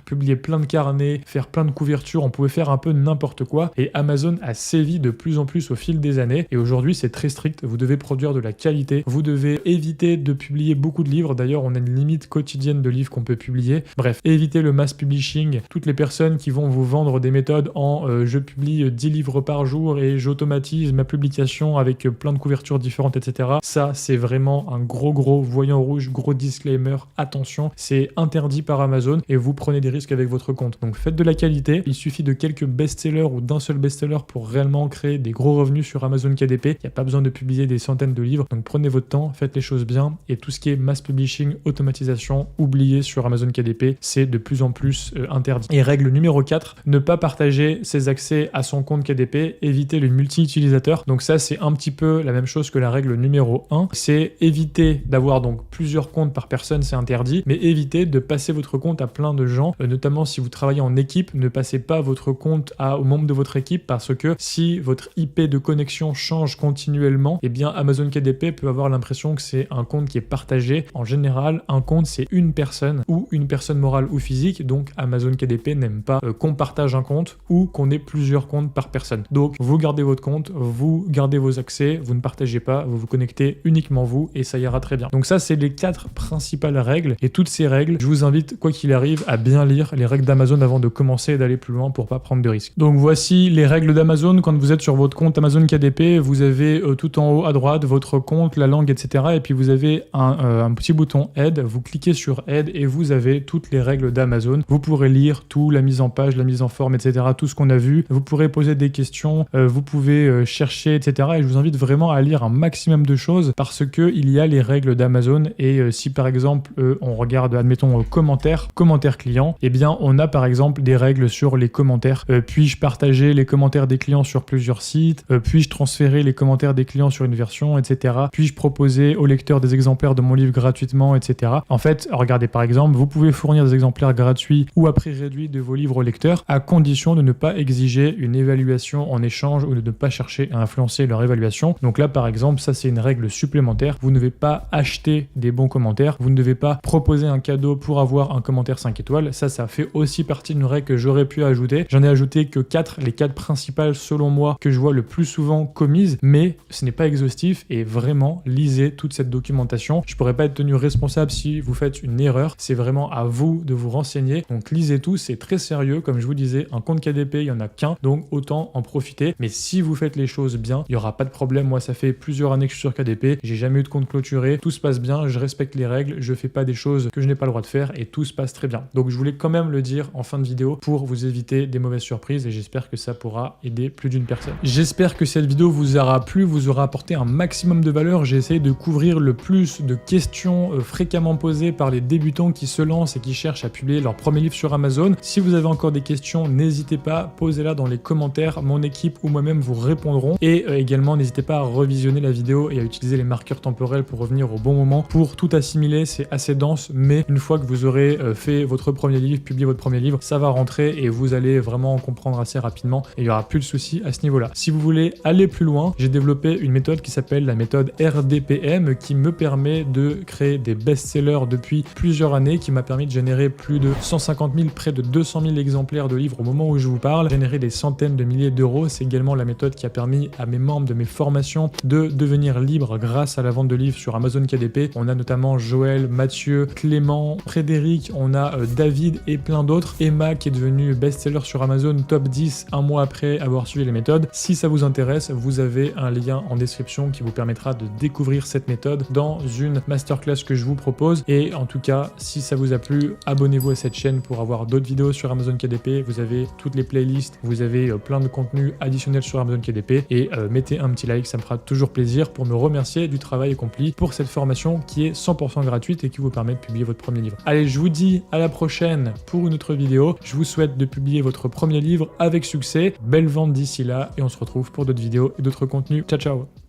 publier plein de carnets, faire plein de couvertures, on pouvait faire un peu n'importe quoi et Amazon a sévi de plus en plus au fil des années et aujourd'hui c'est très strict, vous devez produire de la qualité, vous devez éviter de publier beaucoup de livres, d'ailleurs on a une limite quotidienne de livres qu'on peut publier, bref, évitez le mass publishing, toutes les personnes qui vont vous vendre des méthodes en je publie 10 livres par jour et j'automatise ma publication avec plein de couvertures différentes, etc. Ça c'est vraiment un gros voyant rouge, gros disclaimer, attention, c'est interdit par Amazon et vous prenez des risques avec votre compte. Donc faites de la qualité, il suffit de quelques best-sellers ou d'un seul best-seller pour réellement créer des gros revenus sur Amazon KDP, il n'y a pas besoin de publier des centaines de livres, donc prenez votre temps, faites les choses bien et tout ce qui est mass publishing, automatisation, oubliez sur Amazon KDP, c'est de plus en plus interdit. Et règle numéro 4, ne pas partager ses accès à son compte KDP, éviter le multi-utilisateur. Donc ça c'est un petit peu la même chose que la règle numéro 1, c'est éviter d'avoir donc plusieurs comptes par personne, c'est interdit, mais évitez de passer votre compte à plein de gens, notamment si vous travaillez en équipe, ne passez pas votre compte aux membres de votre équipe parce que si votre IP de connexion change continuellement, eh bien Amazon KDP peut avoir l'impression que c'est un compte qui est partagé. En général, un compte c'est une personne ou une personne morale ou physique, donc Amazon KDP n'aime pas qu'on partage un compte ou qu'on ait plusieurs comptes par personne. Donc vous gardez votre compte, vous gardez vos accès, vous ne partagez pas, vous vous connectez uniquement vous et ça ira très bien. Donc ça c'est les 4 principales règles et toutes ces règles, je vous invite quoi qu'il arrive à bien lire les règles d'Amazon avant de commencer et d'aller plus loin pour pas prendre de risques. Donc voici les règles d'Amazon. Quand vous êtes sur votre compte Amazon KDP, vous avez tout en haut à droite votre compte, la langue, etc. Et puis vous avez un petit bouton aide, vous cliquez sur aide et vous avez toutes les règles d'Amazon. Vous pourrez lire tout, la mise en page, la mise en forme, etc. Tout ce qu'on a vu. Vous pourrez poser des questions, vous pouvez chercher, etc. Et je vous invite vraiment à lire un maximum de choses parce que il y a les règles d'Amazon et si par exemple on regarde, admettons, commentaires clients, eh bien on a par exemple des règles sur les commentaires. Puis-je partager les commentaires des clients sur plusieurs sites? Puis-je transférer les commentaires des clients sur une version, etc. Puis-je proposer aux lecteurs des exemplaires de mon livre gratuitement, etc. En fait, regardez par exemple, vous pouvez fournir des exemplaires gratuits ou à prix réduit de vos livres aux lecteurs à condition de ne pas exiger une évaluation en échange ou de ne pas chercher à influencer leur évaluation. Donc là par exemple, ça c'est une règle supplémentaire. Vous ne devez pas acheter des bons commentaires, vous ne devez pas proposer un cadeau pour avoir un commentaire 5 étoiles. Ça fait aussi partie d'une règle que j'aurais pu ajouter ajouter. J'en ai ajouté que 4, les 4 principales selon moi que je vois le plus souvent commises, mais ce n'est pas exhaustif et vraiment lisez toute cette documentation. Je pourrais pas être tenu responsable si vous faites une erreur, c'est vraiment à vous de vous renseigner. Donc lisez tout, c'est très sérieux, comme je vous disais, un compte KDP, il y en a qu'un, donc autant en profiter. Mais si vous faites les choses bien, il n'y aura pas de problème. Moi, ça fait plusieurs années que je suis sur KDP, j'ai jamais eu de compte clôturé, tout se passe bien, je respecte les règles, je fais pas des choses que je n'ai pas le droit de faire et tout se passe très bien. Donc je voulais quand même le dire en fin de vidéo pour vous éviter des mauvaises surprises et j'espère que ça pourra aider plus d'une personne. J'espère que cette vidéo vous aura plu, vous aura apporté un maximum de valeur. J'ai essayé de couvrir le plus de questions fréquemment posées par les débutants qui se lancent et qui cherchent à publier leur premier livre sur Amazon. Si vous avez encore des questions, n'hésitez pas, posez-la dans les commentaires, mon équipe ou moi-même vous répondrons. Et également, n'hésitez pas à revisionner la vidéo et à utiliser les marqueurs temporels pour revenir au bon moment pour tout assimiler. C'est assez dense, mais une fois que vous aurez fait votre premier livre, publié votre premier livre, ça va rentrer et vous allez vraiment en comprendre assez rapidement et il n'y aura plus de soucis à ce niveau-là. Si vous voulez aller plus loin, j'ai développé une méthode qui s'appelle la méthode RDPM qui me permet de créer des best-sellers depuis plusieurs années, qui m'a permis de générer plus de 150 000, près de 200 000 exemplaires de livres au moment où je vous parle, générer des centaines de milliers d'euros. C'est également la méthode qui a permis à mes membres de mes formations de devenir libres grâce à la vente de livres sur Amazon KDP. On a notamment Joël, Mathieu, Clément, Frédéric, on a David et plein d'autres. Emma qui est devenue best-seller sur Amazon, top 10 un mois après avoir suivi les méthodes. Si ça vous intéresse, vous avez un lien en description qui vous permettra de découvrir cette méthode dans une masterclass que je vous propose. Et en tout cas, si ça vous a plu, abonnez-vous à cette chaîne pour avoir d'autres vidéos sur Amazon KDP. Vous avez toutes les playlists, vous avez plein de contenus additionnels sur Amazon KDP et mettez un petit like, ça me fera toujours plaisir pour me remercier du travail accompli pour cette formation qui est 100% gratuite et qui vous permet de publier votre premier livre. Allez, je vous dis à la prochaine pour une autre vidéo. Je vous souhaite de publier votre premier livre avec succès. Belle vente d'ici là et on se retrouve pour d'autres vidéos et d'autres contenus. Ciao, ciao!